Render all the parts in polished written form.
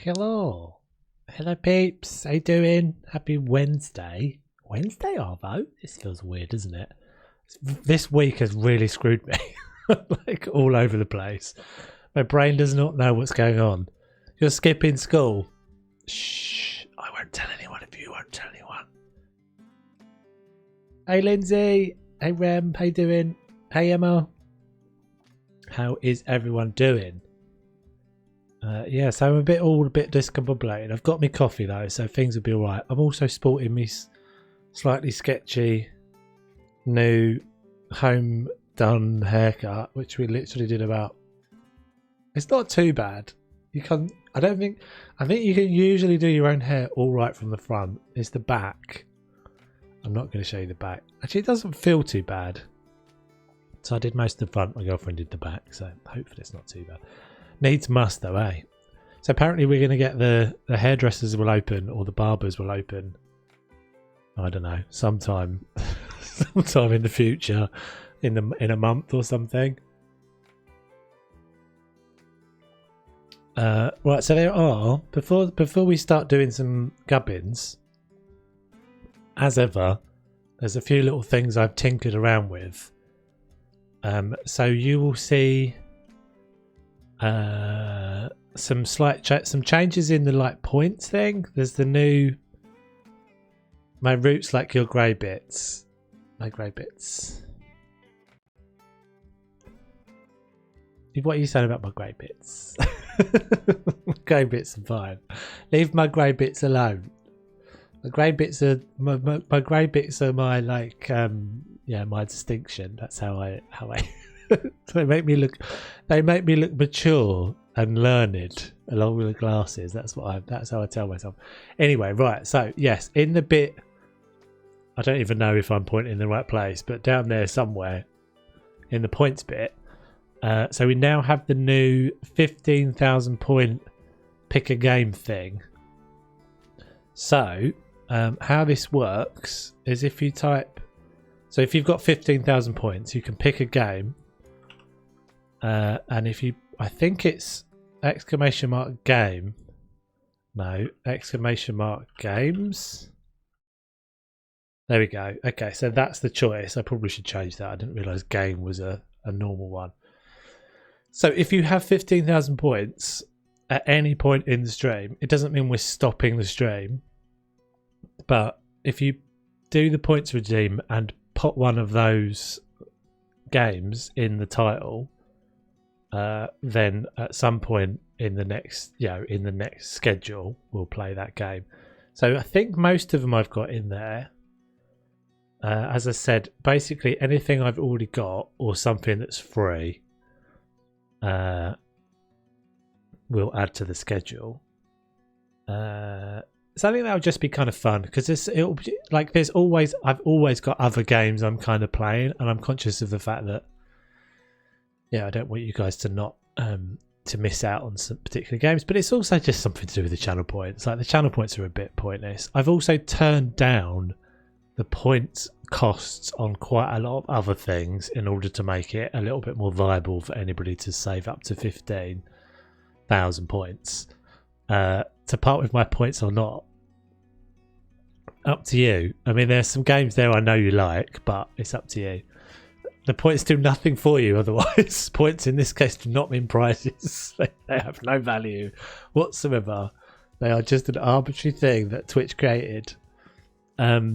Hello. Hello peeps. How you doing? Happy Wednesday. Wednesday, Arvo? This feels weird, doesn't it? This week has really screwed me. Like all over the place. My brain does not know what's going on. You're skipping school. Shh. I won't tell anyone if you won't tell anyone. Hey Lindsay. Hey Rem. How you doing? Hey Emma. How is everyone doing? Yeah, so I'm all a bit discombobulated. I've got my coffee though, so things will be alright. I'm also sporting me slightly sketchy new home done haircut, which we literally did about. It's not too bad. You can. I think you can usually do your own hair all right from the front. It's the back. I'm not going to show you the back. Actually, it doesn't feel too bad. So I did most of the front. My girlfriend did the back, so hopefully it's not too bad. Needs must though, eh? So apparently we're going to get the hairdressers will open, or the barbers will open. I don't know, sometime in the future, in a month or something. Right, so there are before we start doing some gubbins. As ever, there's a few little things I've tinkered around with. So you will see some some changes in the like points thing. There's the new my roots like your grey bits. My grey bits. What are you saying about my grey bits? Grey bits are fine. Leave my grey bits alone. My grey bits are my grey bits are my like my distinction. That's how I they make me look mature and learned along with the glasses. That's how I tell myself. Anyway, right, so yes, in the bit, I don't even know if I'm pointing in the right place, but down there somewhere in the points bit, so we now have the new 15,000 point pick a game thing. So how this works is if you type, so if you've got 15,000 points, you can pick a game. And if you, I think it's !game. No, !games. There we go. Okay, so that's the choice. I probably should change that. I didn't realise game was a normal one. So if you have 15,000 points at any point in the stream, it doesn't mean we're stopping the stream. But if you do the points regime and put one of those games in the title, then at some point in the next schedule we'll play that game. So I think most of them I've got in there. As I said, basically anything I've already got or something that's free we'll add to the schedule. So I think that would just be kind of fun because it'll be like I've always got other games I'm kind of playing, and I'm conscious of the fact that I don't want you guys to not to miss out on some particular games, but it's also just something to do with the channel points. Like the channel points are a bit pointless. I've also turned down the points costs on quite a lot of other things in order to make it a little bit more viable for anybody to save up to 15,000 points. To part with my points or not, up to you. I mean, there's some games there I know you like, but it's up to you. The points do nothing for you otherwise. Points in this case do not mean prizes. They have no value whatsoever. They are just an arbitrary thing that Twitch created. So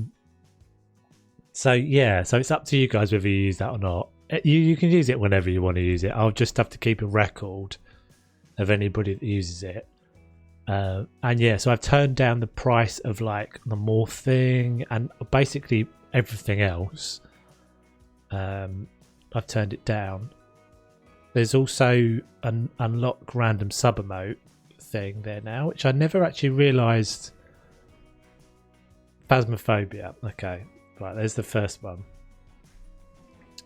it's up to you guys whether you use that or not. You can use it whenever you want to use it. I'll just have to keep a record of anybody that uses it. So I've turned down the price of like the morph thing and basically everything else. I've turned it down. There's also an unlock random sub emote thing there now, which I never actually realised. Phasmophobia. Okay, right, there's the first one.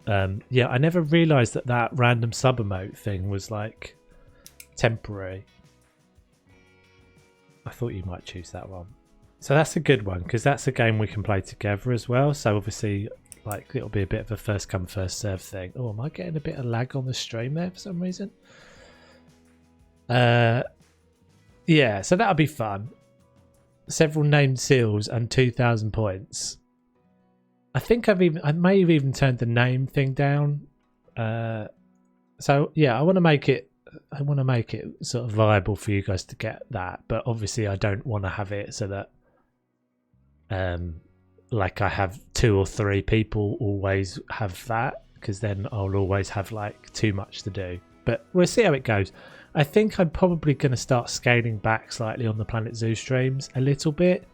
I never realised that random sub emote thing was like temporary. I thought you might choose that one. So that's a good one because that's a game we can play together as well. So obviously, like, it'll be a bit of a first come first serve thing. Oh, am I getting a bit of lag on the stream there for some reason? Yeah, so that'll be fun. Several named seals and 2,000 points. I think I may have even turned the name thing down. So yeah, I want to make it sort of viable for you guys to get that, but obviously I don't want to have it so that like I have 2 or 3 people always have that, because then I'll always have like too much to do. But we'll see how it goes. I think I'm probably going to start scaling back slightly on the Planet Zoo streams a little bit.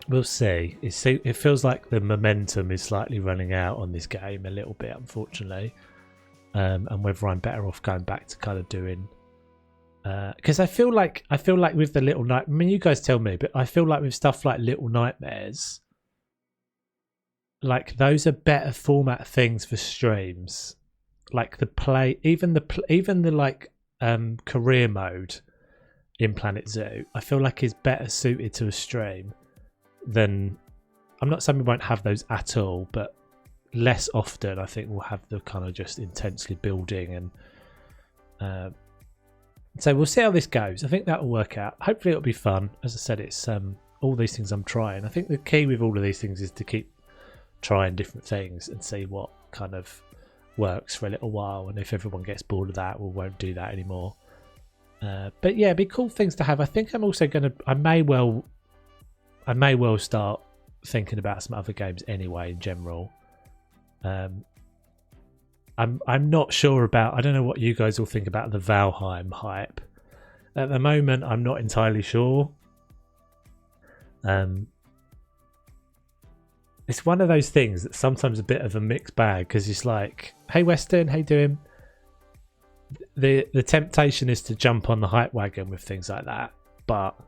We'll see. It feels like the momentum is slightly running out on this game a little bit, unfortunately. And whether I'm better off going back to kind of doing, because I feel like with the Little Night, I mean, you guys tell me, but I feel like with stuff like Little Nightmares, like those are better format things for streams. Like the play, even the like career mode in Planet Zoo, I feel like is better suited to a stream than. I'm not saying we won't have those at all, but less often. I think we'll have the kind of just intensely building, and so we'll see how this goes. I think that will work out. Hopefully it'll be fun. As I said, it's all these things I'm trying. I think the key with all of these things is to keep trying different things and see what kind of works for a little while, and if everyone gets bored of that, we won't do that anymore. But yeah, it'd be cool things to have. I think I'm also gonna I may well start thinking about some other games anyway in general. I'm not sure about, I don't know what you guys all think about the Valheim hype. At the moment I'm not entirely sure. It's one of those things that's sometimes a bit of a mixed bag, because it's like, hey Weston, how you doing? The temptation is to jump on the hype wagon with things like that, but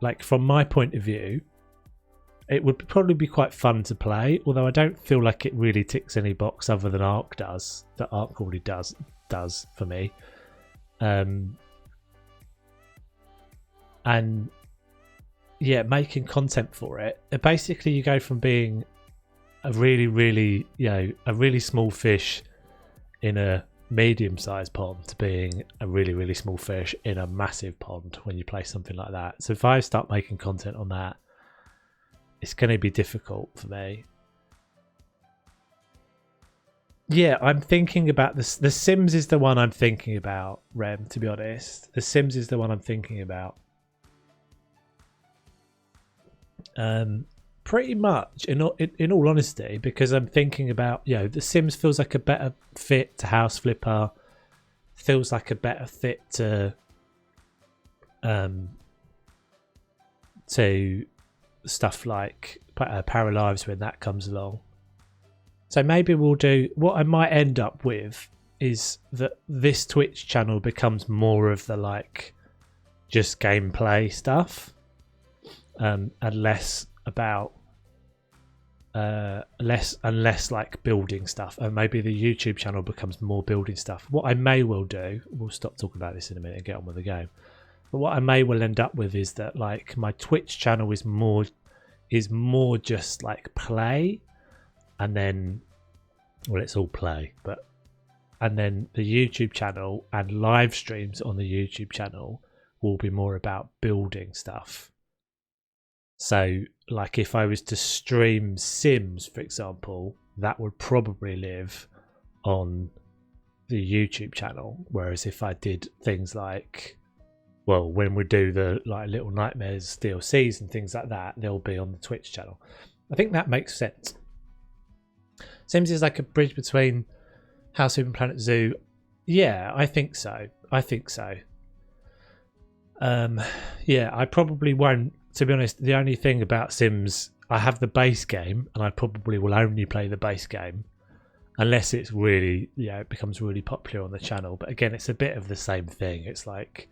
like from my point of view, it would probably be quite fun to play, although I don't feel like it really ticks any box other than Ark does. That Ark already does for me. And yeah, making content for it. Basically, you go from being a really small fish in a medium-sized pond to being a really small fish in a massive pond when you play something like that. So if I start making content on that, it's going to be difficult for me. Yeah, I'm thinking about this. The Sims is the one I'm thinking about, Rem, to be honest. The Sims is the one I'm thinking about. Pretty much, in all honesty, because I'm thinking about, The Sims feels like a better fit to House Flipper. Feels like a better fit to stuff like Paralives when that comes along. So maybe we'll do, what I might end up with is that this Twitch channel becomes more of the like just gameplay stuff, and less about less like building stuff, and maybe the YouTube channel becomes more building stuff. What I may well do, we'll stop talking about this in a minute and get on with the game, but what I may well end up with is that like my Twitch channel is more just like play, and then, well, it's all play, but and then the YouTube channel and live streams on the YouTube channel will be more about building stuff. So like if I was to stream Sims, for example, that would probably live on the YouTube channel, whereas if I did things like, well, when we do the like Little Nightmares DLCs and things like that, they'll be on the Twitch channel. I think that makes sense. Sims is like a bridge between House Flipper and Planet Zoo. Yeah, I think so. Yeah, I probably won't. To be honest, the only thing about Sims, I have the base game, and I probably will only play the base game unless it's really, it becomes really popular on the channel. But again, it's a bit of the same thing. It's like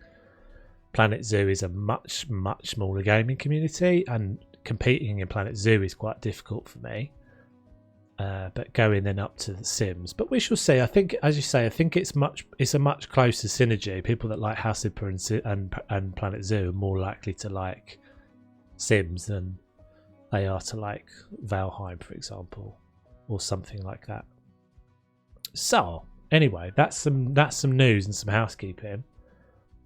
Planet Zoo is a much smaller gaming community, and competing in Planet Zoo is quite difficult for me. But going then up to the Sims, but we shall see. I think, as you say, I think it's a much closer synergy. People that like House Flipper and Planet Zoo are more likely to like Sims than they are to like Valheim, for example, or something like that. So anyway, that's some news and some housekeeping.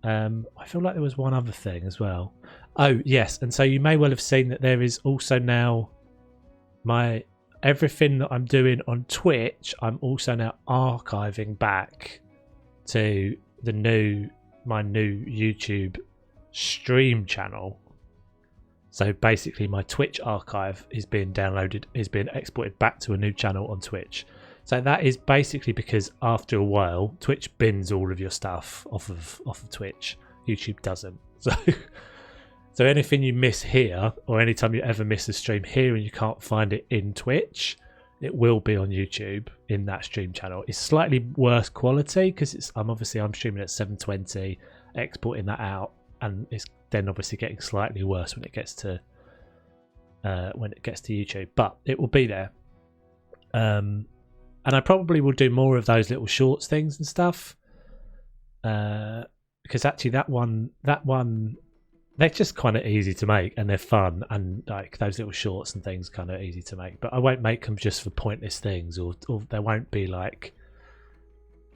I feel like there was one other thing as well. Oh yes, and so you may well have seen that there is also now everything that I'm doing on Twitch. I'm also now archiving back to my new YouTube stream channel. So basically, my Twitch archive is being exported back to a new channel on Twitch. So that is basically because after a while, Twitch bins all of your stuff off of Twitch. YouTube doesn't. So anything you miss here, or anytime you ever miss a stream here and you can't find it in Twitch, it will be on YouTube in that stream channel. It's slightly worse quality because I'm streaming at 720, exporting that out, and it's then obviously getting slightly worse when it gets to YouTube. But it will be there. And I probably will do more of those little shorts things and stuff. Because actually that one, they're just kind of easy to make and they're fun, and like those little shorts and things kind of easy to make. But I won't make them just for pointless things, or there won't be like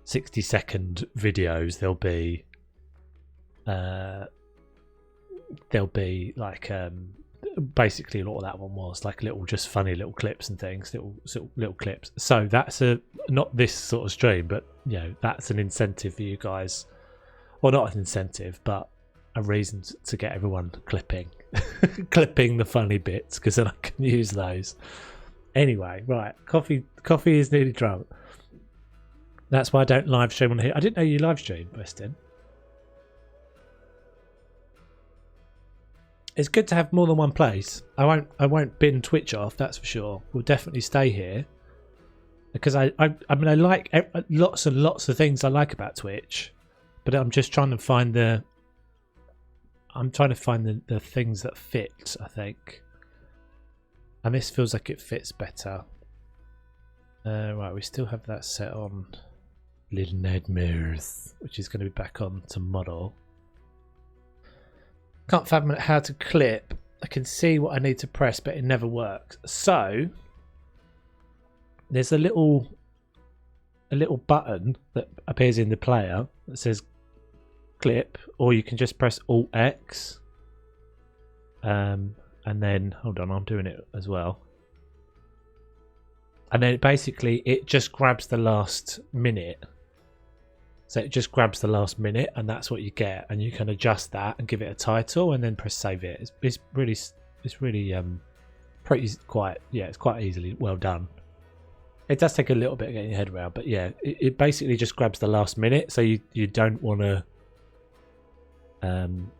60-second videos. There'll be like basically a lot of that one was like little just funny little clips and things, little clips. So that's not this sort of stream, but you know, that's an incentive for you guys, or not an incentive, but a reason to get everyone clipping the funny bits, because then I can use those. Anyway, right, coffee is nearly drunk. That's why I don't live stream on here. I didn't know you live stream, Weston. It's good to have more than one place. I won't bin Twitch off, that's for sure. We'll definitely stay here, because I mean I like lots and lots of things I like about Twitch, but I'm just trying to find the things that fit, I think. And this feels like it fits better. Right, we still have that set on Little Nightmares, which is going to be back on to model. Can't fathom how to clip. I can see what I need to press, but it never works. So there's a little button that appears in the player that says clip, or you can just press Alt X, and then hold on, I'm doing it as well, and then it just grabs the last minute. So it just grabs the last minute, and that's what you get, and you can adjust that and give it a title, and then press save it. It's really it's quite easily well done. It does take a little bit of getting your head around, but yeah, it basically just grabs the last minute, so you don't want to and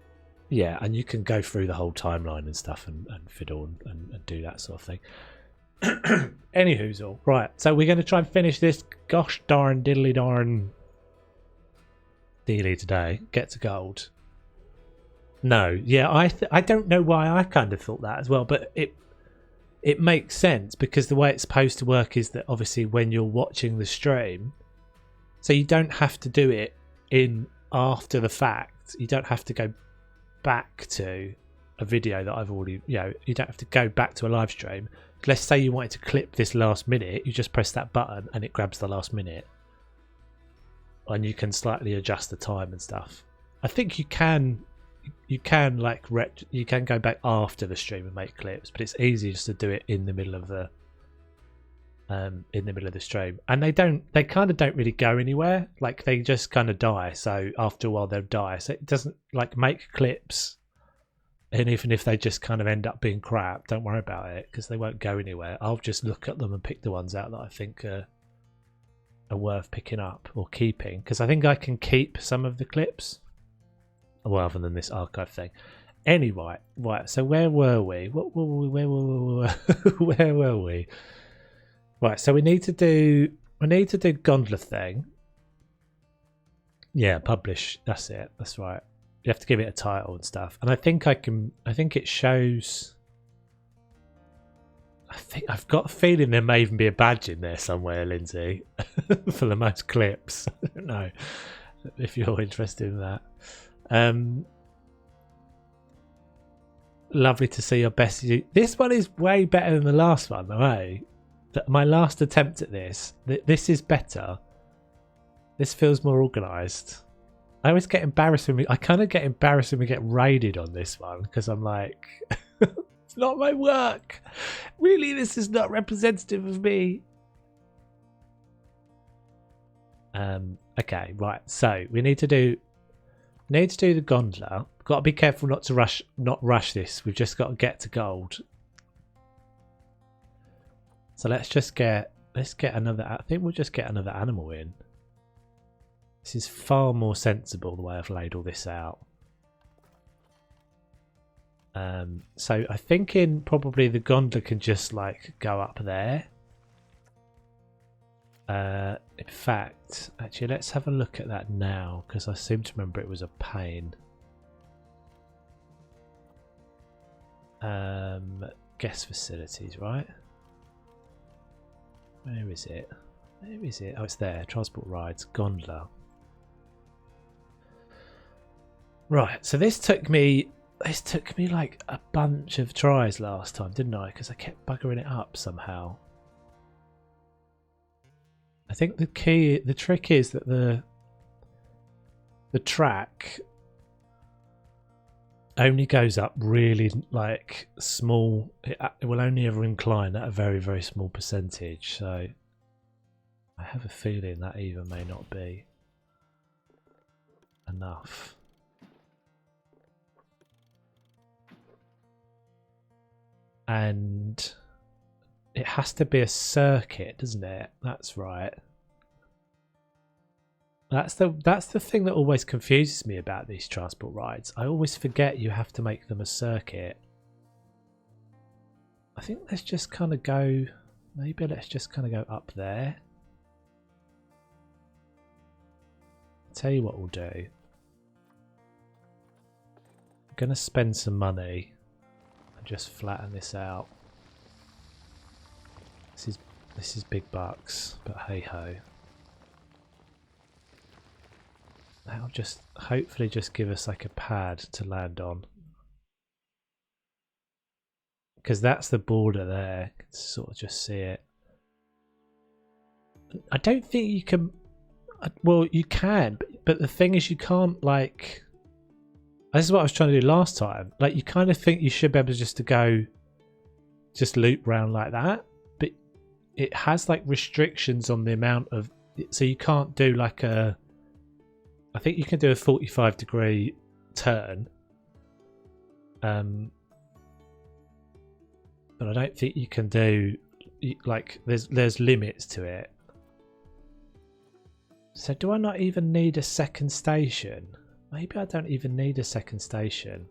you can go through the whole timeline and stuff and fiddle and do that sort of thing. Anywho's all right, so we're going to try and finish this gosh darn diddly darn dealy today. Get to gold. No, yeah, I don't know why I kind of thought that as well, but it makes sense, because the way it's supposed to work is that obviously when you're watching the stream, so you don't have to do it in after the fact. You don't have to go back to a video that I've already, you don't have to go back to a live stream. Let's say you wanted to clip this last minute, you just press that button and it grabs the last minute, and you can slightly adjust the time and stuff. I think you can like you can go back after the stream and make clips, but it's easier just to do it in the middle of the stream. And they kind of don't really go anywhere, like they just kind of die. So after a while they'll die, so it doesn't like make clips, and even if they just kind of end up being crap, don't worry about it, because they won't go anywhere. I'll just look at them and pick the ones out that I think are worth picking up or keeping, because I think I can keep some of the clips, well, other than this archive thing. Anyway, right, so where were we? Where were we? Right, so we need to do gondola thing. Yeah, publish. That's it. That's right. You have to give it a title and stuff. And I think it shows. I think I've got a feeling there may even be a badge in there somewhere, Lindsay, for the most clips. I don't know if you're interested in that. Lovely to see your best. This one is way better than the last one, though, eh? My last attempt at this is better. This feels more organised. I always get embarrassed when I kind of get embarrassed when we get raided on this one because I'm like, it's not my work. Really, this is not representative of me. Okay, right. So we need to do the gondola. Got to be careful not to rush this. We've just got to get to gold. So let's get another. I think we'll just get another animal in. This is far more sensible the way I've laid all this out. So I think probably the gondola can just like go up there. In fact, actually, let's have a look at that now because I seem to remember it was a pain. Guest facilities, right? Where is it? Where is it? Oh, it's there. Transport rides, gondola. Right. So this took me like a bunch of tries last time, didn't I? Because I kept buggering it up somehow. I think the trick is that the track only goes up really like small. It will only ever incline at a very, very small percentage. So I have a feeling that even may not be enough. And it has to be a circuit, doesn't it? That's right. That's the thing that always confuses me about these transport rides. I always forget you have to make them a circuit. I think let's just kind of go. Maybe let's just kind of go up there. I'll tell you what we'll do. I'm gonna spend some money and just flatten this out. This is big bucks, but hey ho. That'll just hopefully just give us like a pad to land on. Because that's the border there. You can sort of just see it. I don't think you can. Well, you can, but the thing is, you can't like. This is what I was trying to do last time. Like, you kind of think you should be able just to go, just loop round like that, but it has like restrictions on the amount of. So you can't do like a. I think you can do a 45-degree turn. But I don't think you can do like there's limits to it. So do I not even need a second station? Maybe I don't even need a second station.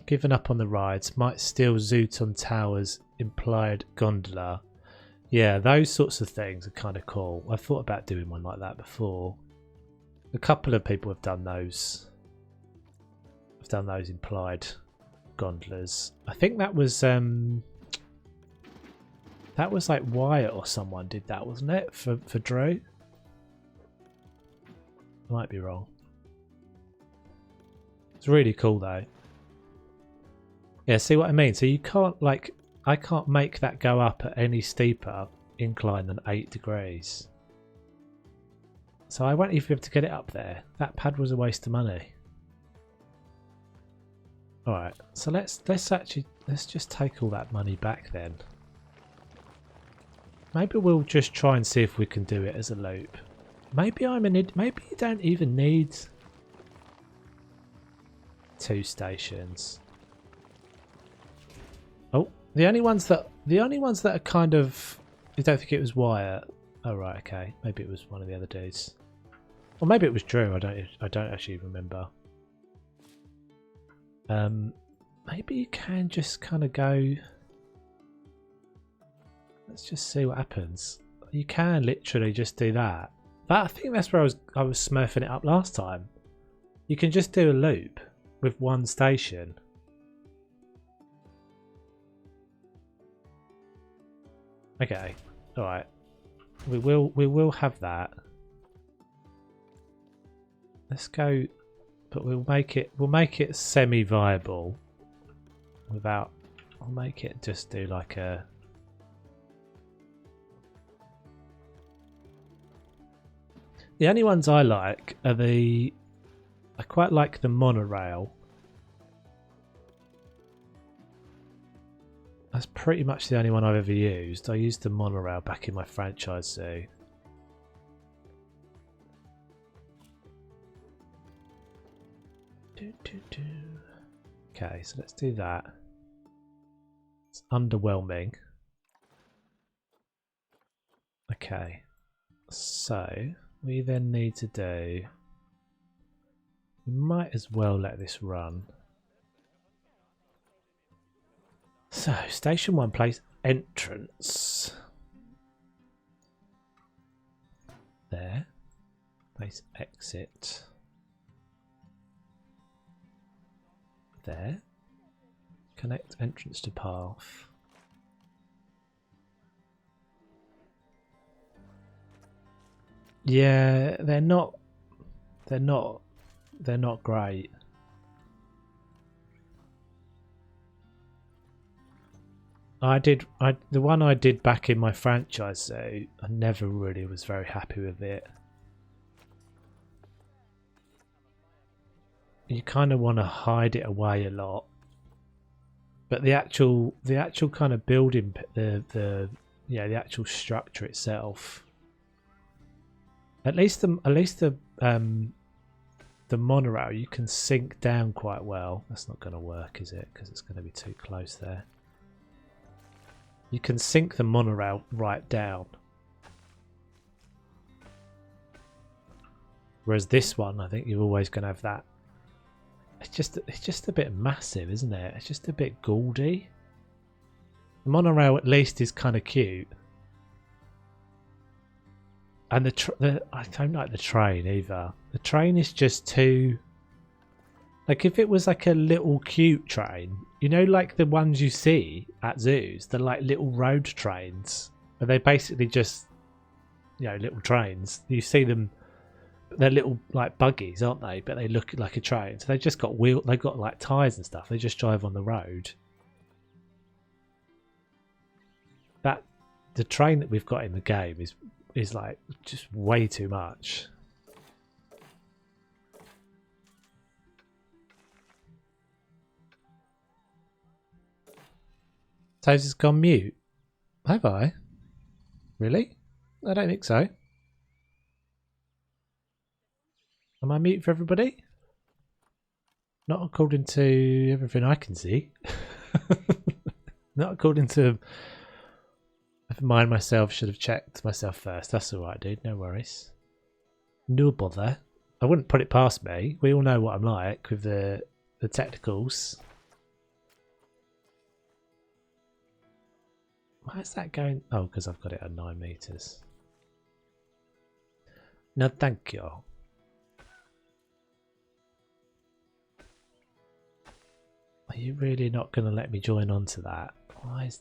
Given up on the rides, might steal Zooton Tower's implied gondola. Yeah, those sorts of things are kind of cool. I thought about doing one like that before. A couple of people have done those. I've done those implied gondolas. I think that was like Wyatt or someone did that, wasn't it? For Drew. Might be wrong. It's really cool though. Yeah, see what I mean? So you can't like. I can't make that go up at any steeper incline than 8 degrees. So I won't even be able to get it up there. That pad was a waste of money. Alright, so let's just take all that money back then. Maybe we'll just try and see if we can do it as a loop. Maybe maybe you don't even need 2 stations. Oh. The only ones that are kind of. You don't think it was Wyatt? Oh right, okay. Maybe it was one of the other dudes, or maybe it was Drew. I don't actually remember. Maybe you can just kind of go. Let's just see what happens. You can literally just do that. I think that's where I was smurfing it up last time. You can just do a loop with 1 station. Okay, all right. We will have that. Let's go, but we'll make it semi-viable. We'll make it just do like a. The only ones I like are I quite like the monorail. That's pretty much the only one I've ever used. I used the monorail back in my franchise zoo. Okay, so let's do that. It's underwhelming. Okay, so we then need to do... We might as well let this run. So, Station 1 place entrance. There. Place exit. There. Connect entrance to path. Yeah, they're not great. The one I did back in my franchise, so I never really was very happy with it. You kind of want to hide it away a lot, but the actual kind of building, the actual structure itself. At least the monorail you can sink down quite well. That's not going to work, is it? Because it's going to be too close there. You can sink the monorail right down. Whereas this one, I think you're always going to have that. It's just a bit massive, isn't it? It's just a bit gaudy. The monorail at least is kind of cute. And I don't like the train either. The train is just too... Like if it was like a little cute train, you know, like the ones you see at zoos, they're like little road trains. But they're basically just, you know, little trains. You see them, they're little like buggies, aren't they? But they look like a train. So they've just got they've got like tyres and stuff. They just drive on the road. The train that we've got in the game is like just way too much. Toes has gone mute. Have I? Really? I don't think so. Am I mute for everybody? Not according to everything I can see. Not according to... Never mind myself, should have checked myself first. That's alright, dude. No worries. No bother. I wouldn't put it past me. We all know what I'm like with the technicals. Why is that going? Oh, because I've got it at 9 meters. No, thank you. Are you really not going to let me join on to that? Why?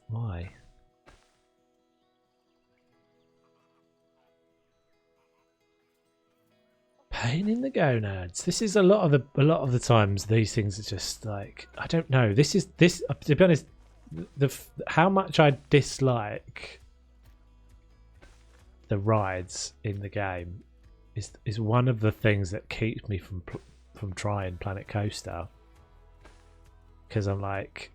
Pain in the gonads. This is a lot of the times these things are just like, I don't know. This to be honest, how much I dislike the rides in the game is one of the things that keeps me from trying Planet Coaster, because I'm like,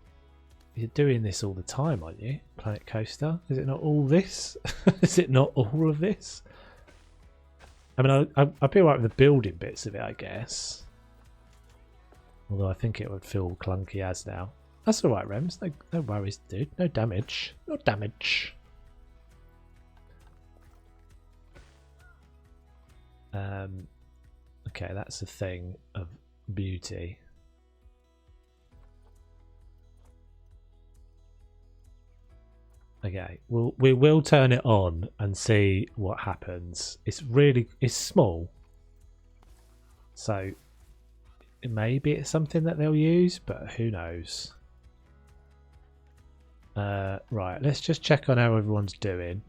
you're doing this all the time, aren't you? Planet Coaster, is it not all this? Is it not all of this? I mean, I'd be alright with the building bits of it, I guess, although I think it would feel clunky as now. That's alright, Rems. No worries, dude. No damage. No damage. Okay, that's a thing of beauty. Okay, we will turn it on and see what happens. It's small, so maybe it's something that they'll use, but who knows. Right, let's just check on how everyone's doing.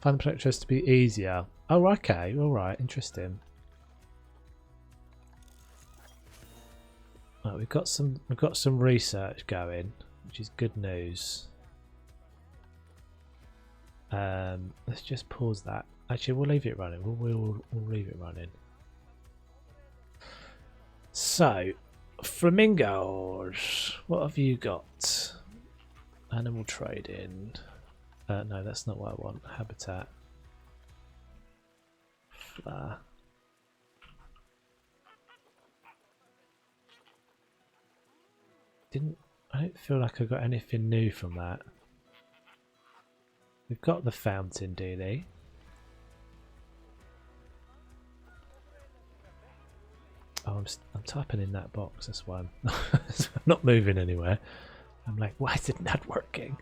Find the protectors to be easier. Oh, okay, all right, interesting. Right, we've got some research going, which is good news. Let's just pause that Actually, we'll leave it running. We'll leave it running. So, flamingos. What have you got? Animal trading. No, that's not what I want. Habitat. Flower. I don't feel like I got anything new from that. We've got the fountain, do they? Oh, I'm typing in that box. That's why I'm not moving anywhere. I'm like, why is it not working?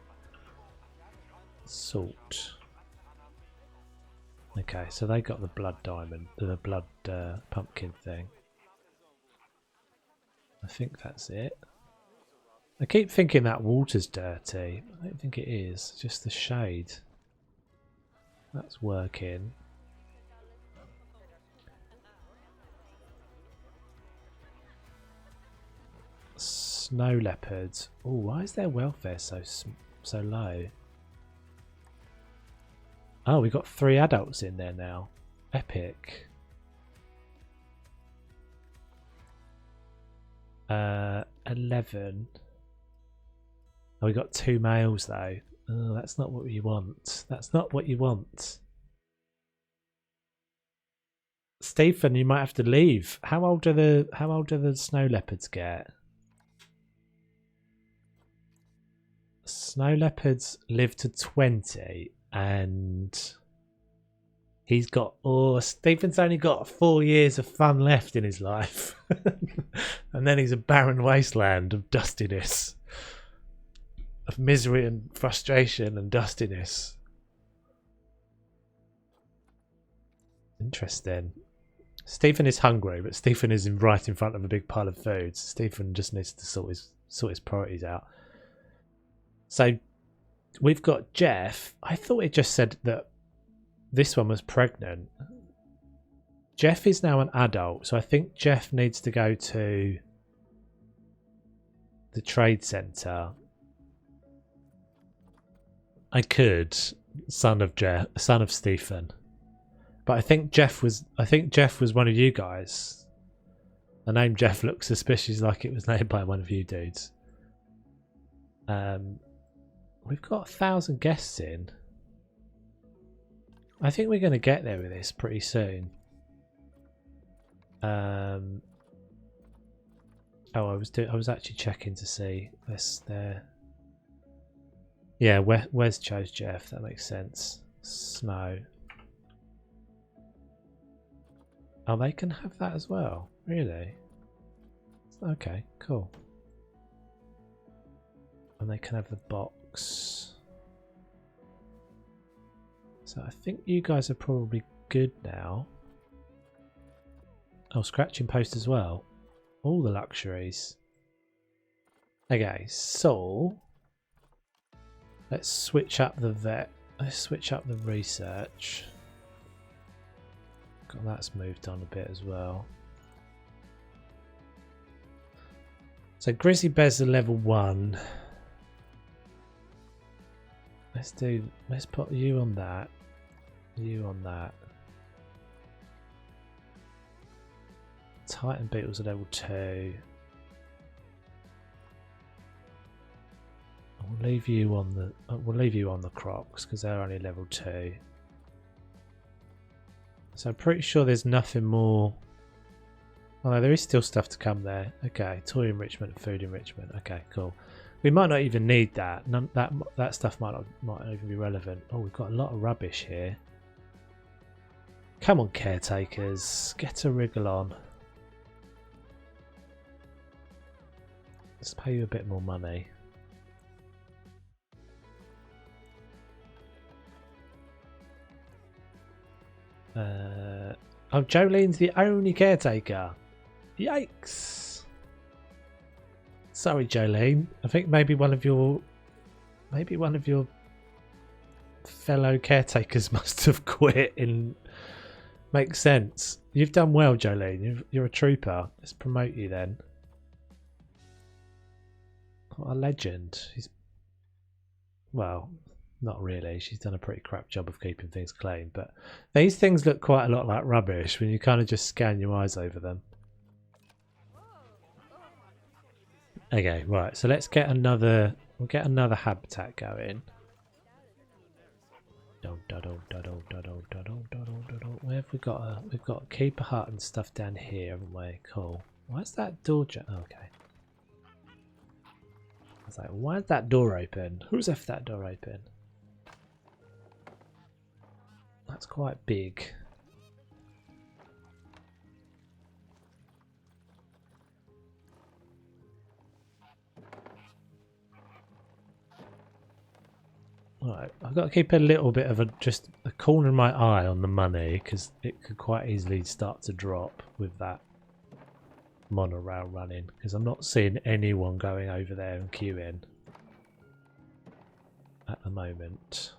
Salt. Okay, so they got the blood diamond, the blood pumpkin thing. I think that's it. I keep thinking that water's dirty. I don't think it is. Just the shade. That's working. Snow leopards. Oh, why is their welfare so low? Oh, we got 3 adults in there now. Epic. 11. Oh, we got 2 males though. Oh, that's not what you want. That's not what you want. Stephen, you might have to leave. How old do the snow leopards get? Snow leopards live to 20, and he's got. Oh, Stephen's only got 4 years of fun left in his life, and then he's a barren wasteland of dustiness, of misery and frustration and dustiness. Interesting. Stephen is hungry, but Stephen is right in front of a big pile of food. So Stephen just needs to sort his priorities out. So we've got Jeff. I thought it just said that this one was pregnant. Jeff is now an adult, so I think Jeff needs to go to the trade centre. I could, son of Stephen. But I think Jeff was one of you guys. The name Jeff looks suspicious like it was named by one of you dudes. We've got 1,000 guests in. I think we're going to get there with this pretty soon. Oh, I was actually checking to see this there. Yeah, Wes chose Jeff. That makes sense. Snow. Oh, they can have that as well. Really? Okay, cool. And they can have the box. So I think you guys are probably good now. Oh, scratching post as well. All the luxuries. Okay, so let's switch up the vet. Let's switch up the research. God, that's moved on a bit as well. So grizzly bears are level 1. Let's put you on that. You on that. Titan beetles are level 2. We'll leave you on the crocs because they're only level 2. So I'm pretty sure there's nothing more. Oh no, there is still stuff to come there. Okay, toy enrichment, food enrichment. Okay, cool. We might not even need that. That stuff might not even be relevant. Oh, we've got a lot of rubbish here. Come on, caretakers, get a wriggle on. Let's pay you a bit more money. Oh, Jolene's the only caretaker. Yikes! Sorry, Jolene. I think maybe one of your fellow caretakers must have quit. Makes sense. You've done well, Jolene. You're a trooper. Let's promote you then. What a legend. Well, Not really. She's done a pretty crap job of keeping things clean. But these things look quite a lot like rubbish when you kind of just scan your eyes over them. Okay, right. So let's get another. We'll get another habitat going. Where have we got? We've got a keeper hut and stuff down here, haven't we? Cool. Why's that door? Oh, okay. I was like, why is that door open? Who's left that door open? That's quite big. Right, I've got to keep a little bit of just a corner of my eye on the money because it could quite easily start to drop with that monorail running because I'm not seeing anyone going over there and queuing at the moment.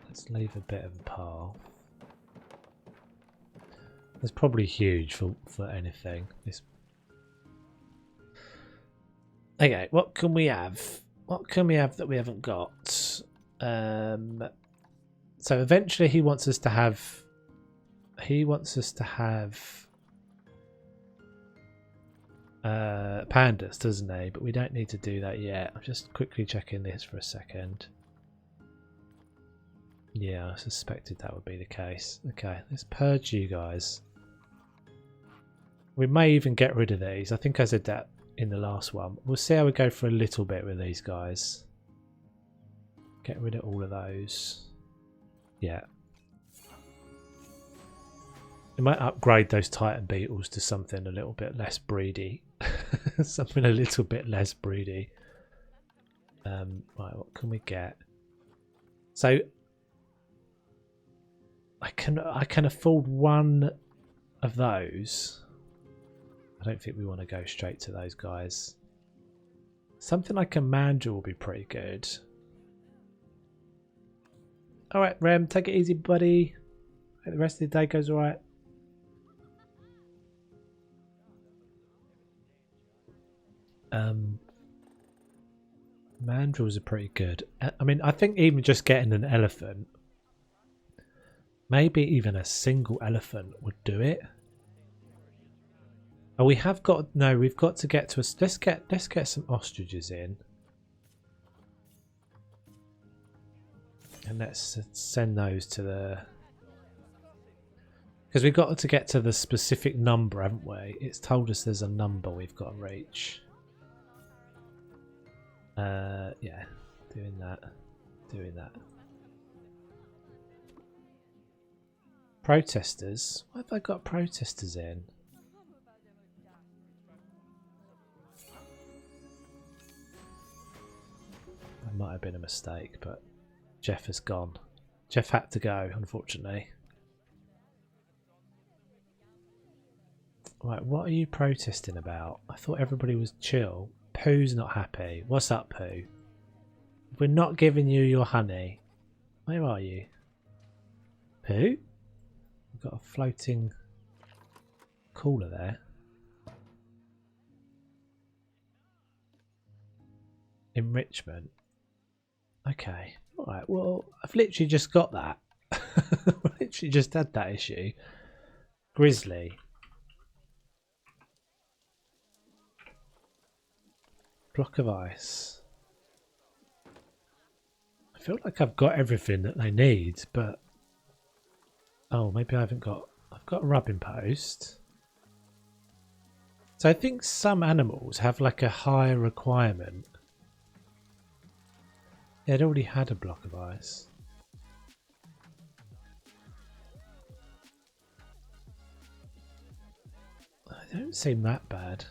Let's leave a bit of a path. It's probably huge for anything. Okay, what can we have? What can we have that we haven't got? So eventually he wants us to have pandas, doesn't he? But we don't need to do that yet. I'm just quickly checking this for a second. Yeah, I suspected that would be the case. Okay, let's purge you guys. We may even get rid of these. I think I said that in the last one. We'll see how we go for a little bit with these guys. Get rid of all of those. Yeah. We might upgrade those Titan beetles to something a little bit less breedy. Something a little bit less breedy. Right, what can we get? So I can afford one of those. I don't think we want to go straight to those guys. Something like a mandrill will be pretty good. Alright, Rem, take it easy, buddy. Hope the rest of the day goes alright. Mandrills are pretty good. I mean, I think even just getting an elephant, maybe even a single elephant would do it. Oh, we have got we've got to get to us. Let's get some ostriches in, and let's send those to the, because we've got to get to the specific number, haven't we? It's told us there's a number we've got to reach. Yeah, doing that. Protesters? Why have I got protesters in? That might have been a mistake, but Jeff has gone. Jeff had to go, unfortunately. Right, what are you protesting about? I thought everybody was chill. Pooh's not happy. What's up, Pooh? We're not giving you your honey. Where are you? Pooh? We've got a floating cooler there. Enrichment. Okay. Alright, well, I've literally just got that. Literally just had that issue. Grizzly. Block of ice. I feel like I've got everything that they need, but oh, maybe I haven't got. I've got a rubbing post. So I think some animals have like a higher requirement. Yeah, it already had a block of ice. They don't seem that bad.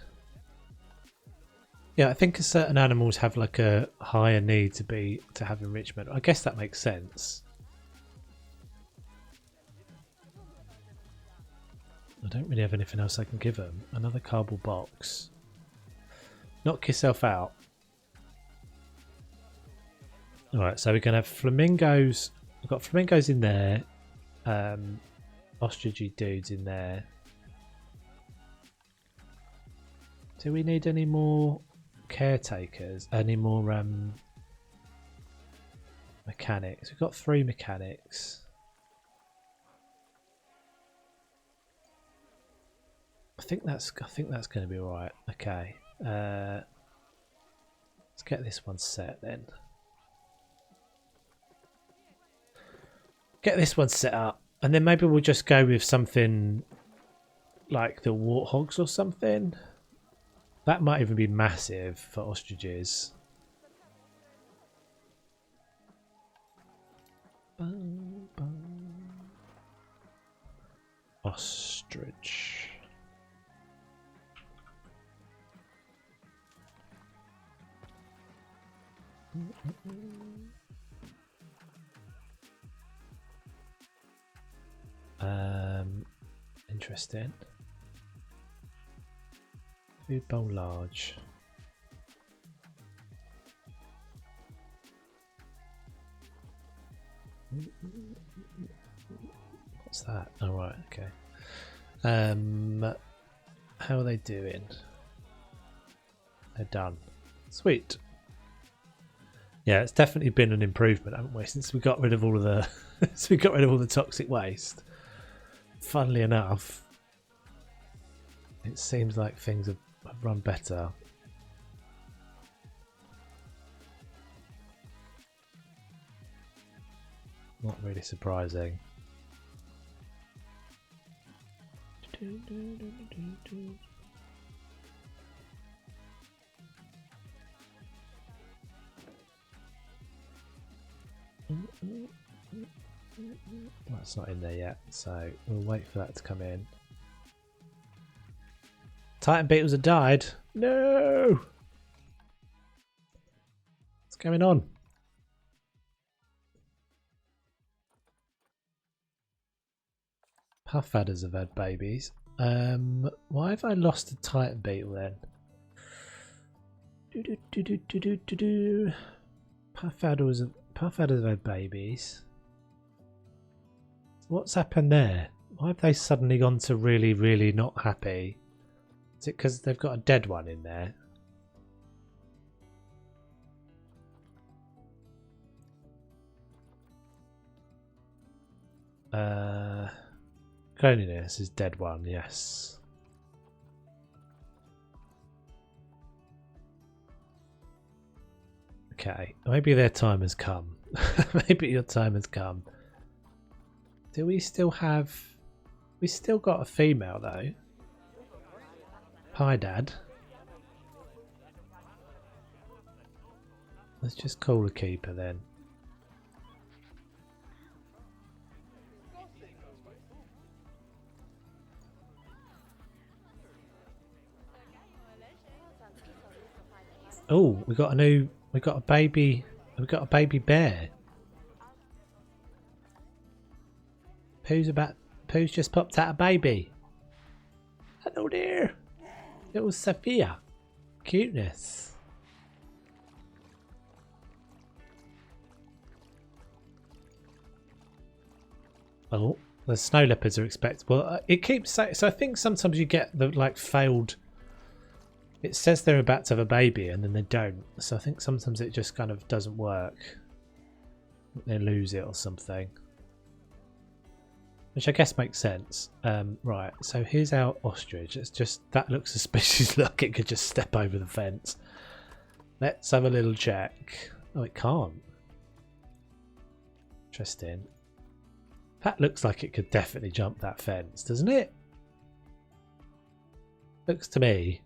Yeah, I think certain animals have like a higher need to have enrichment. I guess that makes sense. I don't really have anything else I can give them. Another cardboard box. Knock yourself out. Alright, so we can have flamingos. We've got flamingos in there. Ostrichy dudes in there. Do we need any more caretakers? Any more Mechanics. We've got 3 mechanics. I think that's going to be all right. Okay. Let's get this one set then. Get this one set up, and then maybe we'll just go with something like the warthogs or something. That might even be massive for ostriches. Ostrich. Interesting. Food bowl large. What's that? Oh right, okay. How are they doing? They're done. Sweet. Yeah, it's definitely been an improvement, haven't we, since we got rid of all of the since we got rid of all the toxic waste. Funnily enough, it seems like things have run better. Not really surprising. That's not in there yet, so we'll wait for that to come in. Titan beetles have died. No! What's going on? Puff adders have had babies. Why have I lost a Titan beetle then? Puff adders have had babies. What's happened there? Why have they suddenly gone to really, really not happy? Is it because they've got a dead one in there? Cleanliness is dead one, yes. Okay, maybe their time has come. Maybe your time has come. Do we still have... We still got a female though. Hi Dad. Let's just call the keeper then. Oh, we got a baby bear. Pooh's just popped out a baby. Hello there. It was Sophia. Cuteness. Oh, the snow leopards are expected. Well, it keeps saying, so I think sometimes you get the like failed. It says they're about to have a baby and then they don't. So I think sometimes it just kind of doesn't work. They lose it or something. Which I guess makes sense. Right, so here's our ostrich. It's just, that looks suspicious. Look, it could just step over the fence. Let's have a little check. Oh, it can't. Interesting. That looks like it could definitely jump that fence, doesn't it? Looks to me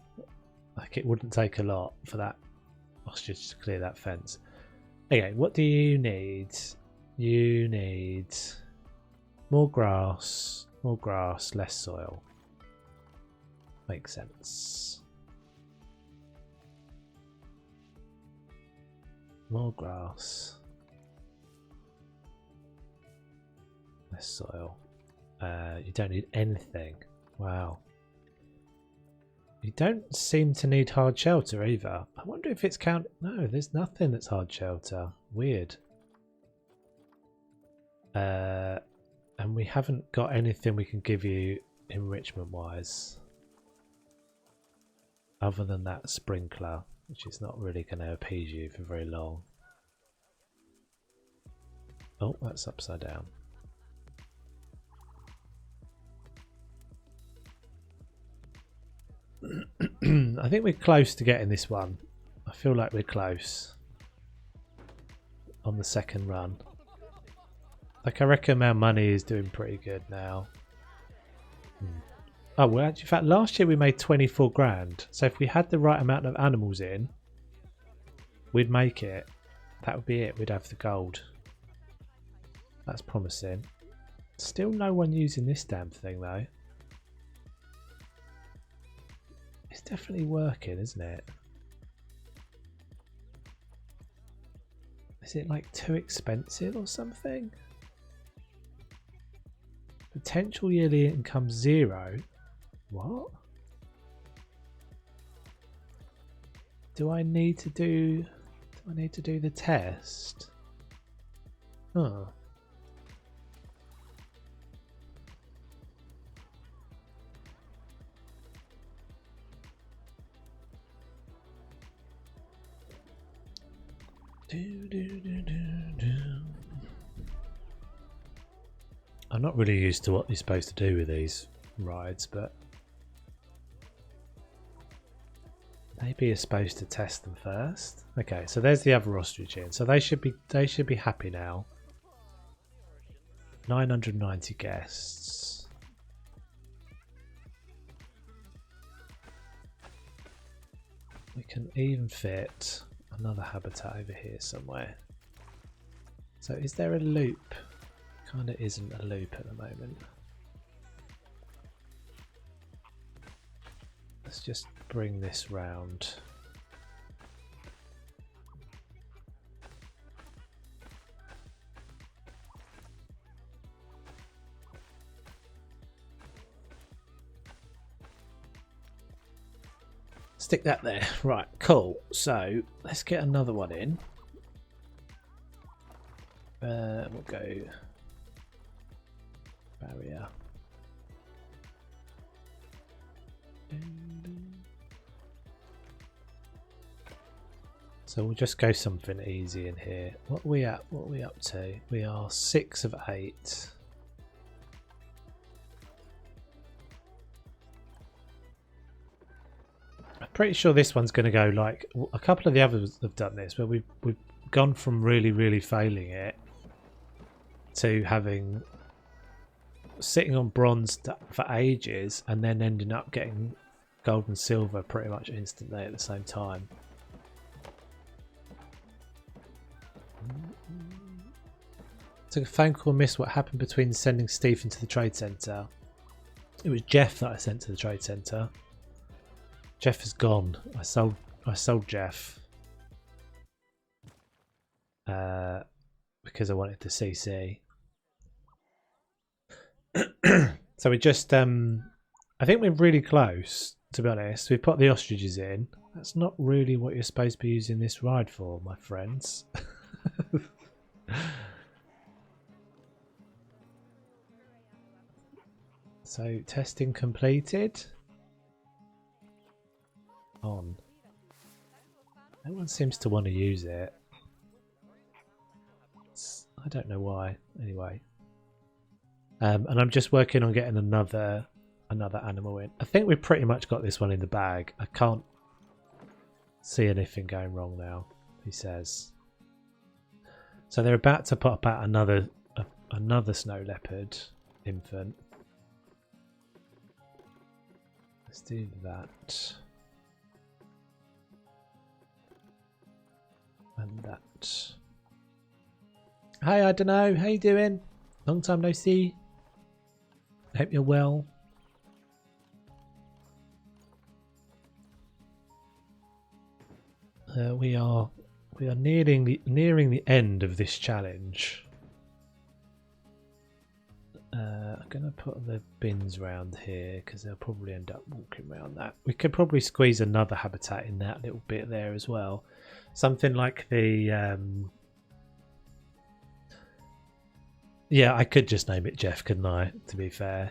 like it wouldn't take a lot for that ostrich to clear that fence. Okay, what do you need? You need more grass, less soil. Makes sense. More grass, less soil. You don't need anything. Wow. You don't seem to need hard shelter either. I wonder if it's count. No, there's nothing that's hard shelter. Weird. And we haven't got anything we can give you enrichment wise. Other than that sprinkler, which is not really going to appease you for very long. Oh, that's upside down. I think we're close to getting this one. I feel like we're close on the second run. Like, I reckon our money is doing pretty good now. Oh, well, actually, in fact, last year we made 24 grand. So if we had the right amount of animals in, we'd make it. That would be it. We'd have the gold. That's promising. Still no one using this damn thing, though. It's definitely working, isn't it? Is it like too expensive or something? Potential yearly income 0. What? Do I need to do the test? Oh. I'm not really used to what you're supposed to do with these rides, but maybe you're supposed to test them first. Okay, so there's the other ostrich in. So they should be happy now. 990 guests. We can even fit another habitat over here somewhere. So is there a loop? Kind of isn't a loop at the moment. Let's just bring this round. Stick that there. Right, cool. So let's get another one in. We'll go barrier. So we'll just go something easy in here. What are we at? What are we up to? We are 6 of 8. I'm pretty sure this one's going to go like a couple of the others have done this, but we've gone from really failing it to having sitting on bronze for ages and then ending up getting gold and silver pretty much instantly at the same time. Took a phone call, missed what happened between sending Stephen to the trade centre. It was Jeff that I sent to the trade centre. Jeff is gone. I sold Jeff because I wanted to CC. So we just I think we're really close, to be honest. We put the ostriches in. That's not really what you're supposed to be using this ride for, my friends. So testing completed. On. No one seems to want to use it. I don't know why. Anyway. And I'm just working on getting another animal in. I think we've pretty much got this one in the bag. I can't see anything going wrong now, he says. So they're about to pop out another snow leopard infant. Let's do that. And that. Hi, I don't know. How you doing? Long time no see. Hope you're well. We are nearing the end of this challenge. I'm gonna put the bins around here because they'll probably end up walking around that. We could probably squeeze another habitat in that little bit there as well. Something like the yeah, I could just name it Jeff, couldn't I? To be fair,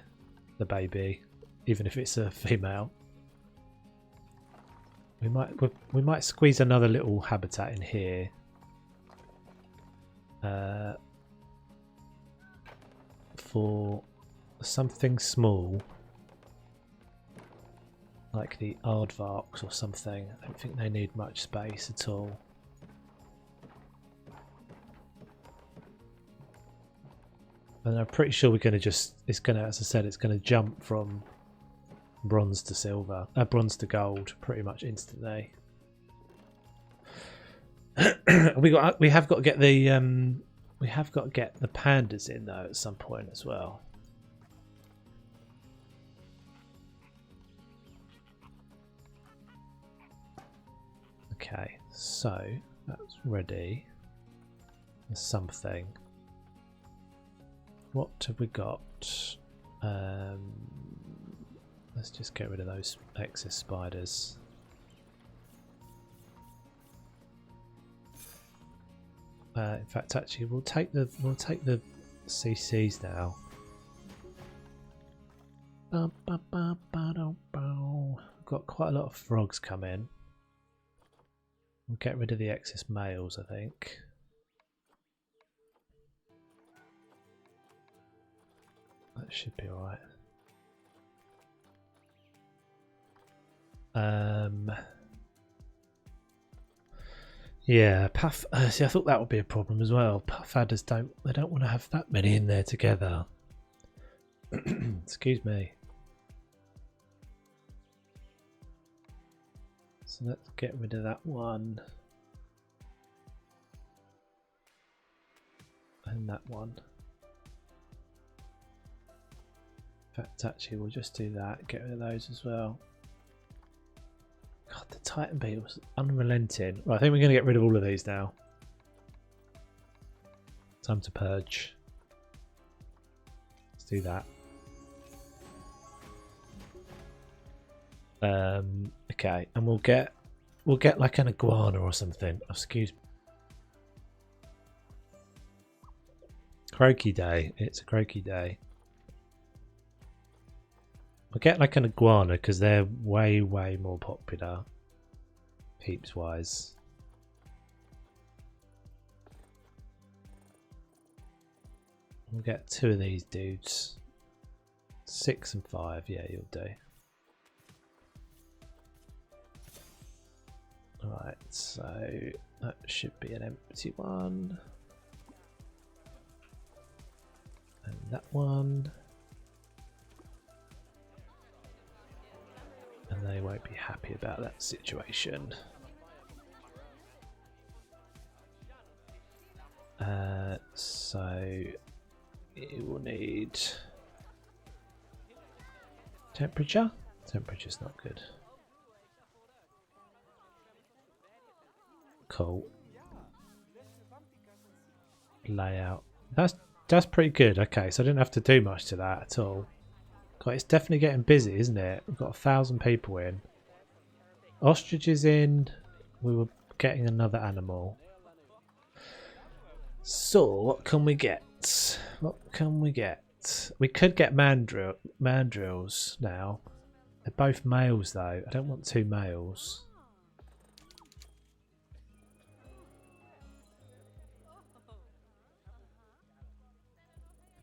the baby, even if it's a female. We might squeeze another little habitat in here. for something small, like the aardvarks or something. I don't think they need much space at all. And I'm pretty sure we're going to just, it's going to, as I said, it's going to jump from bronze to silver, bronze to gold pretty much instantly. we have got to get the pandas in though at some point as well. Okay, so that's ready. There's something. What have we got? Let's just get rid of those excess spiders. In fact, actually, we'll take the CCs now. Got quite a lot of frogs come in. We'll get rid of the excess males, I think. That should be alright. Yeah, puff. See, I thought that would be a problem as well. Puff adders don't want to have that many in there together. Excuse me. So let's get rid of that one. And that one. In fact, actually, we'll just do that. Get rid of those as well. God, the Titan beetle's unrelenting. Right, I think we're going to get rid of all of these now. Time to purge. Let's do that. Okay, and we'll get like an iguana or something. Oh, excuse me. Croaky day. It's a croaky day. We'll get like an iguana because they're way more popular, peeps wise. We'll get 2 of these dudes. 6 and 5, yeah, you'll do. Alright, so that should be an empty one. And that one. And they won't be happy about that situation. So it will need temperature. Temperature's not good. Cool. Layout. That's pretty good. Okay, so I didn't have to do much to that at all. God, it's definitely getting busy, isn't it? We've got 1,000 people in. Ostriches in. We were getting another animal. So, what can we get? What can we get? We could get mandrills now. They're both males, though. I don't want 2 males.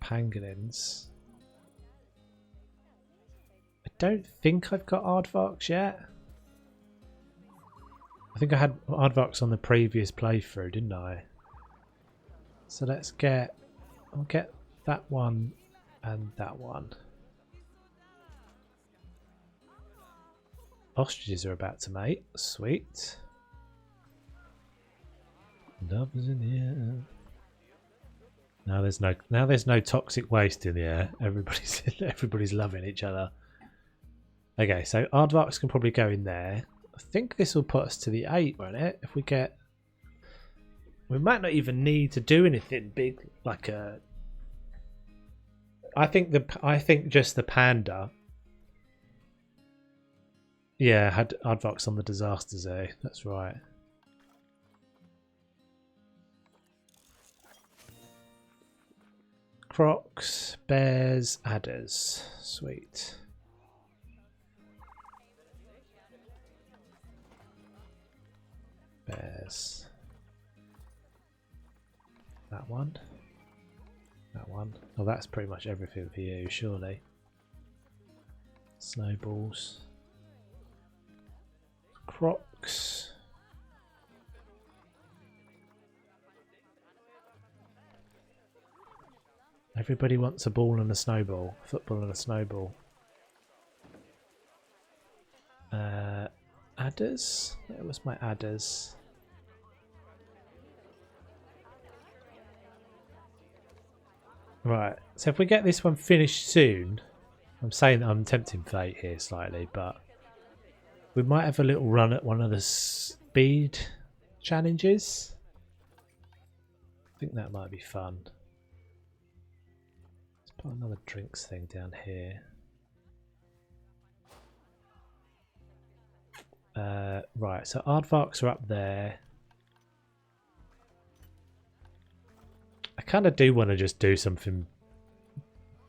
Pangolins. I don't think I've got aardvarks yet. I think I had aardvarks on the previous playthrough, didn't I? So let's get... I'll get that one and that one. Ostriches are about to mate. Sweet. Love is in the air. Now there's no toxic waste in the air. Everybody's loving each other. Okay, so aardvarks can probably go in there. I think this will put us to the 8, won't it? If we get... We might not even need to do anything big, like a... I think just the panda. Yeah, had aardvarks on the disaster zone. That's right. Crocs, bears, adders. Sweet. Bears. That one. That one. one. Oh, that's pretty much everything for you, surely. Snowballs. Crocs. Everybody wants a ball and a snowball. Football and a snowball. Adders? Where was my adders? Right, so if we get this one finished soon, I'm saying that I'm tempting fate here slightly, but we might have a little run at one of the speed challenges. I think that might be fun. Let's put another drinks thing down here. Right, so aardvarks are up there. I kind of do want to just do something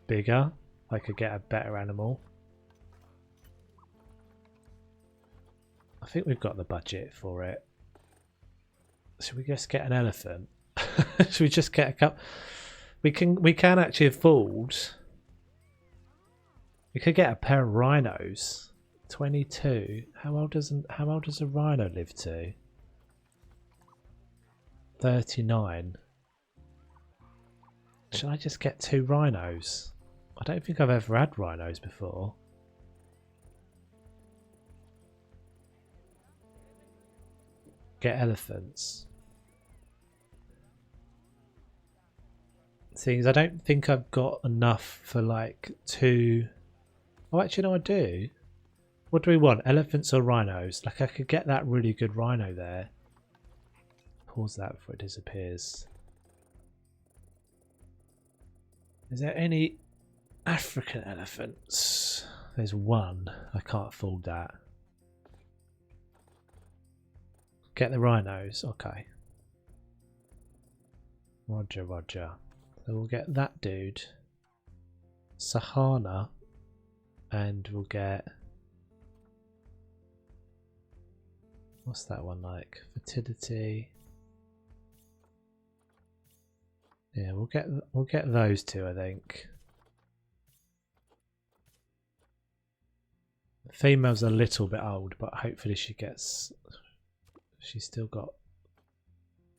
bigger. I could get a better animal. I think we've got the budget for it. Should we just get an elephant? Should we just get a couple? We can actually afford. We could get a pair of rhinos. 22. How old does a rhino live to? 39. Should I just get 2 rhinos? I don't think I've ever had rhinos before. Get elephants. Things I don't think I've got enough for like 2. Oh, actually, no, I do. What do we want? Elephants or rhinos? Like I could get that really good rhino there. Pause that before it disappears. Is there any African elephants? There's one. I can't afford that. Get the rhinos. Okay. Roger, roger. So we'll get that dude. Sahana. And we'll get... What's that one like? Fertility. Yeah, we'll get those 2, I think. The female's a little bit old, but hopefully she's still got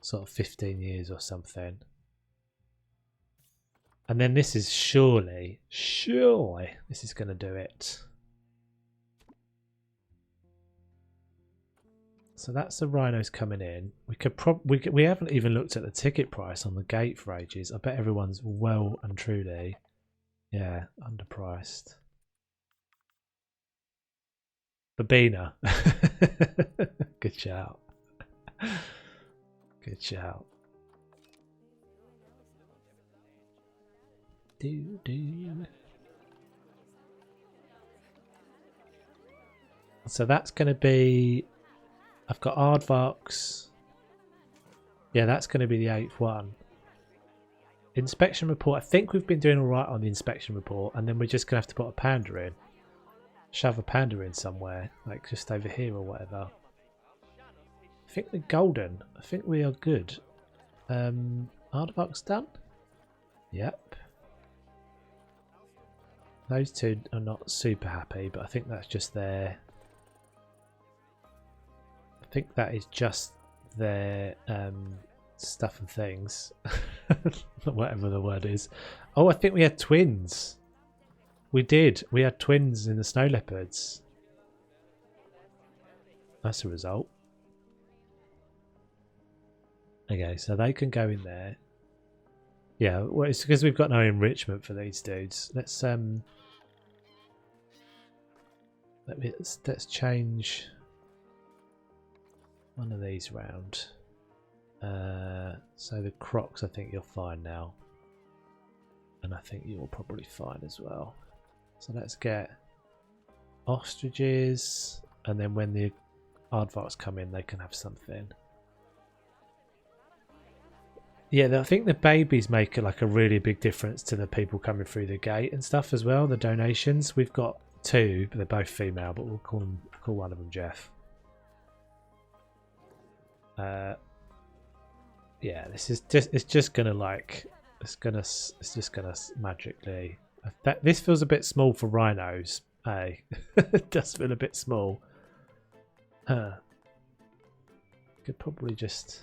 sort of 15 years or something. And then this is surely this is going to do it. So that's the rhinos coming in. We haven't even looked at the ticket price on the gate for ages. I bet everyone's well and truly, yeah, underpriced. Babina. Good shout. Good shout. So that's going to be... I've got aardvarks. Yeah, that's going to be the 8th one. Inspection report. I think we've been doing all right on the inspection report, and then we're just going to have to put a panda in. Shove a panda in somewhere, like just over here or whatever. I think we're golden. I think we are good. Aardvarks done? Yep. Those 2 are not super happy, but I think that's just their... I think that is just their stuff and things. Whatever the word is. Oh, I think we had twins. We did. We had twins in the snow leopards. That's a result. Okay, so they can go in there. Yeah, well, it's because we've got no enrichment for these dudes. Let's change one of these round. So the crocs, I think you're fine now, and I think you're probably fine as well. So let's get ostriches, and then when the aardvarks come in, they can have something. Yeah, I think the babies make like a really big difference to the people coming through the gate and stuff as well. The donations, we've got 2, but they're both female, but we'll call one of them Jeff. Yeah, this is just, it's just gonna like It's just gonna magically. This feels a bit small for rhinos. Hey, it does feel a bit small. Could probably just.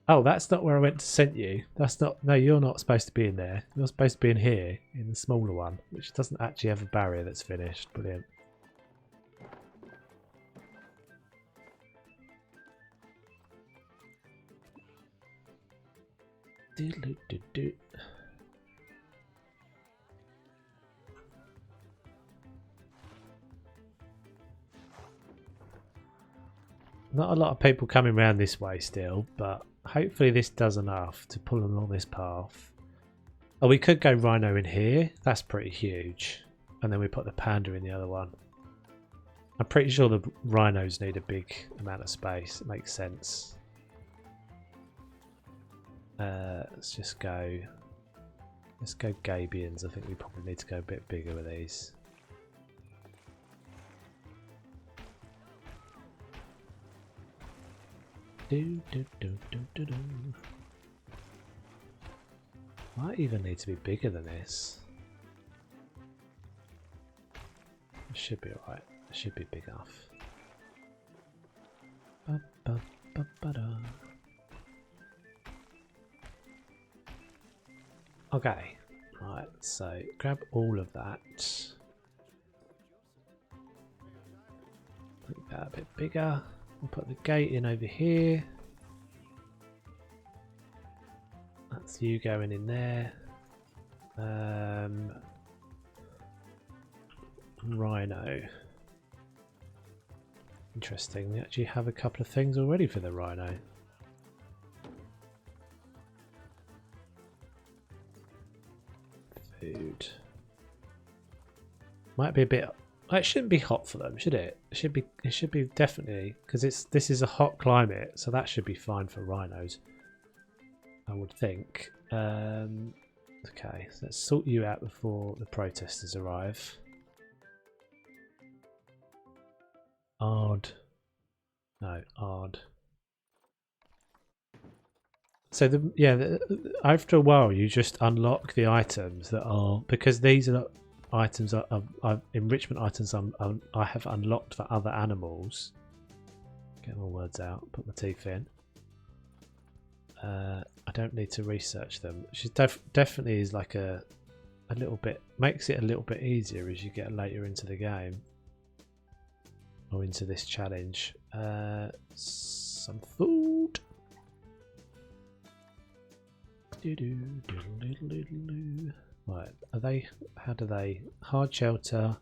Oh, that's not where I went to send you. That's not. No, you're not supposed to be in there. You're supposed to be in here, in the smaller one, which doesn't actually have a barrier that's finished. Brilliant. Not a lot of people coming around this way still, but hopefully this does enough to pull them along this path. Oh, we could go rhino in here. That's pretty huge. And then we put the panda in the other one. I'm pretty sure the rhinos need a big amount of space. It makes sense. Let's just go. Let's go Gabians. I think we probably need to go a bit bigger with these. Might even need to be bigger than this. It should be alright. It should be big enough. Okay, right, so grab all of that. Make that a bit bigger. We'll put the gate in over here. That's you going in there. Rhino. Interesting, we actually have a couple of things already for the rhino. Food. Might be a bit. It shouldn't be hot for them, should it? It should be definitely, because this is a hot climate, so that should be fine for rhinos, I would think. Okay, so let's sort you out before the protesters arrive. Odd. No, odd. So after a while you just unlock the items that are, because these are items are enrichment items I have unlocked for other animals. Get my words out, put my teeth in. I don't need to research them, which is definitely is like a little bit, makes it a little bit easier as you get later into the game or into this challenge. Some food. Right, are they? How do they? Hard shelter.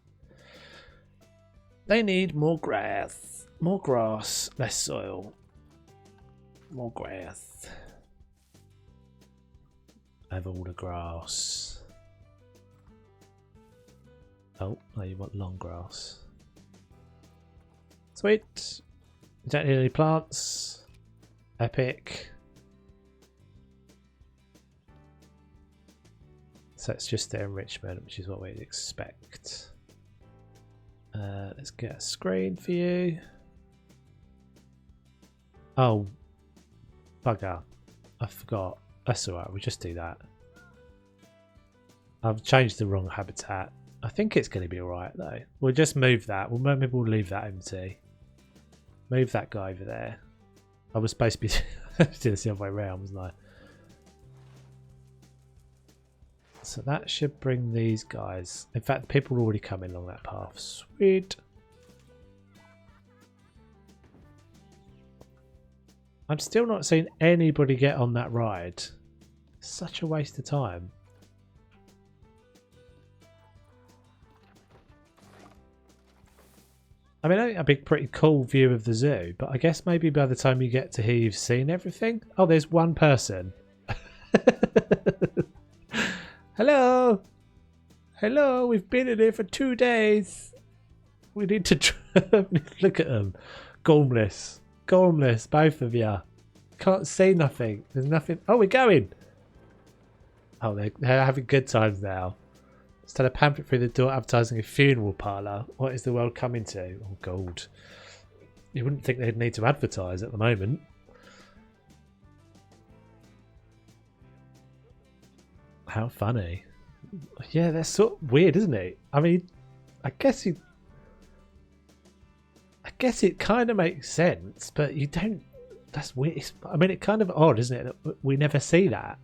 They need more grass, less soil, more grass. I have all the grass. Oh, no, you want long grass. Sweet. You don't need any plants. Epic. So it's just the enrichment, which is what we'd expect. Let's get a screen for you. Oh, bugger. I forgot. That's alright, we'll just do that. I've changed the wrong habitat. I think it's going to be alright though. We'll just move that. Maybe we'll leave that empty. Move that guy over there. I was supposed to be doing this the other way around, wasn't I? So that should bring these guys. In fact, people are already coming along that path. Sweet. I'm still not seeing anybody get on that ride. Such a waste of time. I mean, that'd be a pretty cool view of the zoo, but I guess maybe by the time you get to here, you've seen everything. Oh, there's one person. Hello. Hello, we've been in here for 2 days. We need to look at them. Gormless. Gormless, both of you. Can't see nothing. There's nothing. Oh, we're going. Oh, they're having good times now. Instead of pamphlet through the door advertising a funeral parlour, what is the world coming to? Oh, gold. You wouldn't think they'd need to advertise at the moment. How funny. Yeah, that's sort of weird, isn't it? I mean, I guess it kind of makes sense, but you don't. That's weird. I mean, it's kind of odd, isn't it? That we never see that.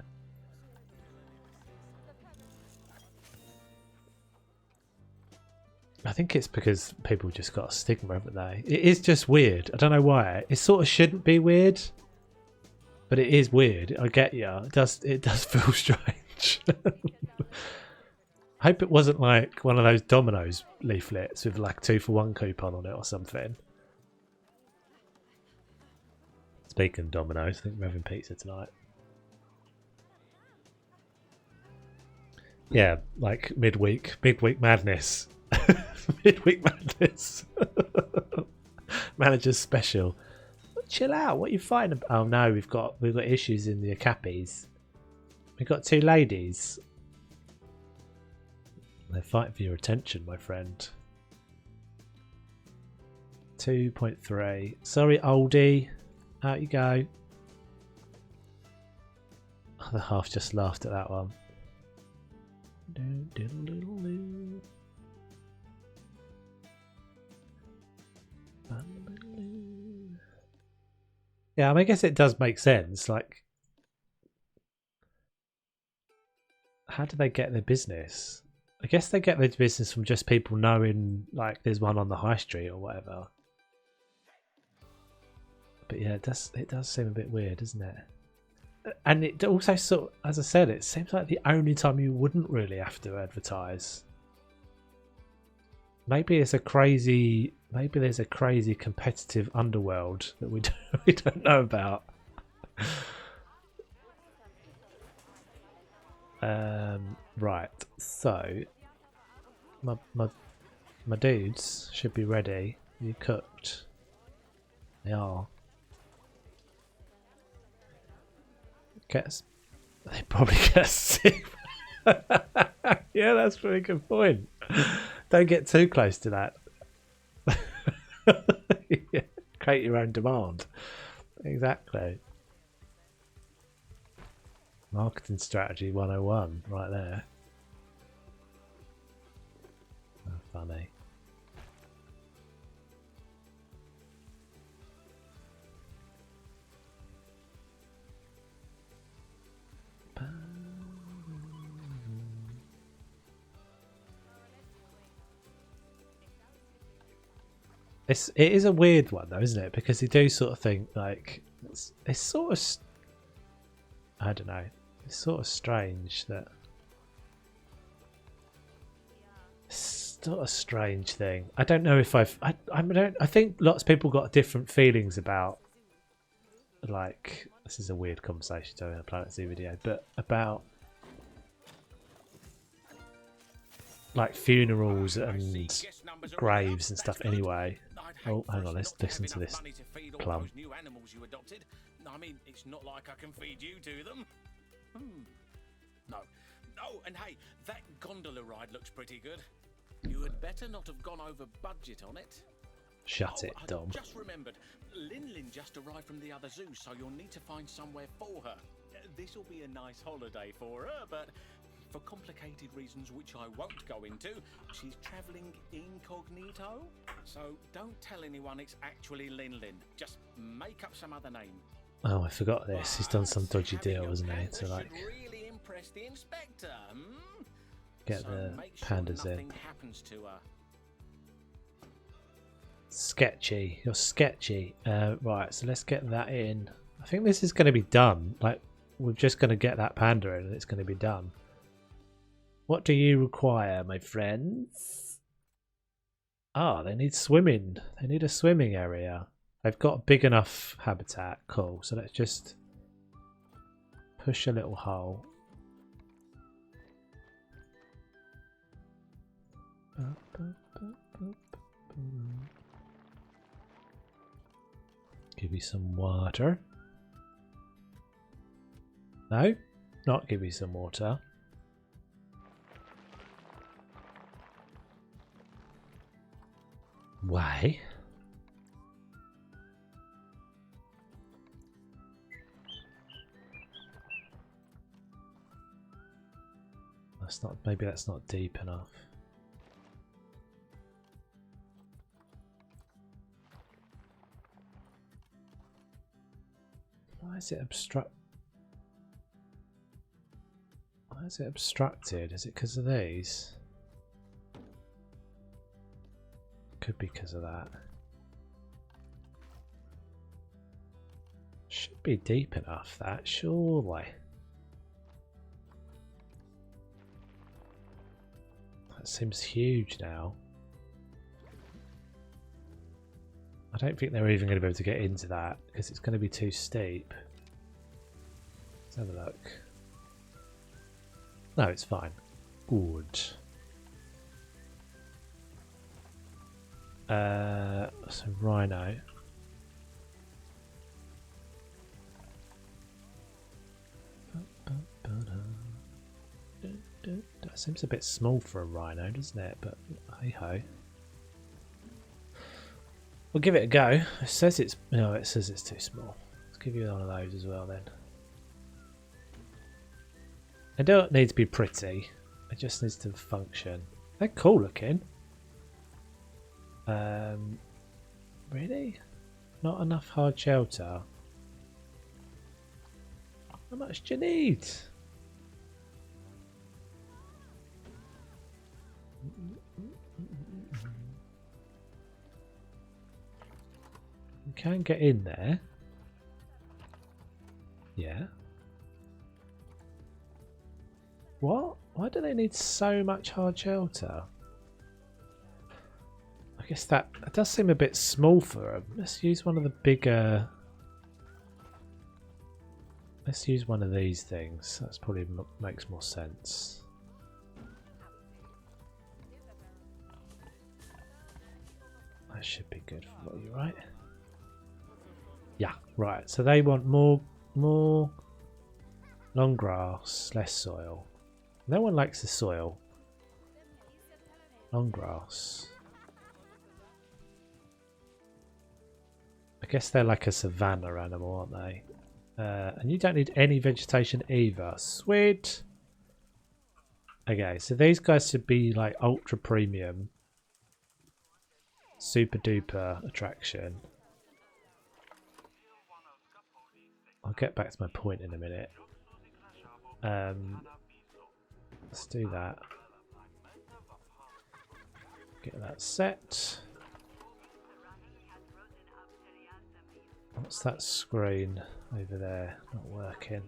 I think it's because people just got a stigma, haven't they? It is just weird. I don't know why. It sort of shouldn't be weird, but it is weird. I get you. It does feel strange. I hope it wasn't like one of those Domino's leaflets with like 2-for-1 coupon on it or something. Speaking of Domino's, I think we're having pizza tonight. Yeah, like midweek madness. Midweek madness. Manager's special. Chill out. What are you fighting about? Oh no, we've got issues in the Acapis. We've got 2 ladies. They're fighting for your attention, my friend. 2.3. Sorry, oldie. Out you go. Other half just laughed at that one. Yeah, I mean, I guess it does make sense. Like, how do they get their business? I guess they get their business from just people knowing, like, there's one on the high street or whatever. But yeah, it does seem a bit weird, doesn't it? And it also sort of, as I said, it seems like the only time you wouldn't really have to advertise. Maybe there's a crazy competitive underworld that we don't know about. Right, so my dudes should be ready. You cooked? They are. They probably get sick. Yeah, that's a pretty good point. Don't get too close to that. Yeah, create your own demand. Exactly. Marketing strategy 101 right there. Oh, funny. It is a weird one though, isn't it? Because you do sort of think like it's sort of, I don't know, it's sort of strange that it's not a strange thing. I don't know if I think lots of people got different feelings about, like, this is a weird conversation to in a Planet Zoo video, but about like funerals and graves and stuff anyway. Oh, hang on, let's listen to this plum. I mean, it's not like I can feed you to them. No. Oh, and hey, that gondola ride looks pretty good. You had better not have gone over budget on it. Shut it, Dom. I just remembered, Lin just arrived from the other zoo, so you'll need to find somewhere for her. This'll be a nice holiday for her, but for complicated reasons which I won't go into, she's travelling incognito. So don't tell anyone it's actually Lin. Just make up some other name. Oh, I forgot this. He's done some dodgy deal, hasn't he? To like really impress the inspector. Get the pandas in. Happens to her. Sketchy. You're sketchy. Right, so let's get that in. I think this is going to be done. Like, we're just going to get that panda in and it's going to be done. What do you require, my friends? Ah, they need swimming. They need a swimming area. They've got a big enough habitat. Cool. So let's just push a little hole. Give you some water. No, not give you some water. Why? That's not. Maybe that's not deep enough. Why is it obstruct? Why is it obstructed? Is it because of these? Could be because of that. Should be deep enough, that, surely. That seems huge now. I don't think they're even going to be able to get into that because it's going to be too steep. Let's have a look. No, it's fine. Good. So Rhino. That seems a bit small for a Rhino, doesn't it? But hey ho. We'll give it a go. It says it's no, it says it's too small. Let's give you one of those as well then. It don't need to be pretty. It just needs to function. They're cool looking. Really? Not enough hard shelter. How much do you need? You can get in there. Yeah. What? Why do they need so much hard shelter? I guess that does seem a bit small for them. Let's use one of the bigger... Let's use one of these things. That's probably makes more sense. That should be good for you, right? Yeah, right. So they want more long grass, less soil. No one likes the soil. Long grass. I guess they're like a savanna animal, aren't they? And you don't need any vegetation either. Sweet. Okay, so these guys should be like ultra premium. Super duper attraction. I'll get back to my point in a minute. Let's do that. Get that set. What's that screen over there? Not working.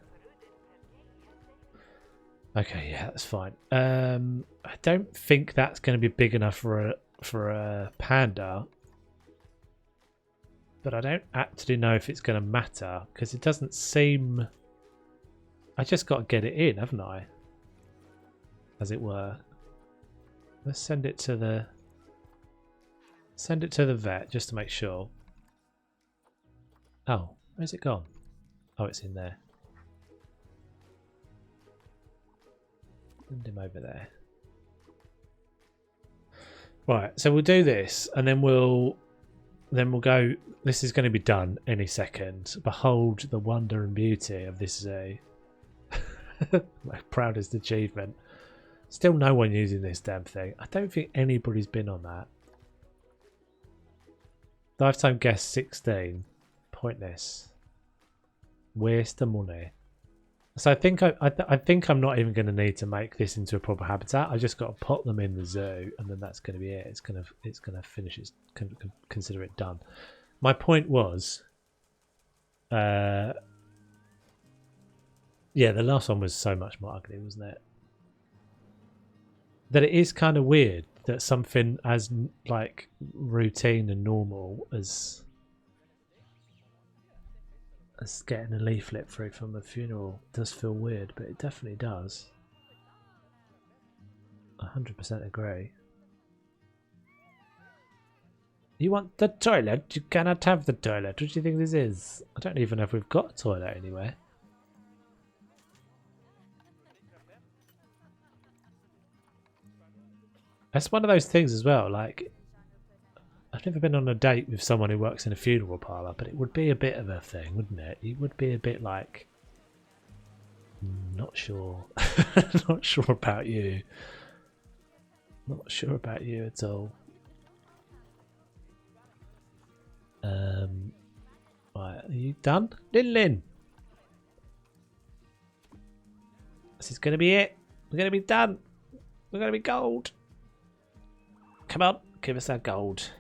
Okay, yeah, that's fine. I don't think that's going to be big enough for a panda, but I don't actually know if it's going to matter because it doesn't seem. I just got to get it in, haven't I? As it were. Let's send it to the vet just to make sure. Oh, where's it gone? Oh, it's in there. Send him over there. Right, so we'll do this, and then we'll go. This is going to be done any second. Behold the wonder and beauty of this zoo. My proudest achievement. Still no one using this damn thing. I don't think anybody's been on that. Lifetime guest 16. Pointless. Waste of money. So I think I'm not even going to need to make this into a proper habitat. I just got to pop them in the zoo, and then that's going to be it. It's going to finish. It's consider it done. My point was, yeah, the last one was so much more ugly, wasn't it? That it is kind of weird that something as like routine and normal as getting a leaflet through from a funeral does feel weird, but it definitely does. 100% agree. You want the toilet? You cannot have the toilet. What do you think this is? I don't even know if we've got a toilet anywhere. That's one of those things as well, like I've never been on a date with someone who works in a funeral parlour, but it would be a bit of a thing, wouldn't it? It would be a bit like Not sure. Not sure about you. Not sure about you at all. Right, are you done? Lin. This is going to be it. We're going to be done. We're going to be gold. Come on, give us our gold.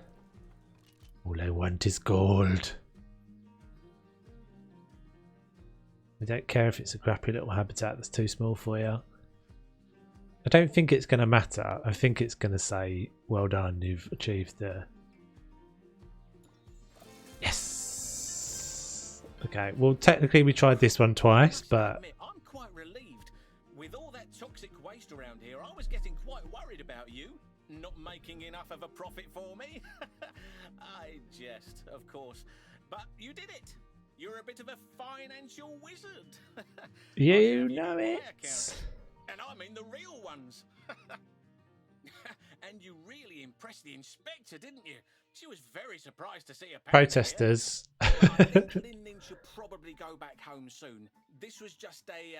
All I want is gold. I don't care if it's a crappy little habitat that's too small for you. I don't think it's going to matter. I think it's going to say, well done, you've achieved the... Yes! Okay, well technically we tried this one twice, but... I'm quite relieved. With all that toxic waste around here, I was getting quite worried about you. Not making enough of a profit for me. I jest, of course. But you did it. You're a bit of a financial wizard. You know it. And I mean the real ones. And you really impressed the inspector, didn't you? She was very surprised to see a protesters. I think Lin should probably go back home soon. This was just a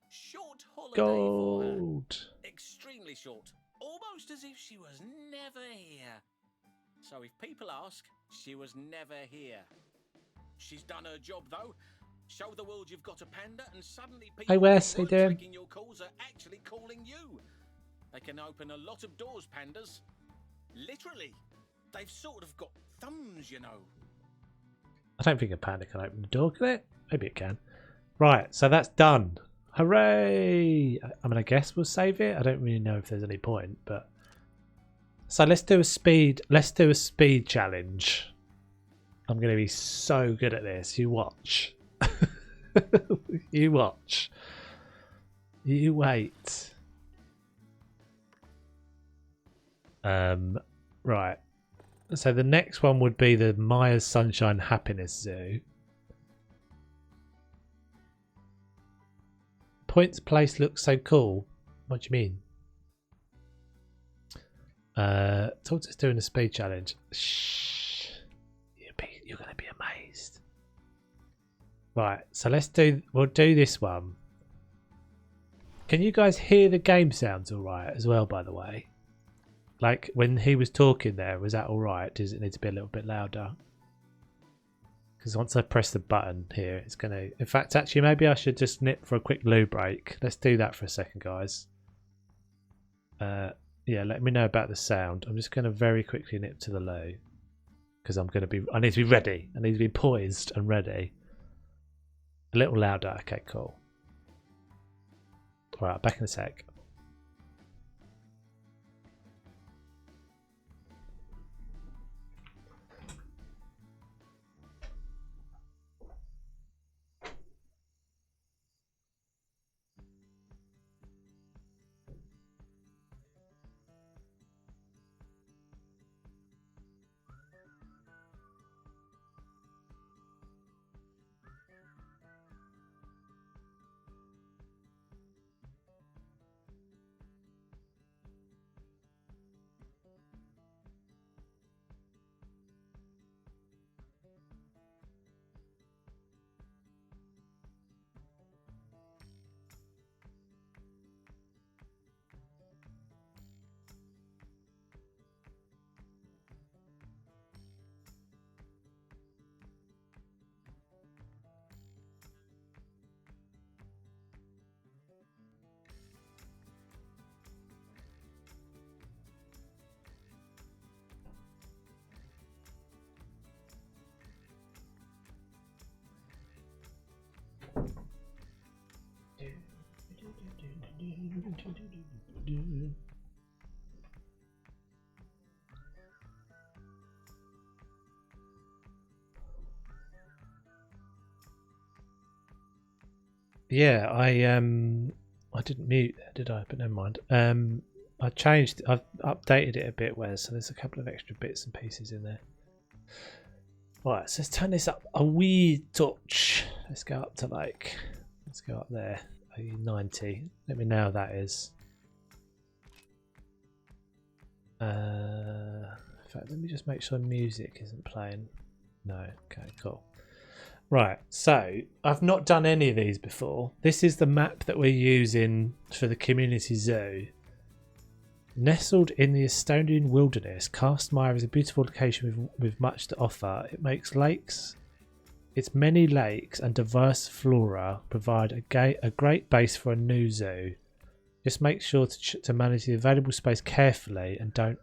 short holiday for her. Gold. Extremely short. Almost as if she was never here. So if people ask, she was never here. She's done her job though. Show the world you've got a panda, and suddenly people Hey Wes, who how you weren't doing? taking your calls are actually calling you. They can open a lot of doors, pandas. Literally. They've sort of got thumbs, you know. I don't think a panda can open the door, can it? Maybe it can. Right, so that's done. Hooray! I mean, I guess we'll save it. I don't really know if there's any point, but so let's do a speed. Let's do a speed challenge. I'm going to be so good at this. You watch. You watch. You wait. Right. So the next one would be the Maya's Sunshine Happiness Zoo. Points place looks so cool. What do you mean? Tortoises doing a speed challenge. Shh. You're gonna be amazed. Right, so we'll do this one. Can you guys hear the game sounds alright as well, by the way? Like when he was talking there, was that alright? Does it need to be a little bit louder? Because once I press the button here, it's going to... In fact, actually, maybe I should just nip for a quick loo break. Let's do that for a second, guys. Yeah, let me know about the sound. I'm just going to very quickly nip to the loo. Because I need to be ready. I need to be poised and ready. A little louder. Okay, cool. Alright, back in a sec. Yeah, I didn't mute there, did I? But never mind. I've updated it a bit, Wes, so there's a couple of extra bits and pieces in there. Right, so let's turn this up a wee touch. Let's go up to let's go up there, 90. Let me know how that is. In fact, let me just make sure music isn't playing. No, okay, cool. Right, so I've not done any of these before. This is the map that we're using for the community zoo. Nestled in the Estonian wilderness, Castmire is a beautiful location with much to offer. It makes lakes. Its many lakes and diverse flora provide a great base for a new zoo. Just make sure to manage the available space carefully and don't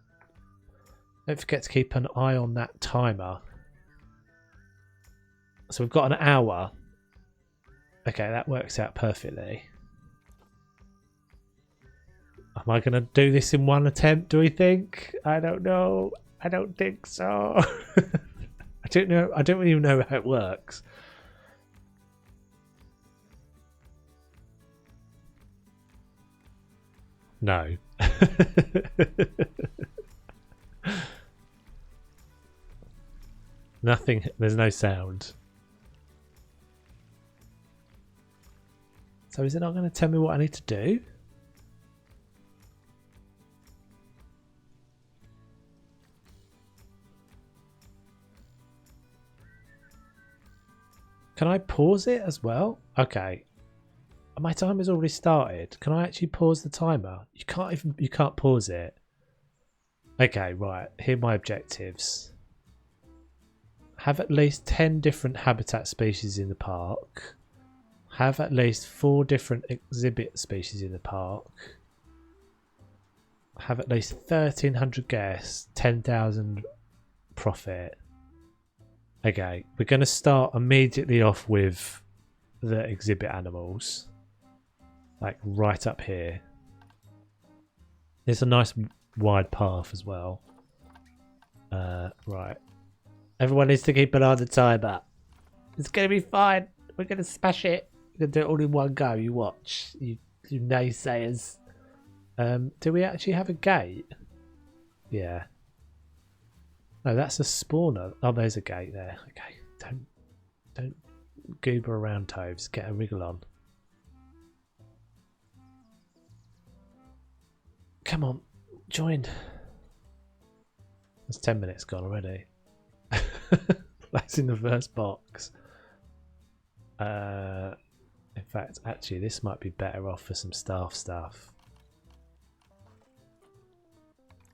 forget to keep an eye on that timer. So we've got an hour. Okay, that works out perfectly. Am I going to do this in one attempt, do we think? I don't know. I don't think so. I don't know. I don't even know how it works. No. Nothing. There's no sound. So is it not going to tell me what I need to do? Can I pause it as well? Okay. My timer's already started. Can I actually pause the timer? You can't pause it. Okay, right. Here are my objectives. Have at least 10 different habitat species in the park. Have at least 4 different exhibit species in the park. Have at least 1,300 guests, 10,000 profit. Okay, we're going to start immediately off with the exhibit animals. Like right up here. It's a nice wide path as well. Right. Everyone needs to keep an eye on the timer. It's going to be fine. We're going to smash it. We're going to do it all in one go. You watch. You naysayers. Do we actually have a gate? Yeah. No, that's a spawner. Oh, there's a gate there. Okay. Don't goober around, Toves. Get a wriggle on. Come on. Join. There's 10 minutes gone already. That's in the first box. In fact, actually, this might be better off for some staff stuff.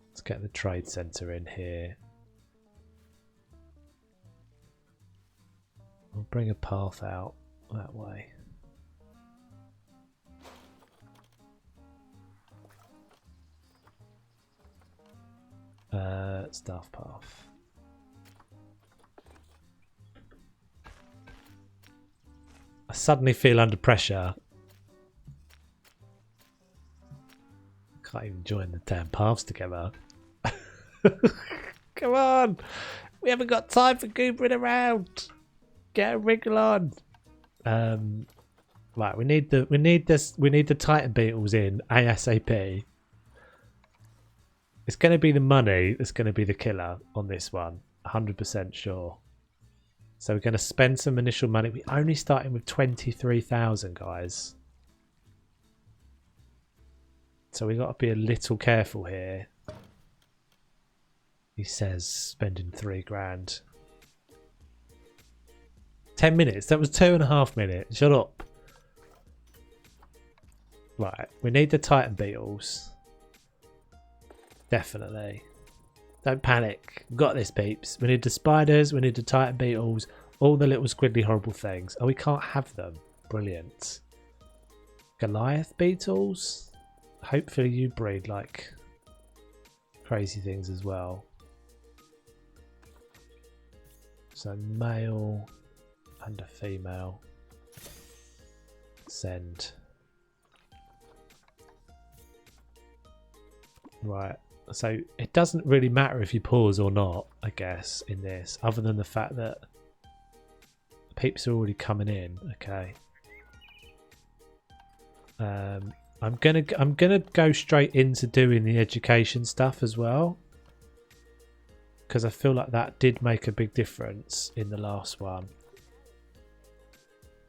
Let's get the trade centre in here. We'll bring a path out that way. Staff path. I suddenly feel under pressure. Can't even join the damn paths together. Come on! We haven't got time for goobering around. Get a wriggle on. Right, we need the Titan beetles in ASAP. It's going to be the money that's going to be the killer on this one. 100% sure. So we're going to spend some initial money. We're only starting with 23,000, guys. So we got to be a little careful here. He says spending 3 grand. 10 minutes. That was 2.5 minutes. Shut up. Right. We need the Titan beetles. Definitely. Don't panic. We've got this, peeps. We need the spiders. We need the Titan beetles. All the little squiddly horrible things. Oh, we can't have them. Brilliant. Goliath beetles. Hopefully you breed like crazy things as well. So male and a female. Send. Right. So it doesn't really matter if you pause or not, I guess, in this, other than the fact that peeps are already coming in. Okay. I'm gonna go straight into doing the education stuff as well, because I feel like that did make a big difference in the last one.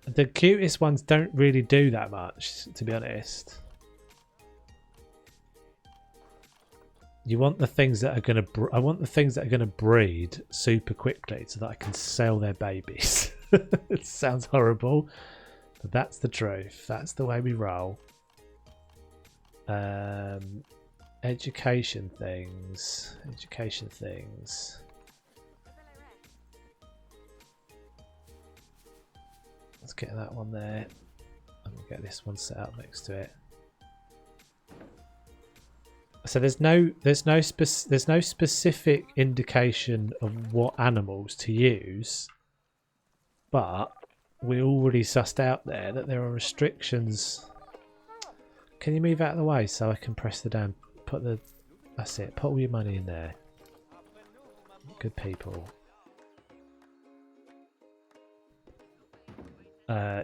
The cutest ones don't really do that much, to be honest. You want the things that are gonna. I want the things that are gonna breed super quickly, so that I can sell their babies. It sounds horrible, but that's the truth. That's the way we roll. Education things. Education things. Let's get that one there. I'm gonna get this one set up next to it. So there's no specific indication of what animals to use, but we already sussed out there that there are restrictions. Can you move out of the way so I can press the down? Put the. That's it. Put all your money in there. Good people.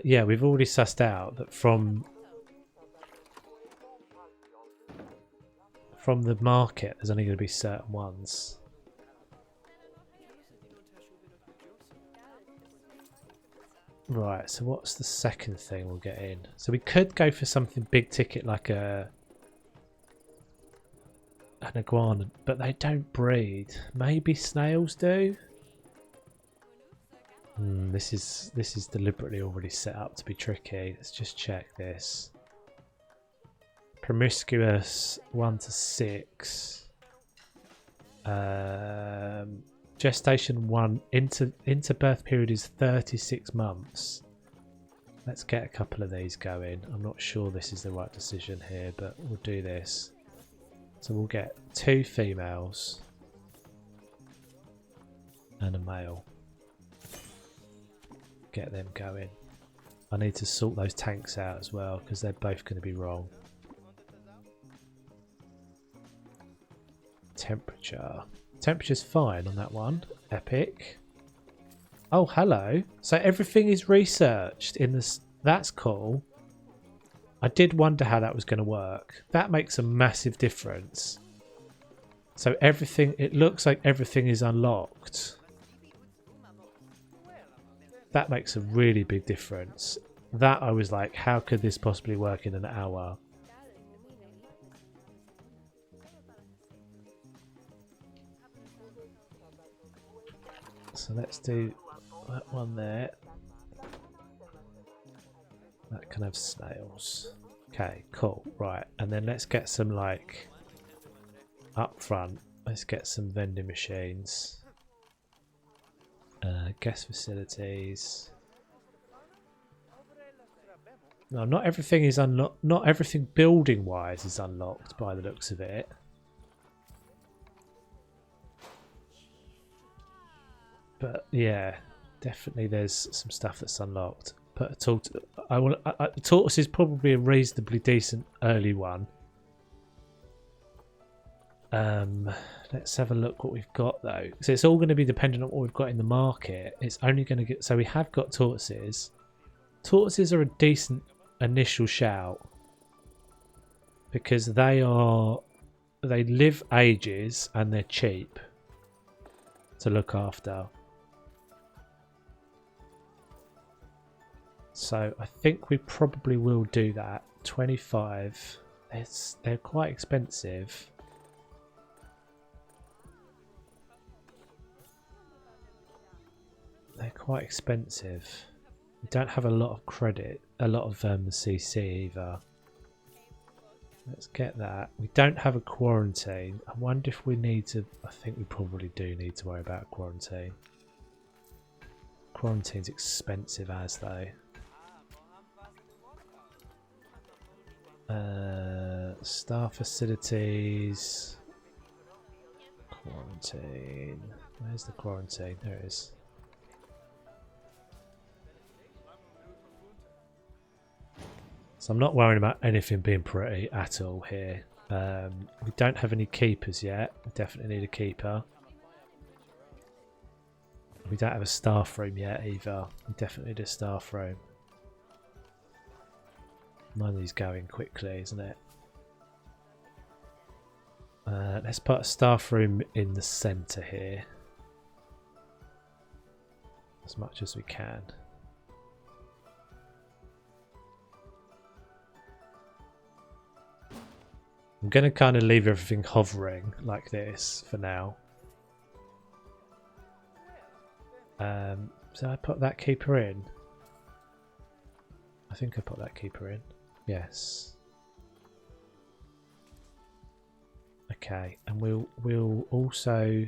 Yeah, we've already sussed out that from the market, there's only going to be certain ones. Right, so what's the second thing we'll get in? So we could go for something big ticket like an iguana, but they don't breed. Maybe snails do? This is deliberately already set up to be tricky. Let's just check this. Promiscuous 1 to 6. Gestation 1 into birth period is 36 months. Let's get a couple of these going. I'm not sure this is the right decision here, but we'll do this. So we'll get 2 females and a male. Get them going. I need to sort those tanks out as well because they're both going to be wrong. Temperature. Temperature's fine on that one. Epic. Oh, hello. So everything is researched in this. That's cool. I did wonder how that was going to work. That makes a massive difference. So everything, it looks like everything is unlocked. That makes a really big difference. That I was like, how could this possibly work in an hour? So let's do that one there. That can have snails. Okay, cool. Right, and then let's get some like up front. Let's get some vending machines. Guest facilities. No, not everything is unlocked. Not everything building wise is unlocked by the looks of it. But yeah, definitely there's some stuff that's unlocked. But a tortoise is probably a reasonably decent early one. Let's have a look what we've got though. So it's all going to be dependent on what we've got in the market. It's only going to get. So we have got tortoises. Tortoises are a decent initial shout because they live ages and they're cheap to look after. So I think we probably will do that. 25. They're quite expensive. They're quite expensive. We don't have a lot of credit, a lot of CC either. Let's get that. We don't have a quarantine. I wonder if we need to. I think we probably do need to worry about quarantine. Quarantine's expensive as though. Staff facilities. Quarantine. Where's the quarantine? There it is. So I'm not worrying about anything being pretty at all here. We don't have any keepers yet. We definitely need a keeper. We don't have a staff room yet either. We definitely need a staff room. Money's going quickly, isn't it? Let's put a staff room in the centre here. As much as we can. I'm going to kind of leave everything hovering like this for now. So I put that keeper in. I think I put that keeper in. Yes. Okay, and we'll also.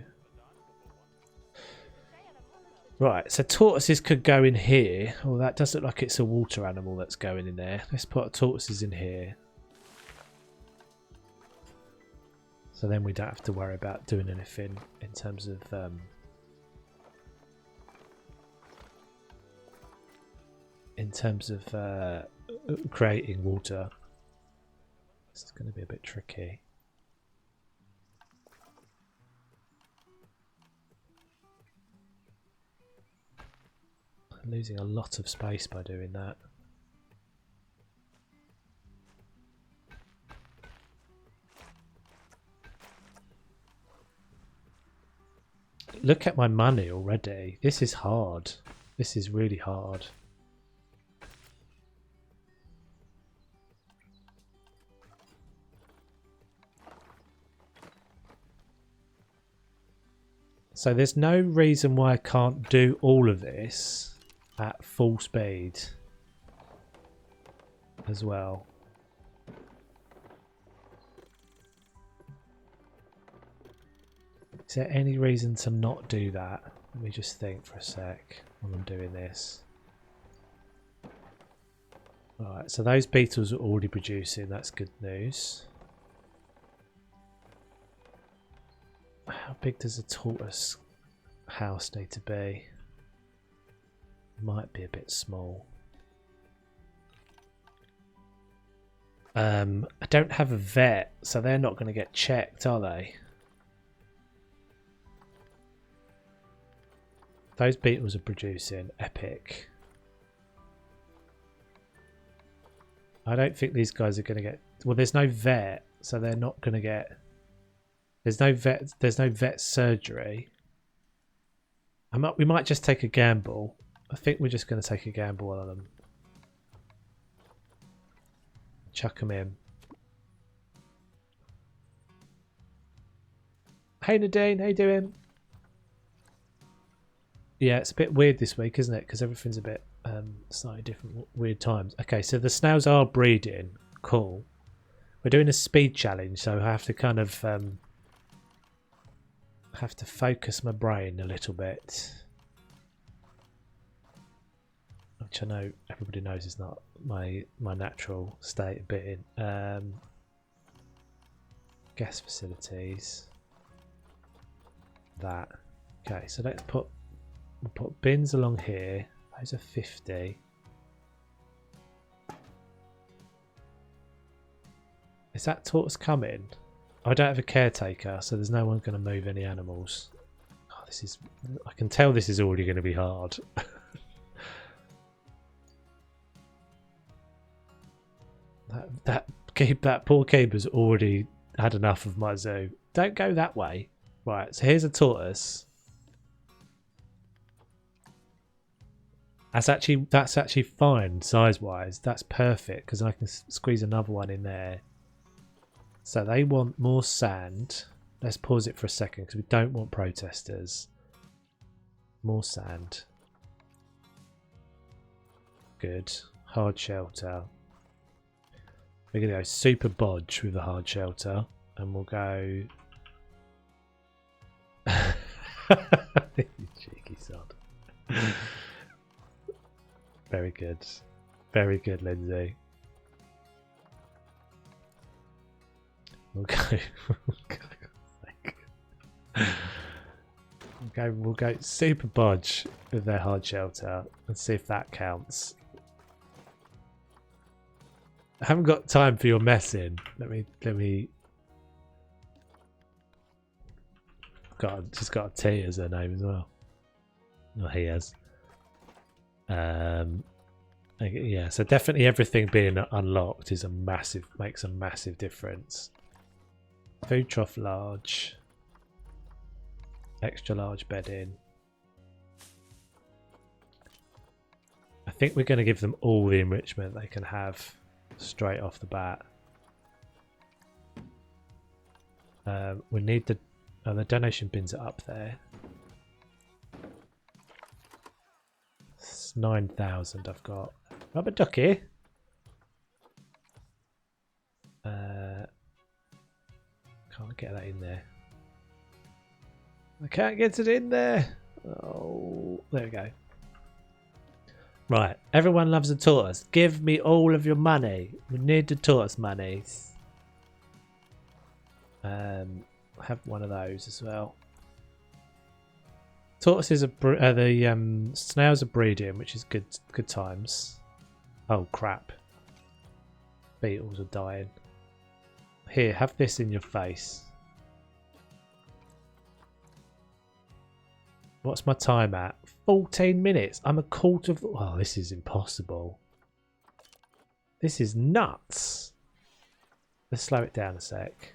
Right, so tortoises could go in here. Oh, that does look like it's a water animal that's going in there. Let's put tortoises in here. So then we don't have to worry about doing anything in terms of creating water. This is going to be a bit tricky. I'm losing a lot of space by doing that. Look at my money already. This is hard. This is really hard. So there's no reason why I can't do all of this at full speed as well. Is there any reason to not do that? Let me just think for a sec while I'm doing this. Alright, so those beetles are already producing, that's good news. How big does a tortoise house need to be? Might be a bit small. I don't have a vet, so they're not going to get checked, are they? Those beetles are producing. Epic. I don't think these guys are going to get... Well, there's no vet, so they're not going to get... There's no vet surgery. We might just take a gamble. I think we're just going to take a gamble on them. Chuck them in. Hey Nadine, how you doing? Yeah, it's a bit weird this week, isn't it? Because everything's a bit slightly different, weird times. Okay, so the snails are breeding. Cool. We're doing a speed challenge, so I have to kind of have to focus my brain a little bit, which I know everybody knows is not my natural state of being. Guest facilities. That. Okay, so let's we'll put bins along here. Those are 50. Is that tortoise coming? I don't have a caretaker, so there's no one going to move any animals. Oh, this is... I can tell this is already going to be hard. that poor keeper's already had enough of my zoo. Don't go that way. Right, so here's a tortoise. That's actually fine size-wise. That's perfect because I can squeeze another one in there. So they want more sand. Let's pause it for a second because we don't want protesters. More sand. Good. Hard shelter. We're going to go super bodge with the hard shelter. And we'll go... You cheeky sod. Very good. Very good, Lindsay. We'll go super bodge with their hard shelter and see if that counts. I haven't got time for your messing. Let me she's got a T as her name as well. No, he has. Yeah, so definitely everything being unlocked is makes a massive difference. Food trough large, extra large bedding. I think we're going to give them all the enrichment they can have straight off the bat. We need the donation bins are up there. That's 9,000 I've got. Rubber ducky. Can't get that in there. I can't get it in there. Oh, there we go. Right, everyone loves a tortoise. Give me all of your money. We need the tortoise monies. Have one of those as well. Tortoises are the snails are breeding, which is good times. Oh crap! Beetles are dying. Here, have this in your face. What's my time at? 14 minutes. I'm a quarter of... Oh, this is impossible. This is nuts. Let's slow it down a sec.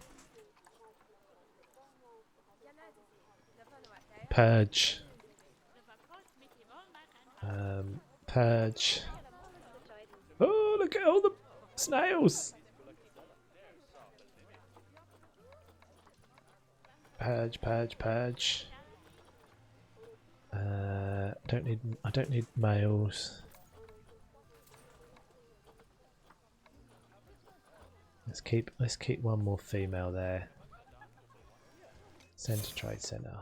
Purge. Purge. Oh, look at all the snails. Purge, purge, purge. I don't need males. Let's keep one more female there. Send to trade center.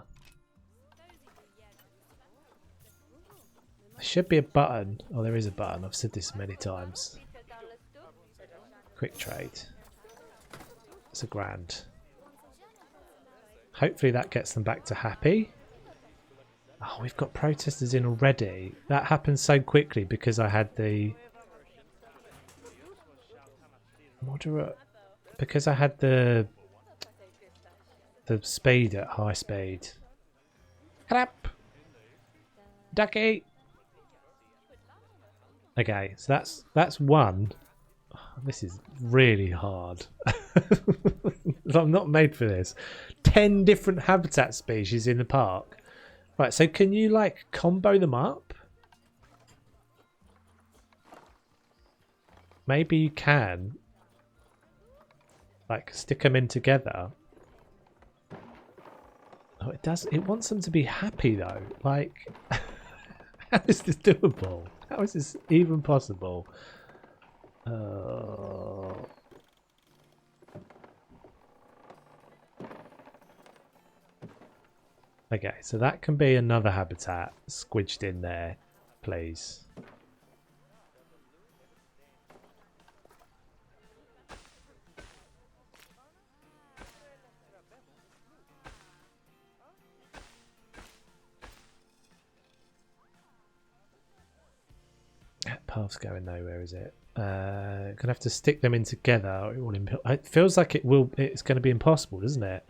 There should be a button. Oh, there is a button. I've said this many times. Quick trade. It's a grand. Hopefully that gets them back to happy. Oh, we've got protesters in already. That happened so quickly because I had the moderate, because I had the speed at high speed. Crap, ducky. Okay, so that's one. Oh, this is really hard. I'm not made for this. 10 different habitat species in the park. Right, so can you like combo them up? Maybe you can. Like stick them in together. Oh, it does. It wants them to be happy though. Like, how is this doable? How is this even possible? Okay, so that can be another habitat squidged in there, please. That path's going nowhere, is it? Gonna have to stick them in together. It feels like it's going to be impossible, doesn't it?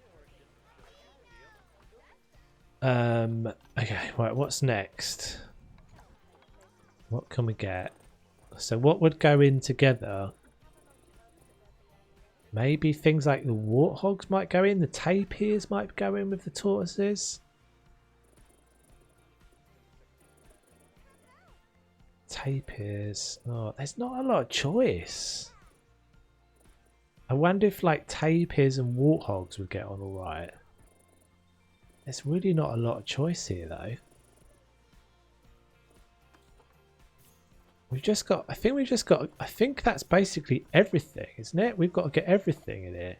Okay, right, what's next? What can we get? So what would go in together? Maybe things like the warthogs might go in, the tapirs might go in with the tortoises. Tapirs. Oh, there's not a lot of choice. I wonder if like tapirs and warthogs would get on alright. There's really not a lot of choice here though. We've just got, I think that's basically everything, isn't it? We've got to get everything in here.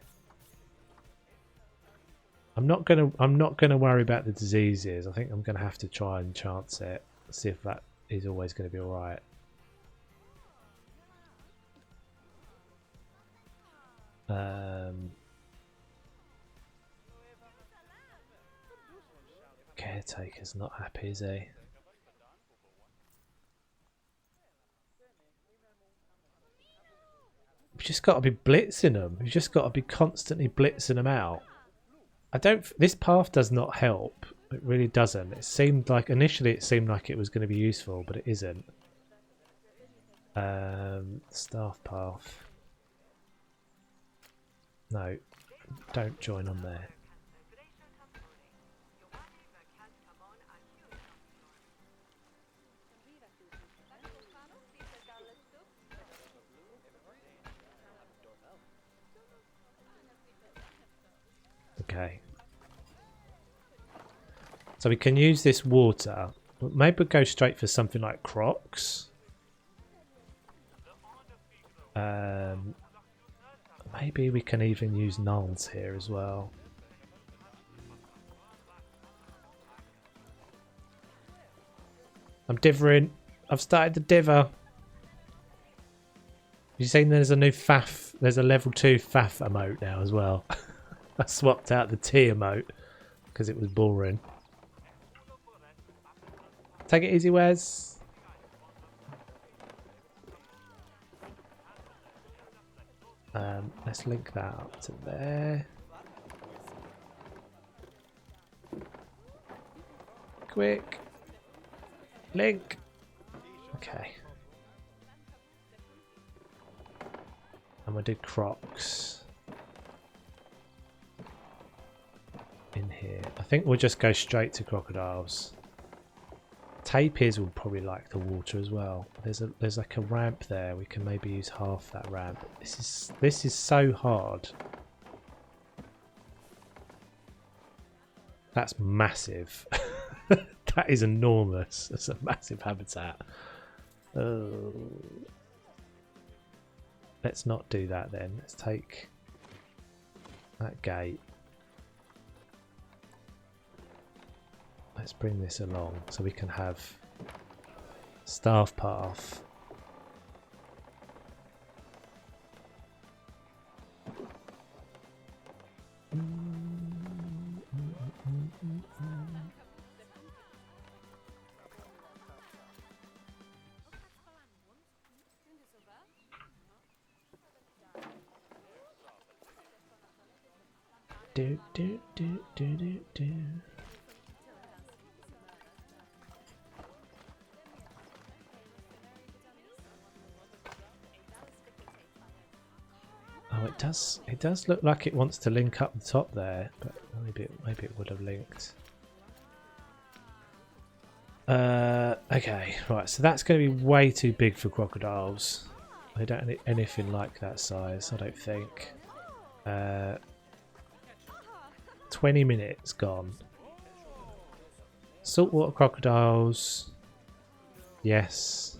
I'm not gonna worry about the diseases. I think I'm gonna have to try and chance it. See if that is always gonna be alright. Caretaker's not happy, is he? We've just got to be blitzing them. We've just got to be constantly blitzing them out. This path does not help. It really doesn't. It seemed like, initially it seemed like it was going to be useful, but it isn't. Staff path. No, don't join on there. Okay. So we can use this water Well, maybe we'll go straight for something like Crocs. Maybe we can even use nulls here as well. I'm divering. I've started to diver. You seen there's a new faff? There's a level 2 faff emote now as well. I swapped out the T emote because it was boring. Take it easy, Wes. Let's link that up to there. Quick. Link. Okay. And we'll do Crocs in here. I think we'll just go straight to crocodiles. Tapirs will probably like the water as well. There's like a ramp there. We can maybe use half that ramp. This is so hard. That's massive. That is enormous. That's a massive habitat. Oh. Let's not do that then. Let's take that gate. Let's bring this along so we can have staff path. Do do do do do do. Oh, it does look like it wants to link up the top there, but maybe it would have linked. Okay, right, so that's going to be way too big for crocodiles. They don't need anything like that size, I don't think. 20 minutes gone. Saltwater crocodiles. Yes.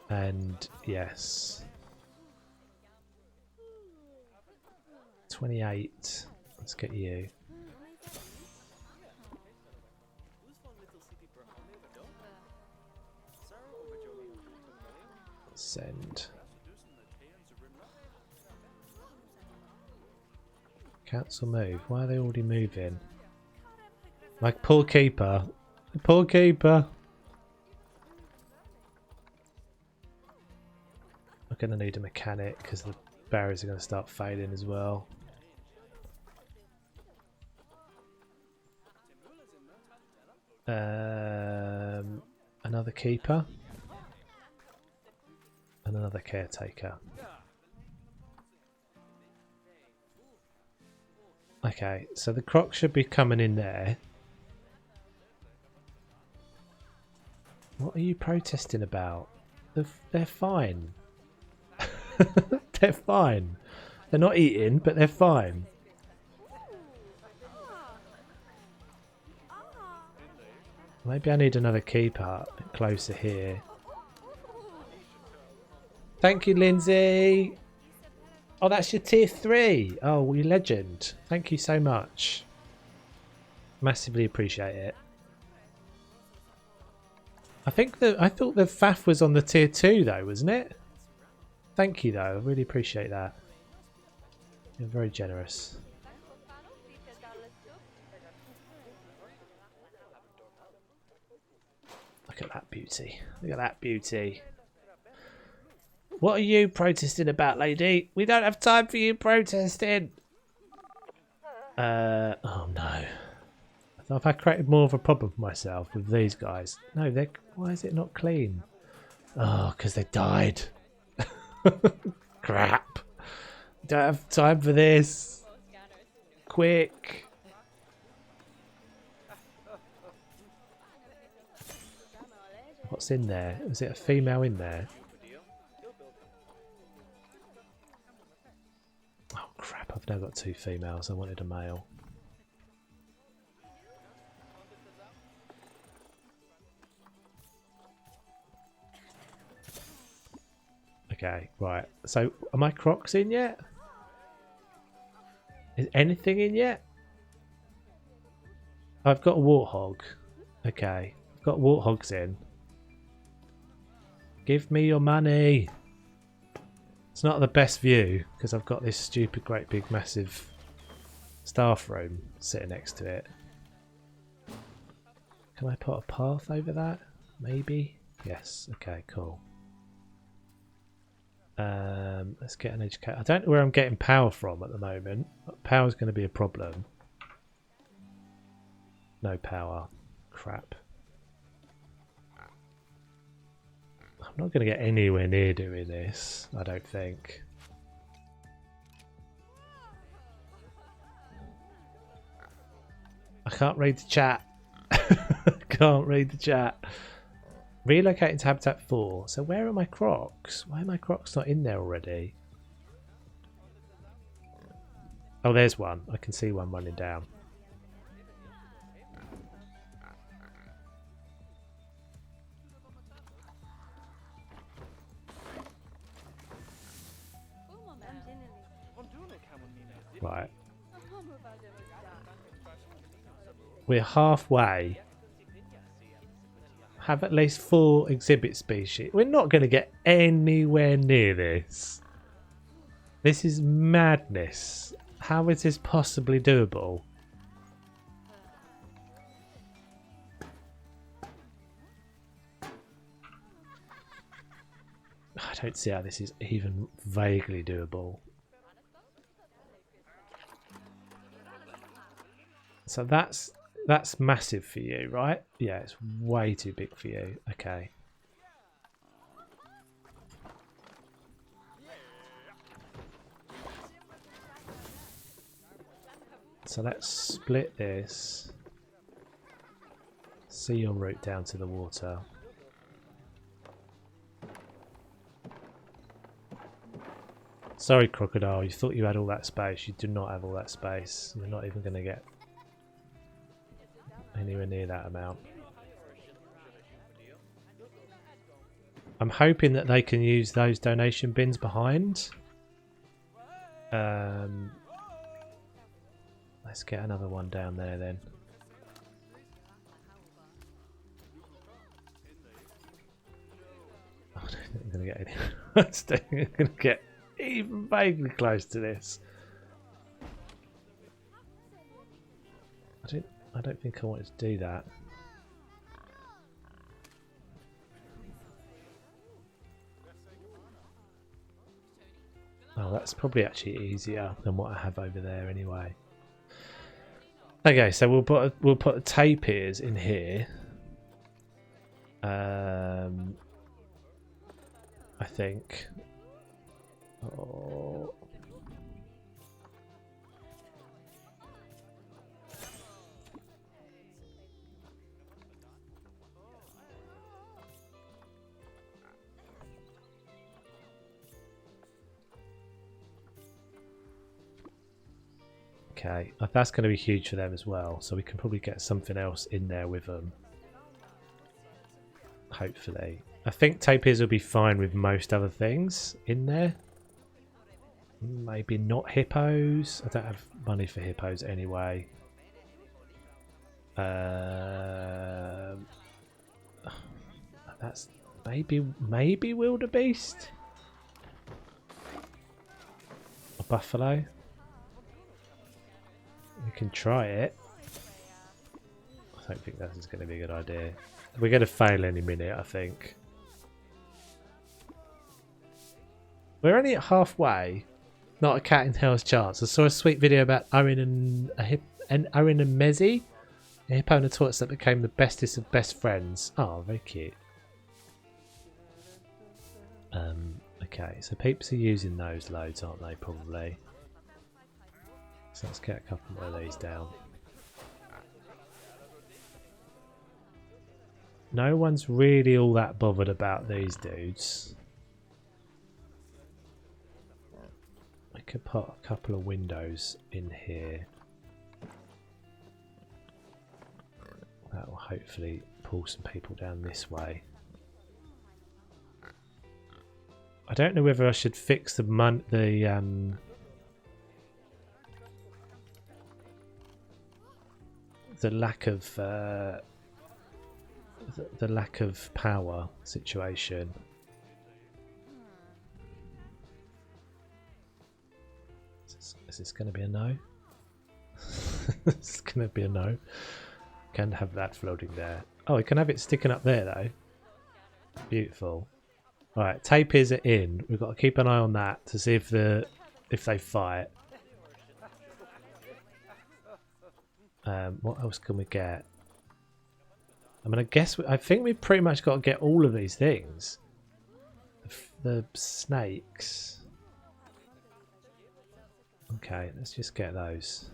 And yes. 28. Let's get you. Send. Cancel move. Why are they already moving? Like poor keeper. Poor keeper. I'm going to need a mechanic because the barriers are going to start fading as well. Another keeper. And another caretaker. Okay, so the croc should be coming in there. What are you protesting about? They're fine. They're fine. They're not eating, but they're fine. Maybe I need another keeper closer here. Thank you, Lindsay. Oh, that's your tier 3. Oh, you legend. Thank you so much. Massively appreciate it. I thought the faff was on the tier 2 though, wasn't it? Thank you though. I really appreciate that. You're very generous. Look at that beauty. Look at that beauty. What are you protesting about, lady? We don't have time for you protesting. Oh no. Have I created more of a problem for myself with these guys? No, why is it not clean? Oh, because they died. Crap. Don't have time for this. Quick. What's in there? Is it a female in there? Oh crap, I've now got 2 females. I wanted a male. Okay, right. So, are my crocs in yet? Is anything in yet? I've got a warthog. Okay, I've got warthogs in. Give me your money. It's not the best view because I've got this stupid, great, big, massive staff room sitting next to it. Can I put a path over that? Maybe? Yes. Okay, cool. Let's get an educator. I don't know where I'm getting power from at the moment. Power's going to be a problem. No power. Crap. I'm not going to get anywhere near doing this, I don't think. I can't read the chat. Can't read the chat. Relocating to Habitat 4. So where are my crocs? Why are my crocs not in there already? Oh, there's one. I can see one running down. Right. We're halfway. Have at least 4 exhibit species. We're not going to get anywhere near this. This is madness. How is this possibly doable? I don't see how this is even vaguely doable. So that's massive for you, right? Yeah, it's way too big for you. Okay. So let's split this. See your route down to the water. Sorry, crocodile, you thought you had all that space. You do not have all that space. You're not even going to get anywhere near that amount. I'm hoping that they can use those donation bins behind. Let's get another one down there then. I don't think I'm going to get any. I don't think I'm going to get even vaguely close to this. I don't think I wanted to do that. Oh, that's probably actually easier than what I have over there anyway. Okay, so we'll put the tapirs in here. I think. Oh. Okay, that's going to be huge for them as well, so we can probably get something else in there with them. Hopefully. I think tapirs will be fine with most other things in there. Maybe not hippos. I don't have money for hippos anyway. That's maybe wildebeest? A buffalo? We can try it. I don't think this is going to be a good idea. We're going to fail any minute, I think. We're only at halfway. Not a cat in hell's chance. I saw a sweet video about Owen and Mezzy, a hippo and a tortoise that became the bestest of best friends. Oh, very cute. Okay, so peeps are using those loads, aren't they? Probably. So let's get a couple of these down. No one's really all that bothered about these dudes. I could put a couple of windows in here. That will hopefully pull some people down this way. I don't know whether I should fix the lack of the lack of power situation. Is this going to be a no? It's going to be a no. Can have that floating there. Oh, we can have it sticking up there though. Beautiful. Alright, tapirs are in. We've got to keep an eye on that to see if they fight. What else can we get? I mean, I think we've pretty much got to get all of these things. The snakes. Okay, let's just get those.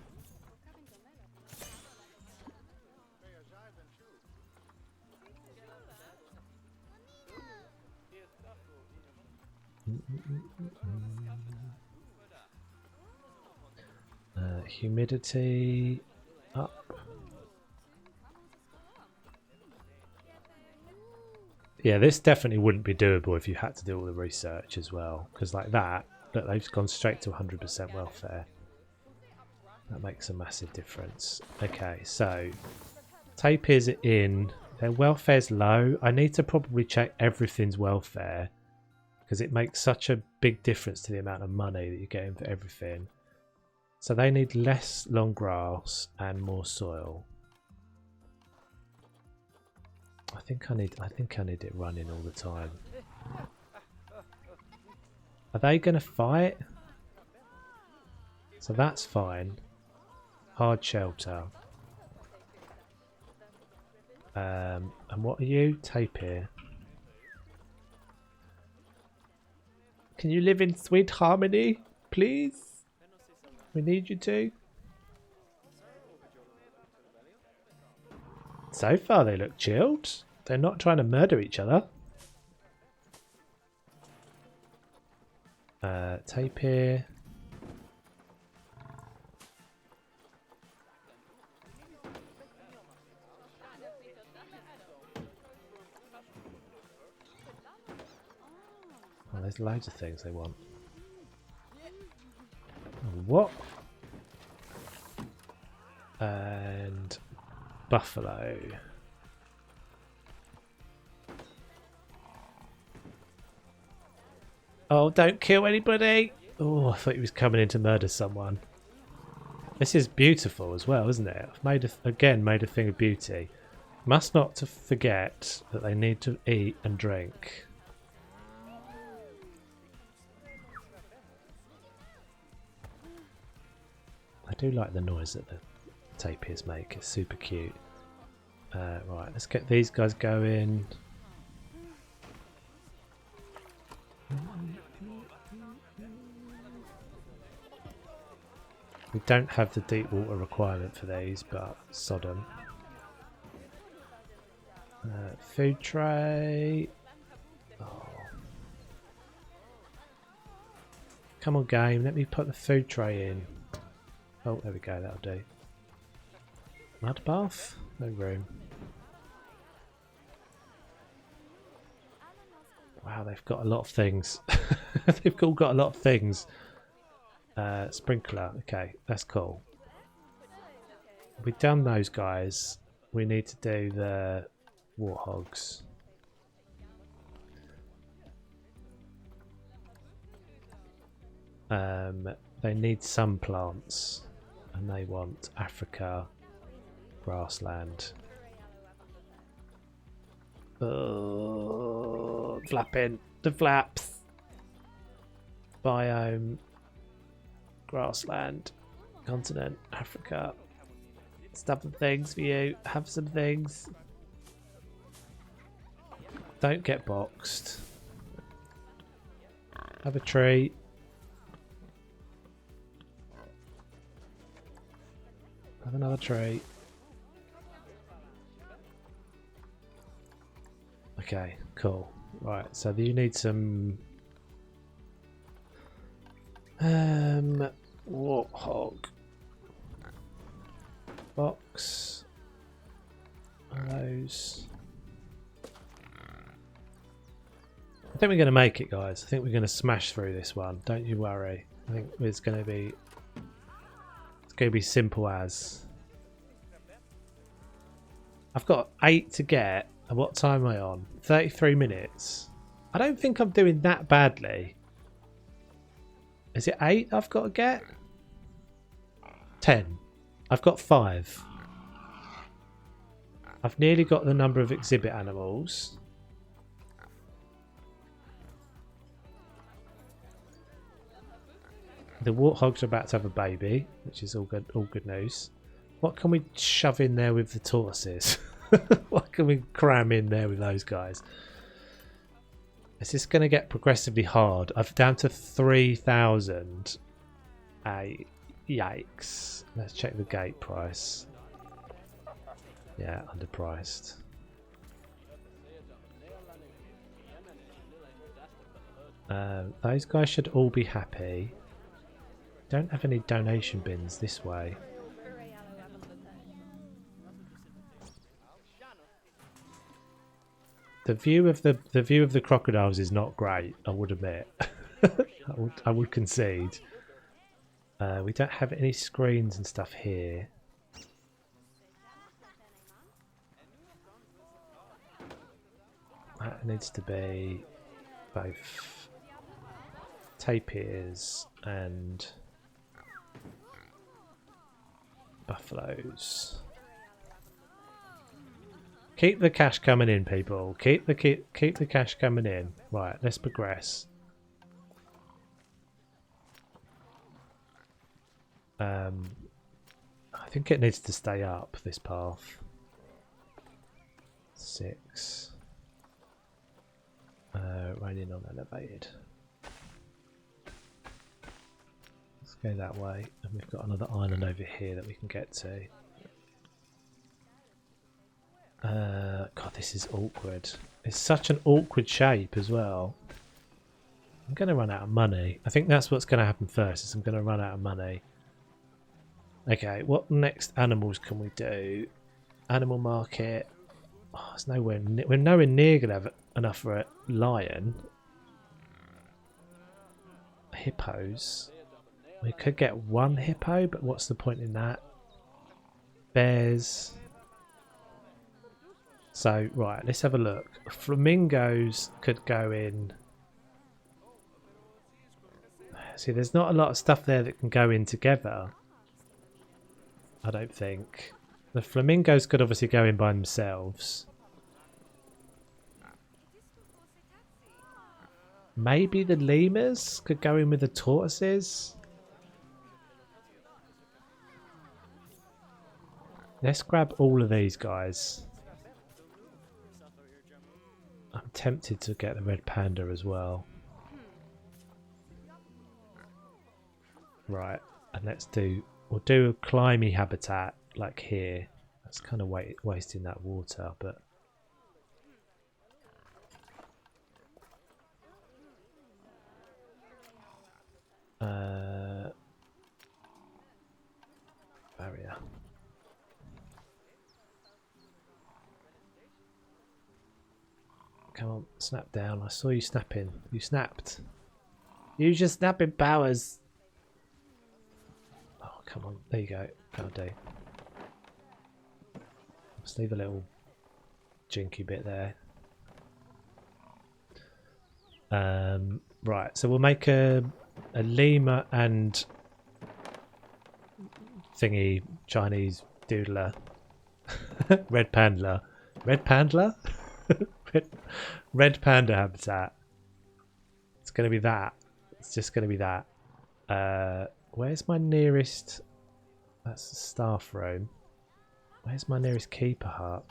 Humidity up. Yeah, this definitely wouldn't be doable if you had to do all the research as well, because like that, look, they've gone straight to 100% welfare. That makes a massive difference. Okay, so tapirs are in. Their welfare's low. I need to probably check everything's welfare because it makes such a big difference to the amount of money that you're getting for everything. So they need less long grass and more soil. I think I need it running all the time. Are they going to fight? So that's fine. Hard shelter. And what are you? Tapir. Can you live in sweet harmony, please? We need you to. So far they look chilled. They're not trying to murder each other. Tapir. Oh, there's loads of things they want. What? And buffalo. Oh, don't kill anybody! Oh, I thought he was coming in to murder someone. This is beautiful as well, isn't it? I've made made a thing of beauty. Must not to forget that they need to eat and drink. I do like the noise that the tapirs make. It's super cute. Right, let's get these guys going. We don't have the deep water requirement for these, but Sodom. Food tray. Oh. Come on, game. Let me put the food tray in. Oh, there we go. That'll do. Mud bath? No room. Wow, they've got a lot of things. They've all got a lot of things. Sprinkler. Okay, that's cool. We've done those guys. We need to do the warthogs. They need some plants. And they want Africa grassland. Flapping. The flaps. Biome. Grassland. Continent. Africa. Stuff and things for you. Have some things. Don't get boxed. Have a tree. Have another tree. Okay, cool. Right, so you need some warthog box. Those. think we're going to make it, guys. I think we're going to smash through this one. Don't you worry. I think it's going to be simple as. I've got 8 to get. And what time am I on? 33 minutes. I don't think I'm doing that badly. Is it 8 I've got to get? 10. I've got 5. I've nearly got the number of exhibit animals. The warthogs are about to have a baby, which is all good news. What can we shove in there with the tortoises? What can we cram in there with those guys? Is this going to get progressively hard? I'm down to 3,000. Yikes. Let's check the gate price. Yeah, underpriced. Those guys should all be happy. Don't have any donation bins this way. The view of the crocodiles is not great, I would admit. I would concede. We don't have any screens and stuff here. That needs to be both tapirs and buffaloes. Keep the cash coming in, people. Keep the cash coming in. Right, let's progress. I think it needs to stay up this path. 6. Raining on elevated. Let's go that way, and we've got another island over here that we can get to. God, this is awkward. It's such an awkward shape as well. I'm going to run out of money. I think that's what's going to happen first, is I'm going to run out of money. Okay, what next animals can we do? Animal market. Oh, it's nowhere we're nowhere near going to have enough for a lion. Hippos. We could get 1 hippo, but what's the point in that? Bears. So, right, let's have a look. Flamingos could go in. See, there's not a lot of stuff there that can go in together. I don't think. The flamingos could obviously go in by themselves. Maybe the lemurs could go in with the tortoises. Let's grab all of these guys. I'm tempted to get the red panda as well. Right, and we'll do a climby habitat like here. That's kind of wasting that water, but barrier. Come on, snap down. I saw you snapping. You snapped. Use your snapping powers. Oh, come on. There you go. That'll do. Let's leave a little jinky bit there. Right, so we'll make a lemur and thingy Chinese doodler. Red panda. Red panda? Red panda habitat. It's going to be that. It's just going to be that. Where's my nearest... That's the staff room. Where's my nearest keeper hut?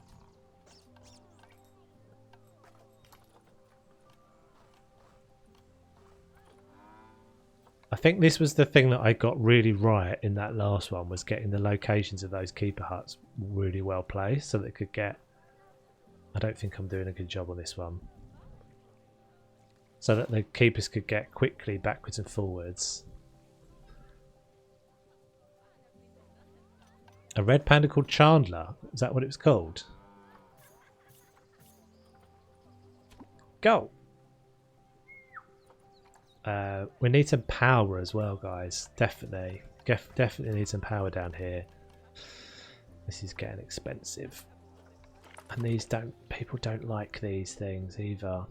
I think this was the thing that I got really right in that last one, was getting the locations of those keeper huts really well placed so that it could get... I don't think I'm doing a good job on this one. So that the keepers could get quickly backwards and forwards. A red panda called Chandler. Is that what it was called? Go! We need some power as well, guys. Definitely. Definitely need some power down here. This is getting expensive. And these people don't like these things either.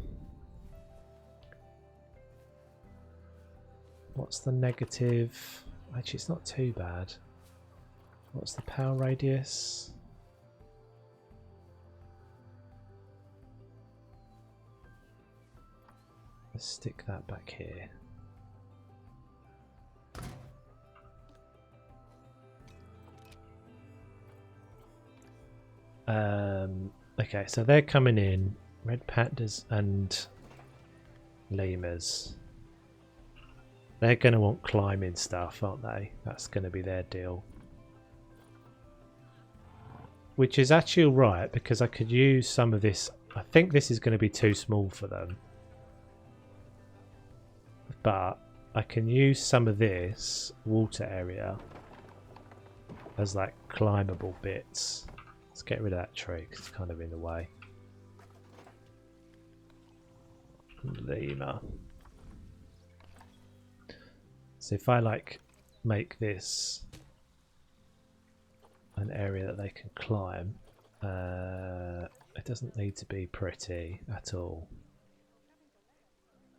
What's the negative? Actually, it's not too bad. What's the power radius? Let's stick that back here. Okay, so they're coming in. Red pandas and lemurs. They're going to want climbing stuff, aren't they? That's going to be their deal. Which is actually alright, because I could use some of this. I think this is going to be too small for them. But I can use some of this water area as like climbable bits. Let's get rid of that tree because it's kind of in the way. Lemur. So if I like make this an area that they can climb, it doesn't need to be pretty at all.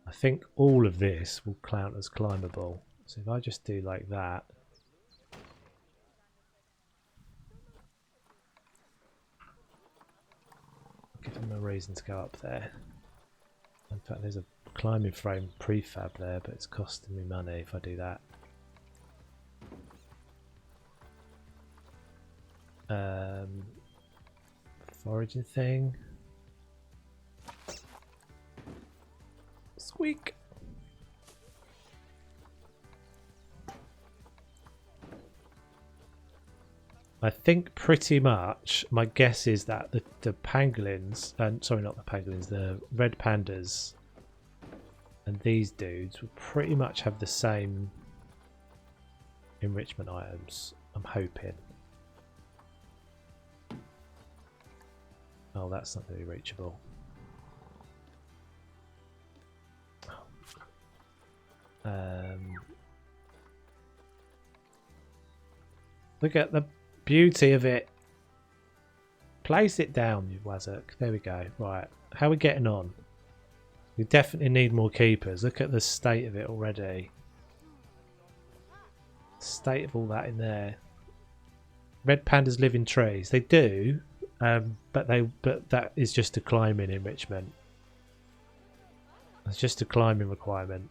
I think all of this will count as climbable. So if I just do like that. Give them a reason to go up there. In fact, there's a climbing frame prefab there, but it's costing me money if I do that. Foraging thing. Squeak. I think pretty much my guess is that the pangolins, sorry, not the pangolins, the red pandas and these dudes will pretty much have the same enrichment items. I'm hoping. Oh, that's not going to be reachable. Look at the beauty of it. Place it down, you wazzock. There we go. Right. How are we getting on? We definitely need more keepers. Look at the state of it already. State of all that in there. Red pandas live in trees. They do, but that is just a climbing enrichment. It's just a climbing requirement.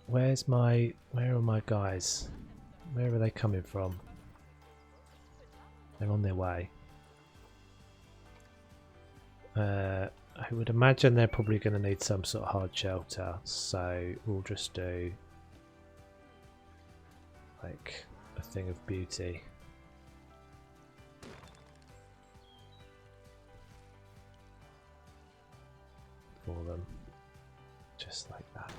Where are my guys? Where are they coming from? They're on their way. I would imagine they're probably going to need some sort of hard shelter, so we'll just do like a thing of beauty. For them. Just like that.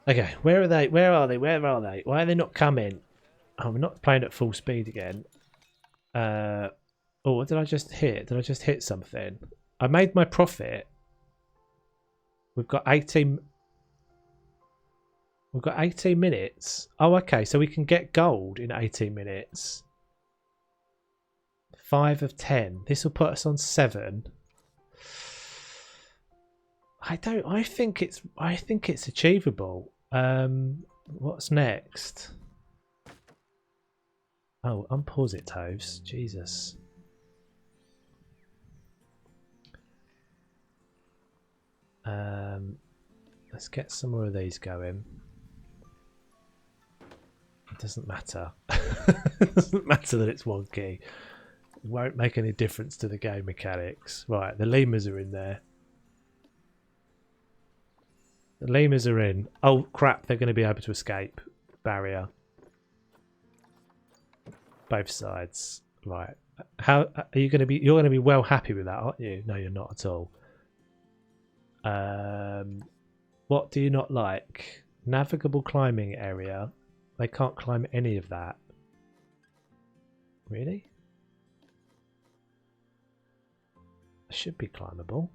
Okay, where are they? Where are they? Where are they? Why are they not coming? Oh, we're not playing at full speed again. Oh, what did I just hit? Did I just hit something? I made my profit. We've got 18. We've got 18 minutes. Oh, okay, so we can get gold in 18 minutes. 5 of 10. This will put us on 7. I think it's achievable. What's next? Oh, unpause it, Toves. Jesus. Let's get some more of these going. It doesn't matter. It doesn't matter that it's wonky. It won't make any difference to the game mechanics. Right, the lemurs are in there. The lemurs are in. Oh crap, they're going to be able to escape. Barrier. Both sides. Right. How are you going to be? You're going to be well happy with that, aren't you? No, you're not at all. What do you not like? Navigable climbing area. They can't climb any of that. Really? It should be climbable.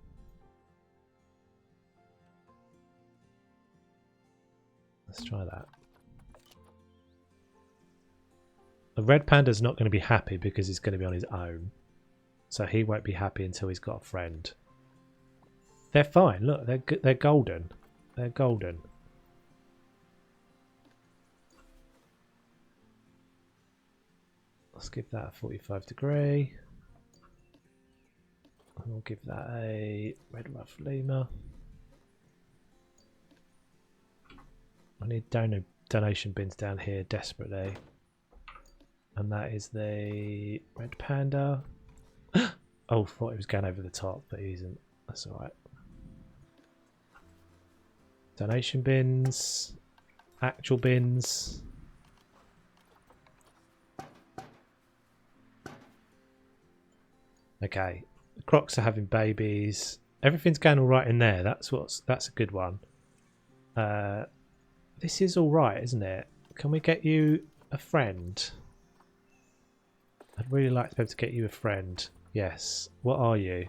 Let's try that. The red panda's not going to be happy because he's going to be on his own. So he won't be happy until he's got a friend. They're fine. Look, they're golden. They're golden. Let's give that a 45 degree. And we'll give that a red ruff lemur. I need donation bins down here desperately. And that is the red panda. Oh, thought he was going over the top, but he isn't. That's alright. Donation bins. Actual bins. Okay. The crocs are having babies. Everything's going alright in there. That's a good one. This is alright, isn't it? Can we get you a friend? I'd really like to be able to get you a friend. Yes. What are you?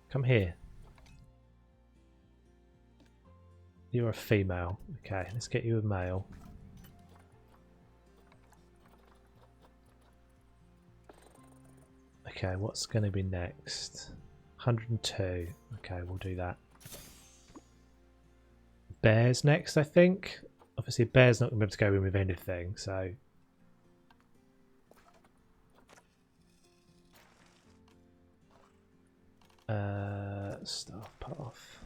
Come here. You're a female. Okay, let's get you a male. Okay, what's going to be next? 102. Okay, we'll do that. Bear's next, I think. Obviously, bear's not going to be able to go in with anything, so... Staff path.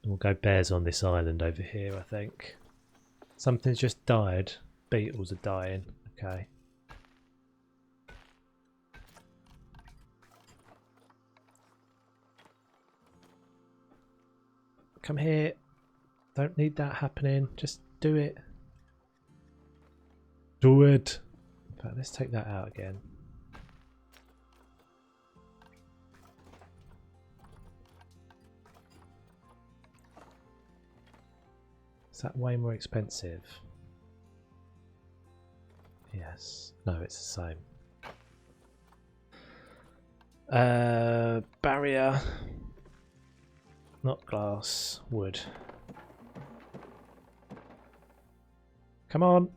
We'll go bears on this island over here, I think. Something's just died. Beetles are dying. Okay. Come here. Don't need that happening. Just do it. Do it. In fact, let's take that out again. Is that way more expensive? Yes. No, it's the same. Barrier. Not glass. Wood. Come on.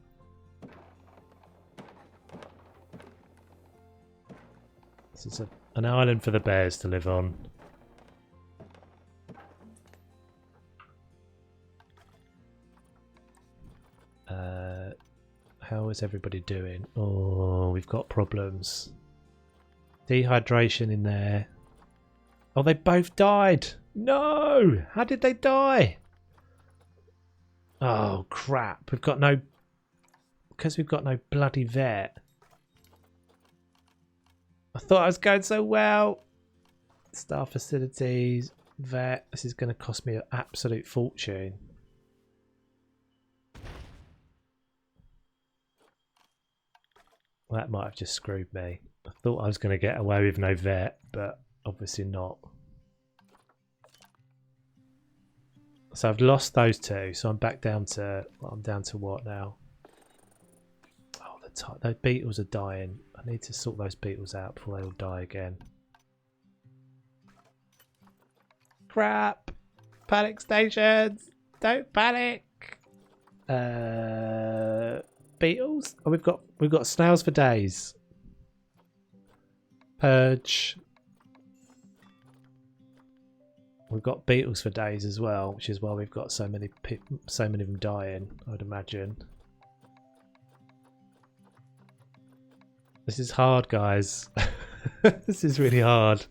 This is an island for the bears to live on. How is everybody doing? Oh, we've got problems. Dehydration in there. Oh, they both died. No! How did they die? Oh, crap. We've got no... Because we've got no bloody vet. I thought I was going so well. Staff facilities, vet. This is going to cost me an absolute fortune. Well, that might have just screwed me. I thought I was going to get away with no vet, but obviously not. So I've lost those two, so I'm back down to... Well, I'm down to what now? Oh, those beetles are dying. I need to sort those beetles out before they all die again. Crap! Panic stations! Don't panic! Beetles? Oh, we've got snails for days. Purge. We've got beetles for days as well, which is why we've got so many of them dying, I would imagine. This is hard, guys. This is really hard.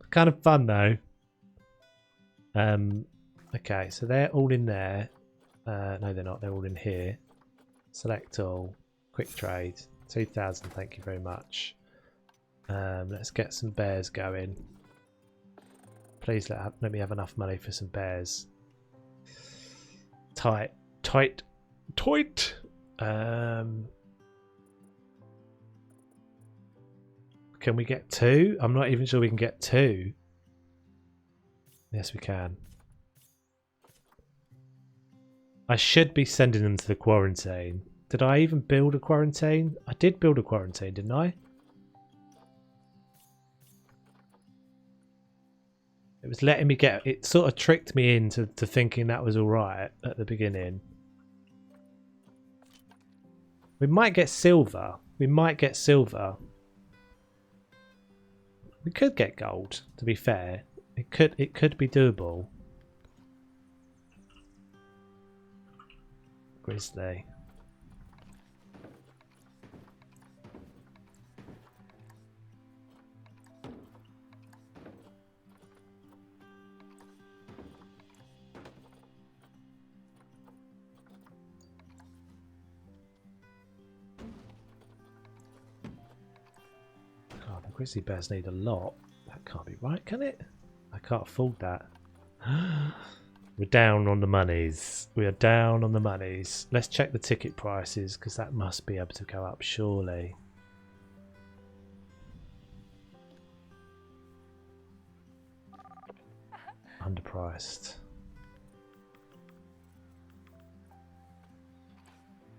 Kind of fun though. Okay, so they're all in there. No, they're not. They're all in here. Select all. Quick trade. 2,000. Thank you very much. Let's get some bears going. Please let me have enough money for some bears. Tight. Can we get 2? I'm not even sure we can get 2. Yes, we can. I should be sending them to the quarantine. Did I even build a quarantine? I did build a quarantine, didn't I? It was letting me get... It sort of tricked me into thinking that was alright at the beginning. We might get silver. We might get silver. We could get gold, to be fair. It could be doable. Grizzly. God, the grizzly bears need a lot. That can't be right, can it? I can't afford that. We're down on the monies. We are down on the monies. Let's check the ticket prices because that must be able to go up surely. Underpriced.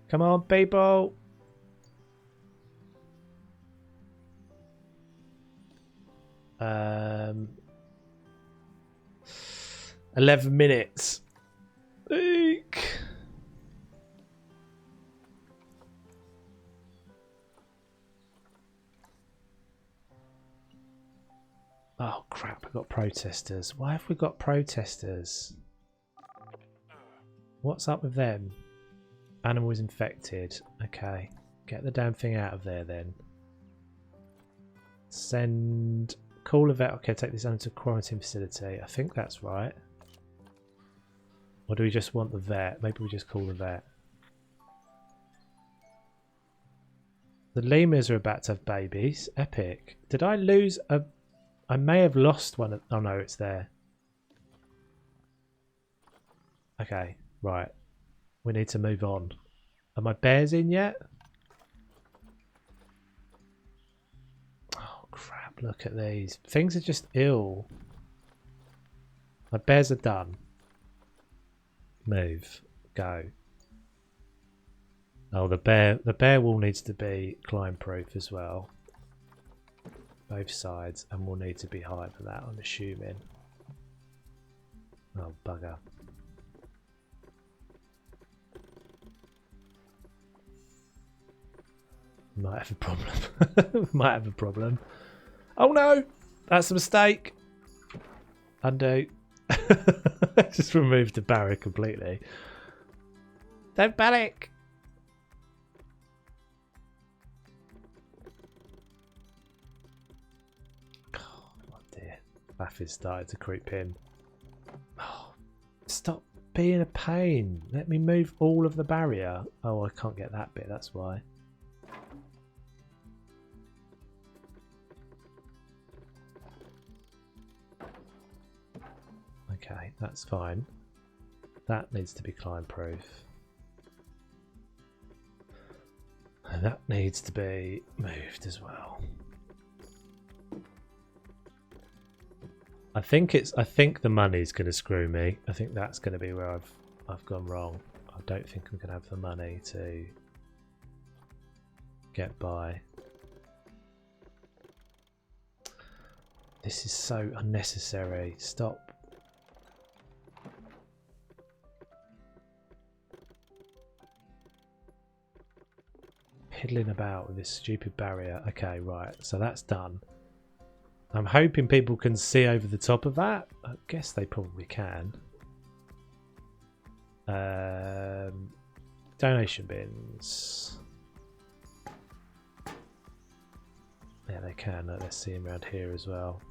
Come on, people. Um, 11 minutes. Eek. Oh crap, we've got protesters. Why have we got protesters? What's up with them? Animal is infected. Okay. Get the damn thing out of there then. Send... Call a vet. Okay, take this animal to a quarantine facility. I think that's right. Or do we just want the vet? Maybe we just call the vet. The lemurs are about to have babies. Epic. Did I lose a... I may have lost one. Oh no, it's there. Okay, right. We need to move on. Are my bears in yet? Oh crap, look at these. Things are just ill. My bears are done. Move. Go. Oh, the bear wall needs to be climb proof as well. Both sides, and will need to be higher than that, I'm assuming. Oh, bugger. Might have a problem. Might have a problem. Oh no! That's a mistake! Undo. Just removed the barrier completely. Don't panic! Oh dear. Baffy's started to creep in. Oh, stop being a pain. Let me move all of the barrier. Oh, I can't get that bit, that's why. Okay, that's fine. That needs to be climb proof. And that needs to be moved as well. I think the money's gonna screw me. I think that's gonna be where I've gone wrong. I don't think I'm gonna have the money to get by. This is so unnecessary. Stop. Piddling about with this stupid barrier. Okay, right. So that's done. I'm hoping people can see over the top of that. I guess they probably can. Donation bins. Yeah, they can. Let's see them around here as well.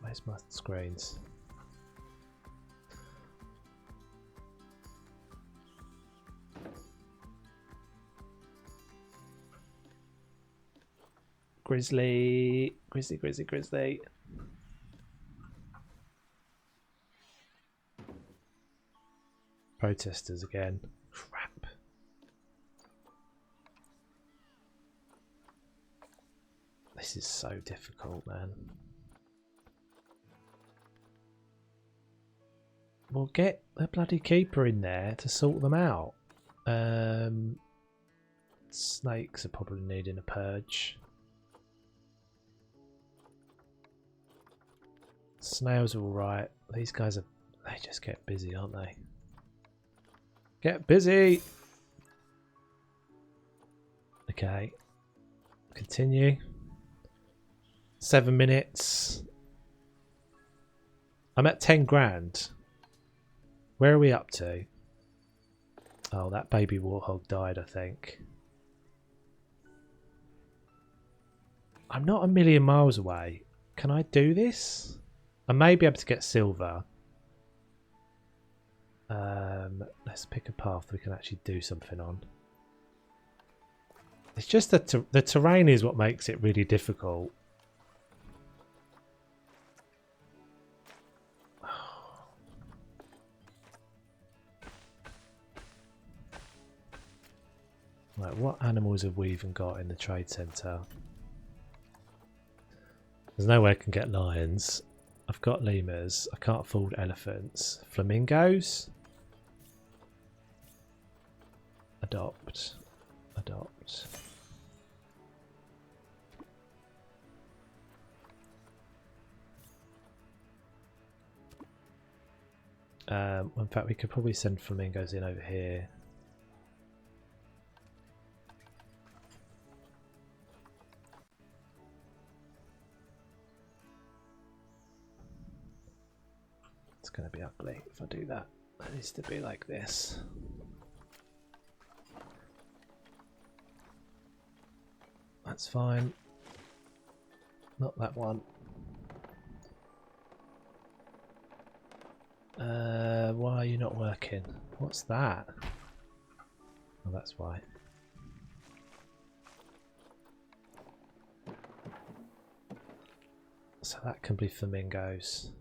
Where's my screens? Grizzly. Protesters again. Crap. This is so difficult, man. Well, get the bloody keeper in there to sort them out. Snakes are probably needing a purge. Snails are alright. These guys are... They just get busy, aren't they? Get busy! Okay. Continue. 7 minutes. I'm at 10 grand. Where are we up to? Oh, that baby warthog died, I think. I'm not a million miles away. Can I do this? I may be able to get silver. Let's pick a path we can actually do something on. It's just that the terrain is what makes it really difficult. Right, what animals have we even got in the trade centre? There's nowhere I can get lions. I've got lemurs. I can't afford elephants. Flamingos? Adopt. Adopt. In fact, we could probably send flamingos in over here. It's going to be ugly if I do that. It needs to be like this. That's fine. Not that one. Why are you not working? What's that? Oh, that's why. So that can be flamingos.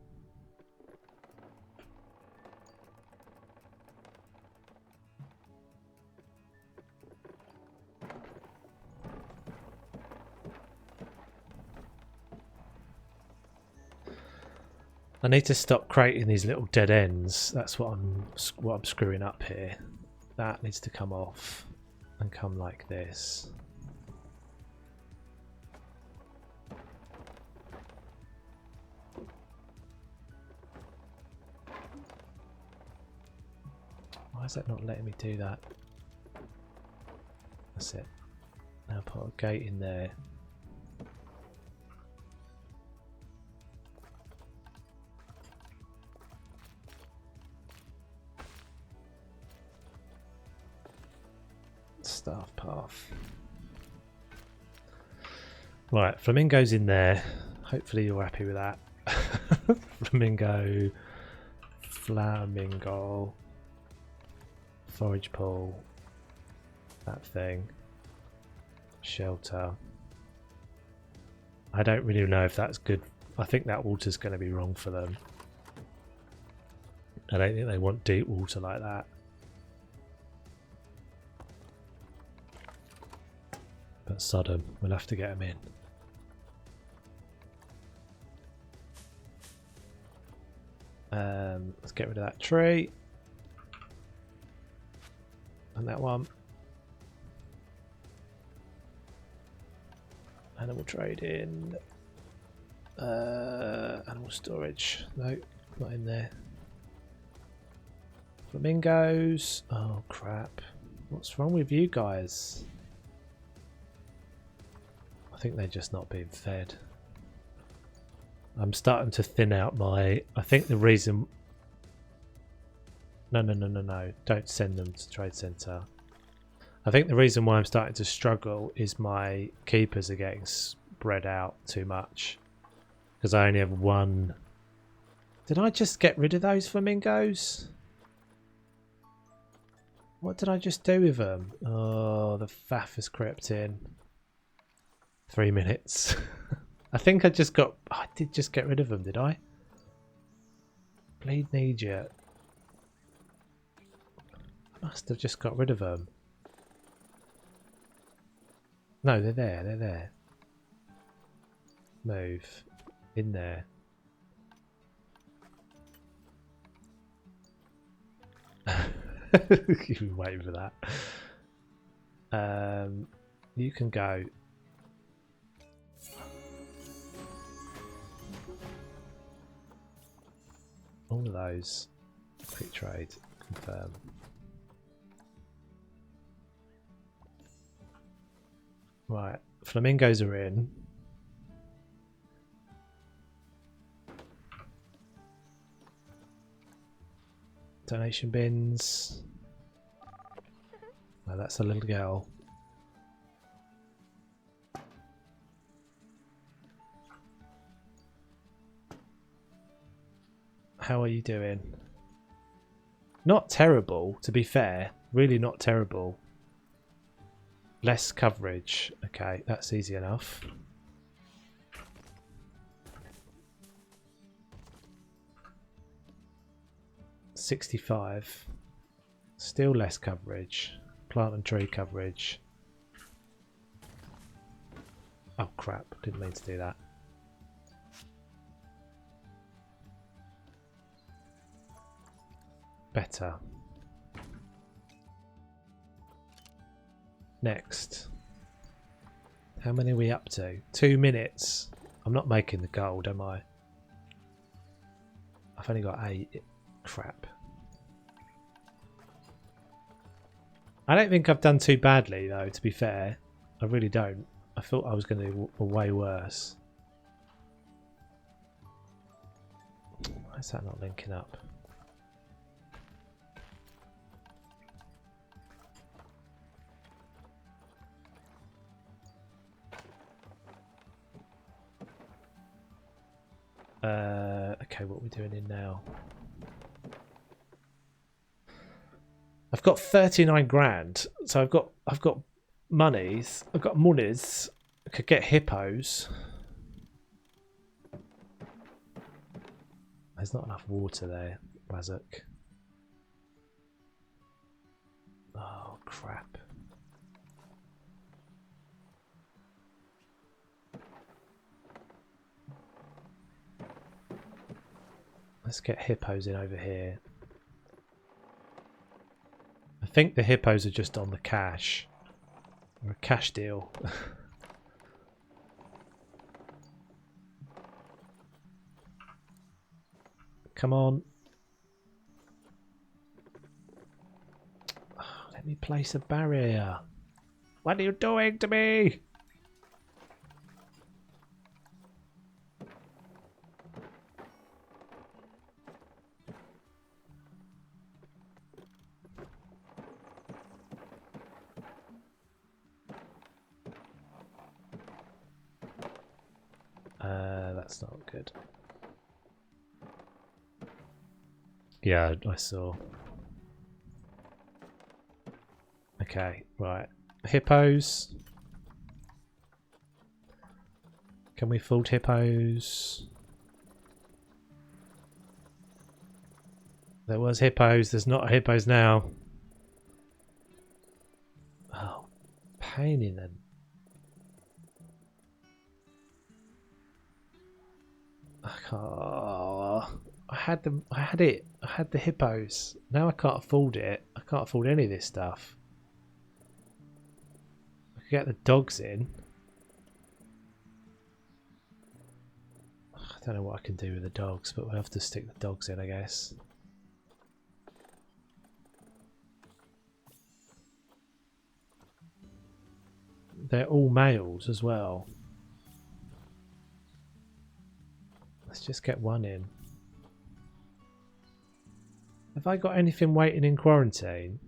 I need to stop creating these little dead ends. That's what I'm screwing up here. That needs to come off and come like this. Why is that not letting me do that? That's it. Now put a gate in there. Staff path. Right, flamingos in there. Hopefully you're happy with that. Flamingo. Forage pool. That thing. Shelter. I don't really know if that's good. I think that water's going to be wrong for them. I don't think they want deep water like that. But Sodom, we'll have to get them in. Let's get rid of that tree. And that one. Animal trading. Animal storage. No, not in there. Flamingos. Oh crap. What's wrong with you guys? I think they're just not being fed. I'm starting to thin out my... I think the reason... No. Don't send them to Trade Centre. I think the reason why I'm starting to struggle is my keepers are getting spread out too much. Because I only have one... Did I just get rid of those flamingos? What did I just do with them? Oh, the faff has crept in. 3 minutes. I think I just got... I did just get rid of them, did I? Bleed need you. I must have just got rid of them. No, they're there, they're there. Move. In there. You've been waiting for that. You can go. All of those. Quick trade. Confirm. Right. Flamingos are in. Donation bins. No, that's a little girl. How are you doing? Not terrible, to be fair. Really not terrible. Less coverage. Okay, that's easy enough. $65. Still less coverage. Plant and tree coverage. Oh crap, didn't mean to do that. Better. Next. How many are we up to? 2 minutes. I'm not making the gold, am I? I've only got 8. Crap. I don't think I've done too badly though, to be fair. I really don't. I thought I was going to do way worse. Why is that not linking up? Okay, what are we doing in now? I've got 39 grand, so I've got monies. I've got monies. I could get hippos. There's not enough water there, Razak. Oh crap. Let's get hippos in over here. I think the hippos are just on the cash. Or a cash deal. Come on. Oh, let me place a barrier. What are you doing to me? That's not good. Yeah, I saw. Okay, right. Hippos. Can we afford hippos? There was hippos. There's not hippos now. Oh, pain in them. I had them. I had it. I had the hippos. Now I can't afford it. I can't afford any of this stuff. I could get the dogs in. I don't know what I can do with the dogs, but we'll have to stick the dogs in, I guess. They're all males as well. Let's just get one in. Have I got anything waiting in quarantine?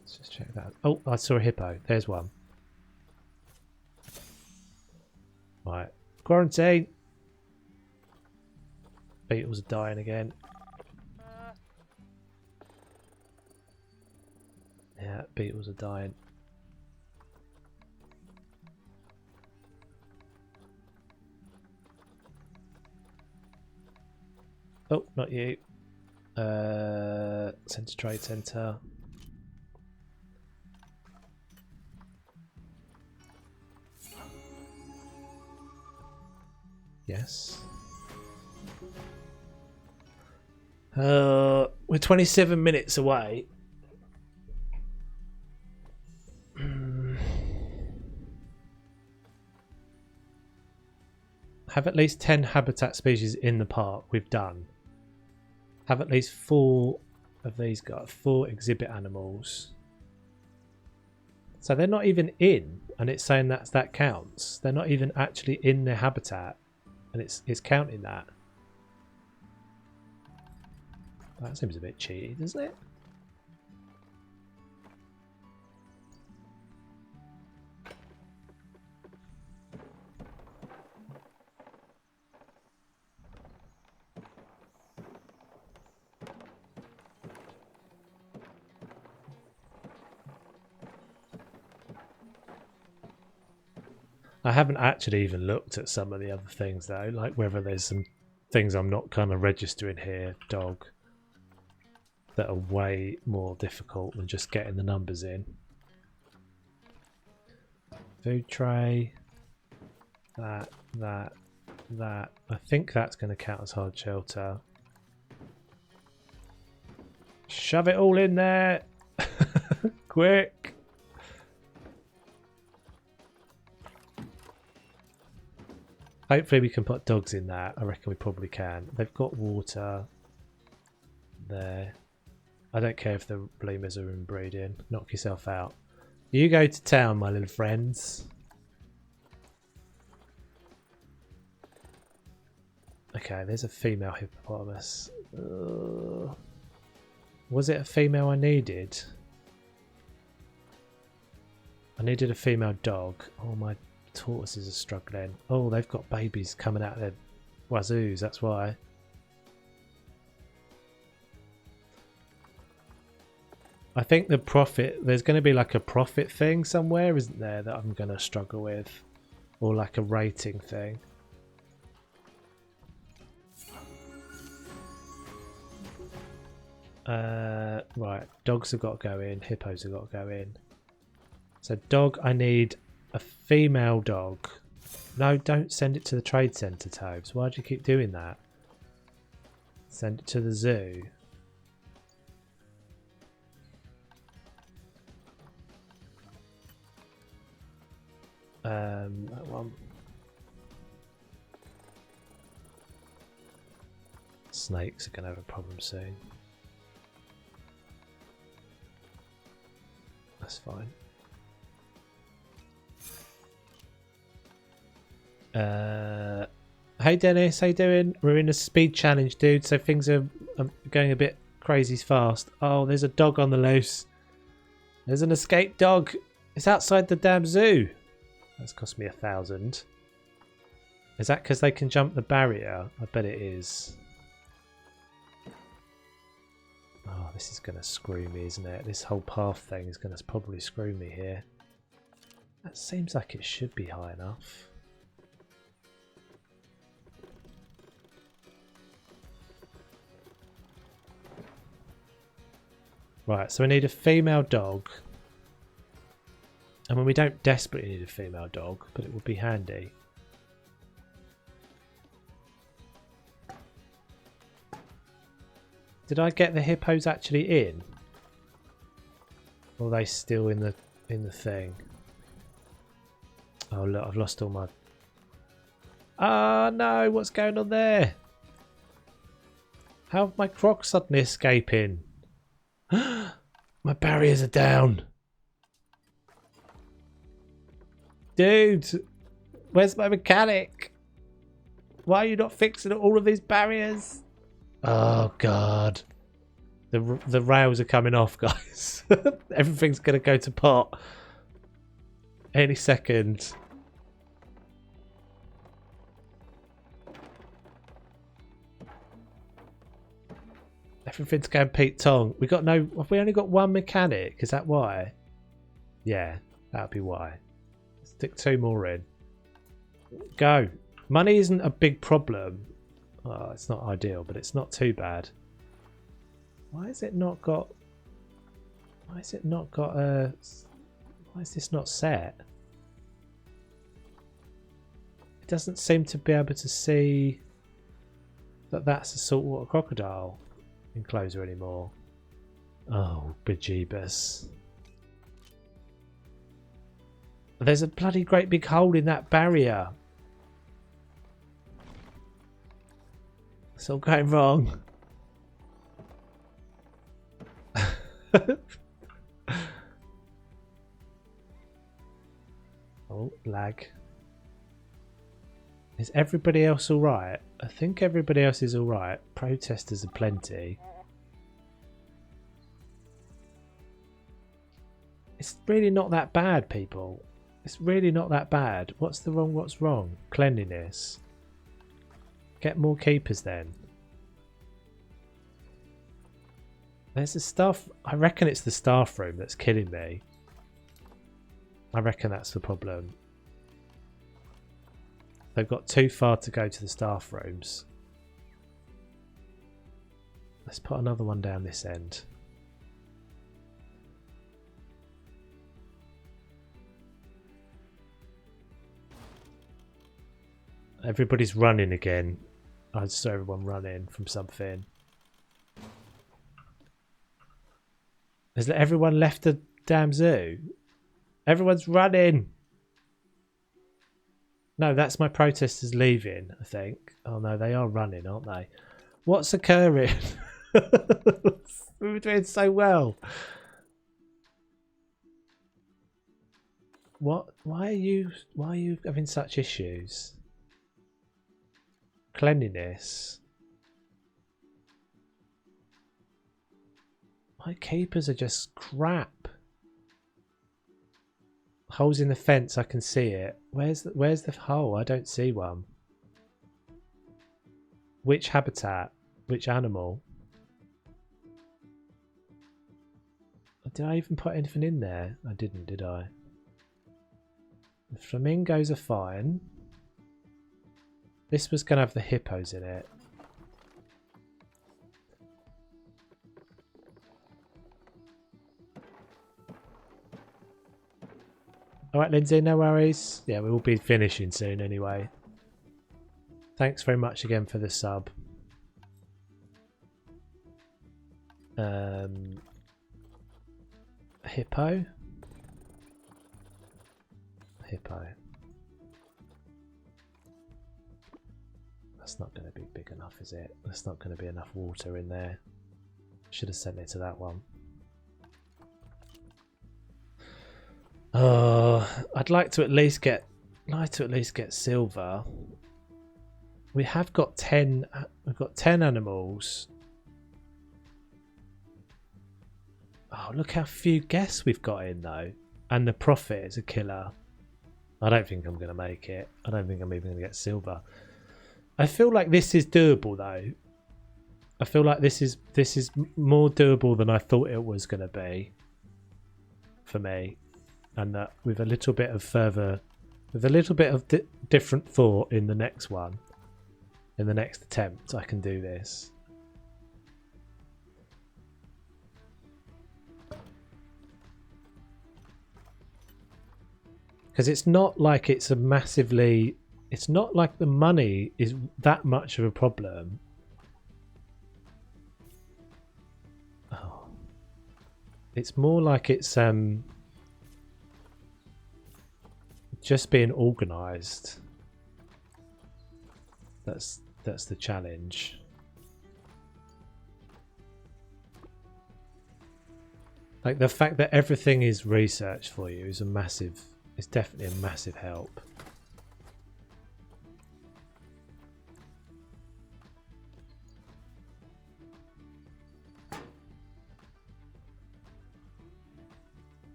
Let's just check that. Oh, I saw a hippo. There's one. Right. Quarantine. Beetles are dying again. Yeah, beetles are dying. Oh, not you. Centre trade centre. Yes. We're 27 minutes away. Have at least 10 habitat species in the park. We've done. Have at least 4 of these got 4 exhibit animals. So they're not even in, and it's saying that counts. They're not even actually in their habitat, and it's counting that. That seems a bit cheaty, doesn't it? I haven't actually even looked at some of the other things though, like whether there's some things I'm not kind of registering here, dog, that are way more difficult than just getting the numbers in. Food tray, that. I think that's going to count as hard shelter. Shove it all in there! Quick! Hopefully we can put dogs in that. I reckon we probably can. They've got water there. I don't care if the bloomers are inbreeding. Knock yourself out. You go to town, my little friends. Okay, there's a female hippopotamus. Was it a female I needed? I needed a female dog. Oh, my tortoises are struggling. Oh, they've got babies coming out of their wazoos, that's why. I think the profit, there's going to be like a profit thing somewhere, isn't there, that I'm going to struggle with? Or like a rating thing. Right, dogs have got to go in, hippos have got to go in. So dog, I need a female dog. No, don't send it to the trade centre, Tobes. Why do you keep doing that? Send it to the zoo. That one. Snakes are going to have a problem soon. That's fine. Hey Dennis, how you doing? We're in a speed challenge, dude, so things are going a bit crazy fast. Oh, there's a dog on the loose. There's an escaped dog. It's outside the damn zoo. That's cost me 1,000. Is that because they can jump the barrier? I bet it is. Oh, this is going to screw me, isn't it? This whole path thing is going to probably screw me here. That seems like it should be high enough. Right, so we need a female dog. I mean, we don't desperately need a female dog, but it would be handy. Did I get the hippos actually in? Or are they still in the thing? Oh look, I've lost all my... Ah no, what's going on there? How have my crocs suddenly escaping? My barriers are down. Dude, where's my mechanic? Why are you not fixing all of these barriers? Oh god. The rails are coming off, guys. Everything's going to go to pot any second. Everything's going Pete Tong. Have we only got one mechanic? Is that why? Yeah, that'd be why. Stick 2 more in. Go. Money isn't a big problem. Oh, it's not ideal, but it's not too bad. Why has it not got... Why has it not got a... Why is this not set? It doesn't seem to be able to see that that's a saltwater crocodile. enclosure anymore. Oh, bejeebus. There's a bloody great big hole in that barrier. It's all going wrong. Oh, lag. Is everybody else alright? I think everybody else is alright. Protesters are plenty. It's really not that bad, people. It's really not that bad. What's wrong? Cleanliness. Get more keepers then. There's the staff. I reckon it's the staff room that's killing me. I reckon that's the problem. They've got too far to go to the staff rooms. Let's put another one down this end. Everybody's running again. I saw everyone running from something. Has everyone left the damn zoo? Everyone's running. No, that's my protesters leaving, I think. Oh no, they are running, aren't they? What's occurring? We were doing so well. What? Why are you having such issues? Cleanliness. My keepers are just crap. Holes in the fence, I can see it. Where's the hole? I don't see one. Which habitat? Which animal? Did I even put anything in there? I didn't, did I? The flamingos are fine. This was going to have the hippos in it. Alright, Lindsay, no worries. Yeah, we will be finishing soon anyway. Thanks very much again for the sub. Hippo? Hippo. That's not going to be big enough, is it? There's not going to be enough water in there. Should have sent it to that one. I'd like to at least get silver. We have got 10. We've got 10 animals. Oh, look how few guests we've got in though, and the profit is a killer. I don't think I'm going to make it. I don't think I'm even going to get silver. I feel like this is doable though. I feel like this is more doable than I thought it was going to be for me. And that with a little bit of different thought in the next one, in the next attempt, I can do this. Because it's not like it's not like the money is that much of a problem. Oh. It's more like it's just being organised. That's the challenge. Like the fact that everything is researched for you is it's definitely a massive help.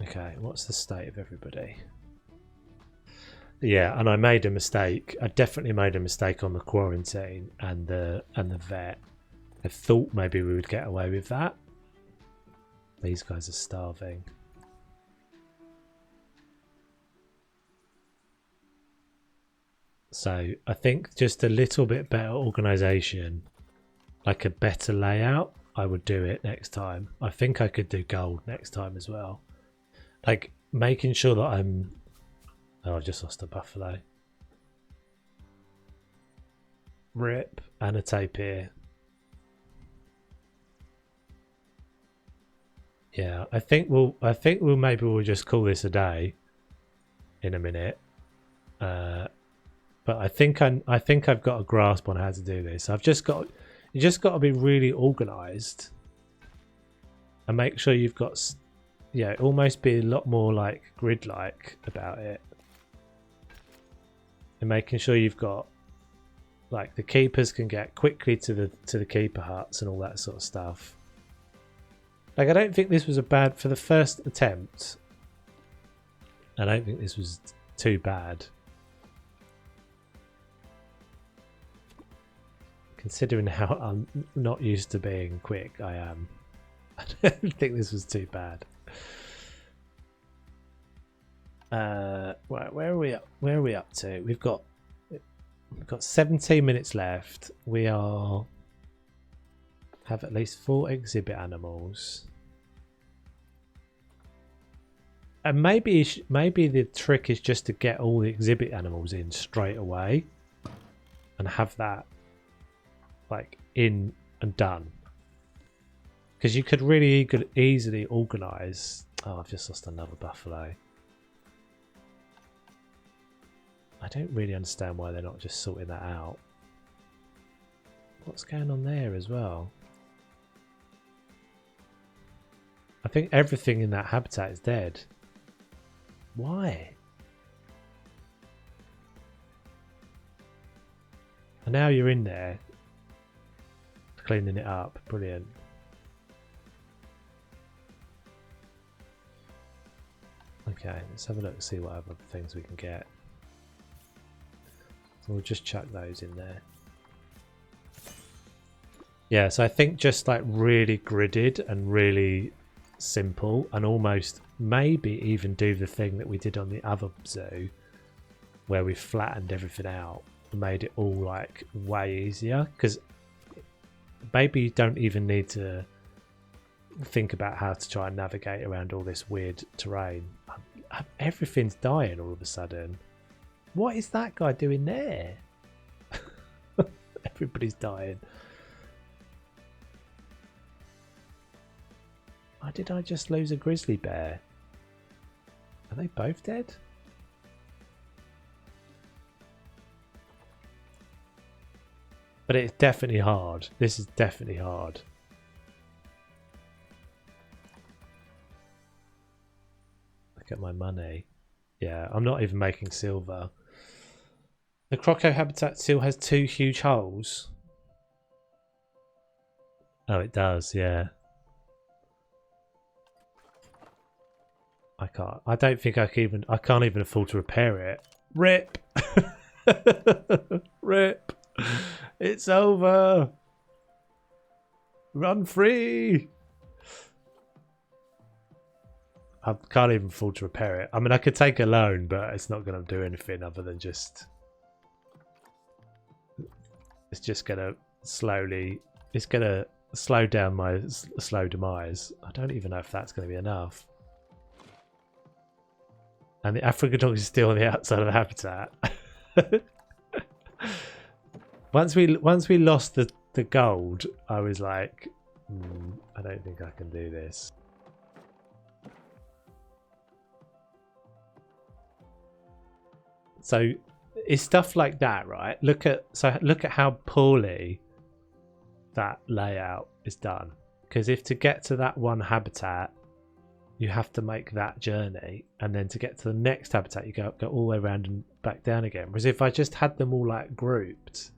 Okay, what's the state of everybody? Yeah, and I made a mistake. I definitely made a mistake on the quarantine and the vet. I thought maybe we would get away with that. These guys are starving. So I think just a little bit better organisation, like a better layout, I would do it next time. I think I could do gold next time as well. Like making sure that I'm... Oh, I just lost a buffalo. Rip and a tapir. Yeah, maybe we'll just call this a day in a minute. But I think I've got a grasp on how to do this. You just got to be really organized and make sure you've got, yeah, almost be a lot more like grid-like about it, and making sure you've got, like, the keepers can get quickly to the keeper huts and all that sort of stuff. Like, I don't think this was a bad for the first attempt. I don't think this was too bad, considering how I'm not used to being quick. I am. I don't think this was too bad. Right, where are we up? Where are we up to? We've got 17 minutes left. We have at least 4 exhibit animals, and maybe the trick is just to get all the exhibit animals in straight away, and have that like in and done. Because you could really easily organise. Oh, I've just lost another buffalo. I don't really understand why they're not just sorting that out. What's going on there as well? I think everything in that habitat is dead. Why? And now you're in there cleaning it up. Brilliant. Okay, let's have a look, see what other things we can get. We'll just chuck those in there. Yeah, so I think just like really gridded and really simple, and almost maybe even do the thing that we did on the other zoo where we flattened everything out and made it all like way easier, because maybe you don't even need to think about how to try and navigate around all this weird terrain. Everything's dying all of a sudden. What is that guy doing there? Everybody's dying. Why did I just lose a grizzly bear? Are they both dead? But it's definitely hard. This is definitely hard. Look at my money. Yeah, I'm not even making silver. The croco habitat still has 2 huge holes. Oh, it does, yeah. I don't think I can't even afford to repair it. RIP! RIP! It's over! Run free! I can't even afford to repair it. I mean, I could take a loan, but it's not going to do anything other than just... It's just going to slowly... It's going to slow down my slow demise. I don't even know if that's going to be enough. And the African dog is still on the outside of the habitat. Once we lost the gold, I was like, I don't think I can do this. So it's stuff like that, right? Look at how poorly that layout is done. Because if to get to that one habitat, you have to make that journey, and then to get to the next habitat, you go all the way around and back down again. Whereas if I just had them all like grouped,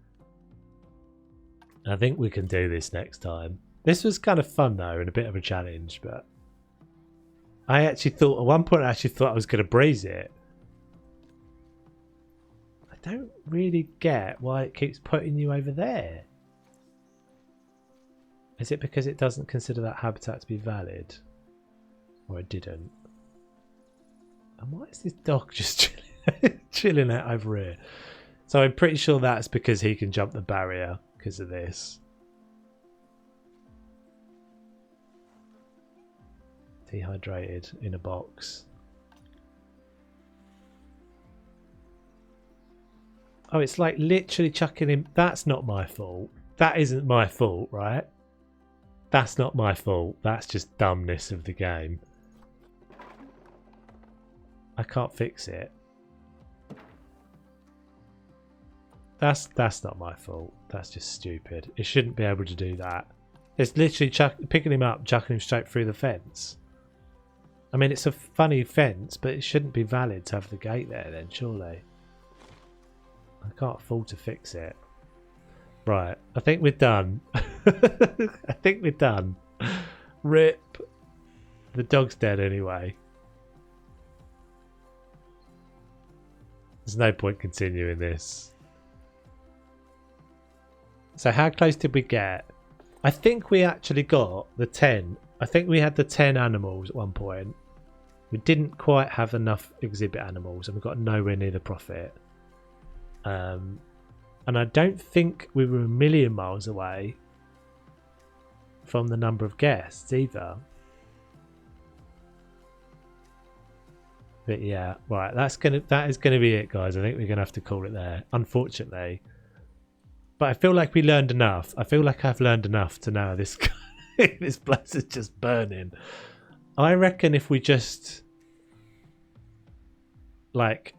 I think we can do this next time. This was kind of fun though, and a bit of a challenge. But I actually thought at one point I was going to breeze it. I don't really get why it keeps putting you over there. Is it because it doesn't consider that habitat to be valid? Or it didn't? And why is this dog just chilling out over here? So I'm pretty sure that's because he can jump the barrier because of this. Dehydrated in a box. Oh, it's like literally chucking him. That's not my fault. That isn't my fault, right? That's not my fault. That's just dumbness of the game. I can't fix it. That's not my fault. That's just stupid. It shouldn't be able to do that. It's literally picking him up, chucking him straight through the fence. I mean, it's a funny fence, but it shouldn't be valid to have the gate there then, surely. I can't afford to fix it. Right, I think we're done. I think we're done. Rip. The dog's dead anyway. There's no point continuing this. So how close did we get? I think we actually got the 10. I think we had the 10 animals at one point. We didn't quite have enough exhibit animals and we got nowhere near the profit. And I don't think we were a million miles away from the number of guests either. But yeah, right, that is gonna be it, guys. I think we're gonna have to call it there, unfortunately. But I feel like we learned enough. I feel like I've learned enough to know this this place is just burning. I reckon if we just like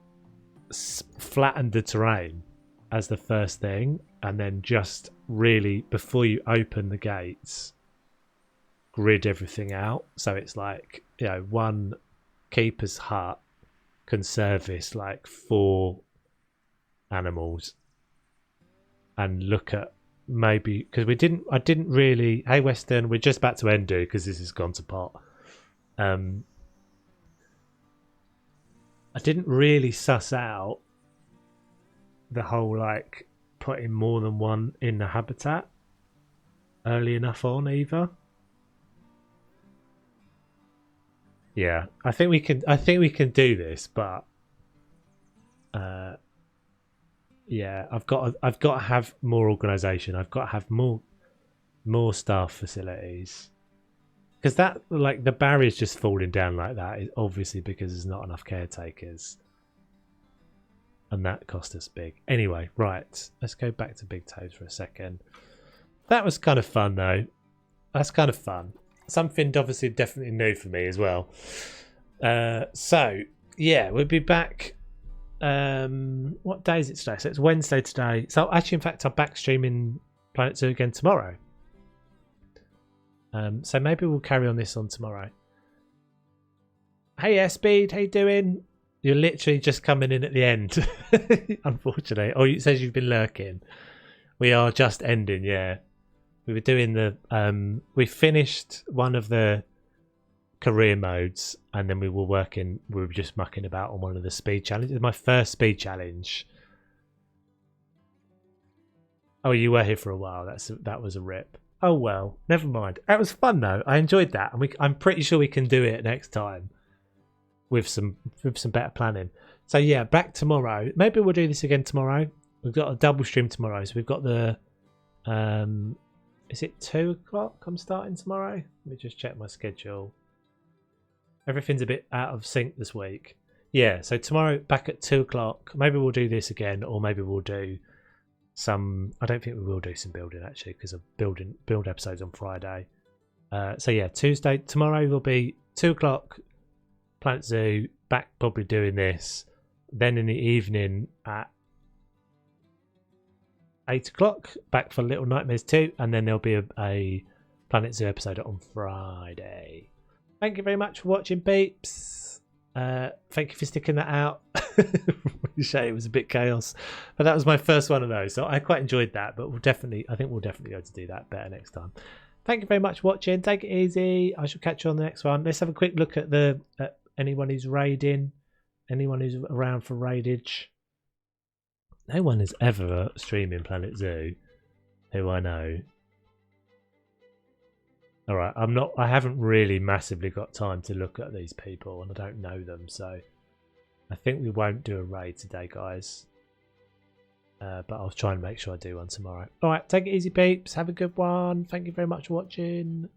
flattened the terrain as the first thing, and then just really before you open the gates, grid everything out so it's like, you know, one keeper's hut can service like 4 animals. And look at maybe because I didn't really. Hey Western, we're just about to end it because this has gone to pot. I didn't really suss out the whole like putting more than one in the habitat early enough on either. Yeah, I think we can do this, but yeah, I've got to have more organisation. I've got to have more staff facilities, because that, like, the barrier's just falling down like that is obviously because there's not enough caretakers, and that cost us big. Anyway, right, let's go back to Big Toes for a second. That was kind of fun though. That's kind of fun. Something obviously definitely new for me as well. So yeah, we'll be back. What day is it today? So it's Wednesday today. So actually, in fact, I'm back streaming Planet Zoo again tomorrow. So maybe we'll carry on this on tomorrow. Hey S-Speed, how you doing? You're literally just coming in at the end, unfortunately. Oh, it says you've been lurking. We are just ending, yeah. We were doing the we finished one of the career modes, and then we were just mucking about on one of the speed challenges. My first speed challenge. Oh, you were here for a while. That was a rip. Oh well, never mind. That was fun though. I enjoyed that, and I'm pretty sure we can do it next time with some better planning. So yeah, back tomorrow. Maybe we'll do this again tomorrow. We've got a double stream tomorrow, so we've got the is it 2 o'clock I'm starting tomorrow? Let me just check my schedule. Everything's a bit out of sync this week. Yeah, so tomorrow back at 2 o'clock. Maybe we'll do this again, or maybe we'll do some. I don't think we will do some building actually, because of build episodes on Friday. So yeah, tomorrow will be 2 o'clock. Planet Zoo, back probably doing this. Then in the evening at 8 o'clock, back for Little Nightmares 2, and then there'll be a Planet Zoo episode on Friday. Thank you very much for watching, peeps. Thank you for sticking that out. It was a bit chaos, but that was my first one of those, so I quite enjoyed that. But I think we'll definitely go to do that better next time. Thank you very much for watching. Take it easy. I shall catch you on the next one. Let's have a quick look at anyone who's raiding, anyone who's around for raidage. No one is ever streaming Planet Zoo, who I know. Alright, I haven't really massively got time to look at these people, and I don't know them, so I think we won't do a raid today, guys. But I'll try and make sure I do one tomorrow. Alright, take it easy, peeps. Have a good one. Thank you very much for watching.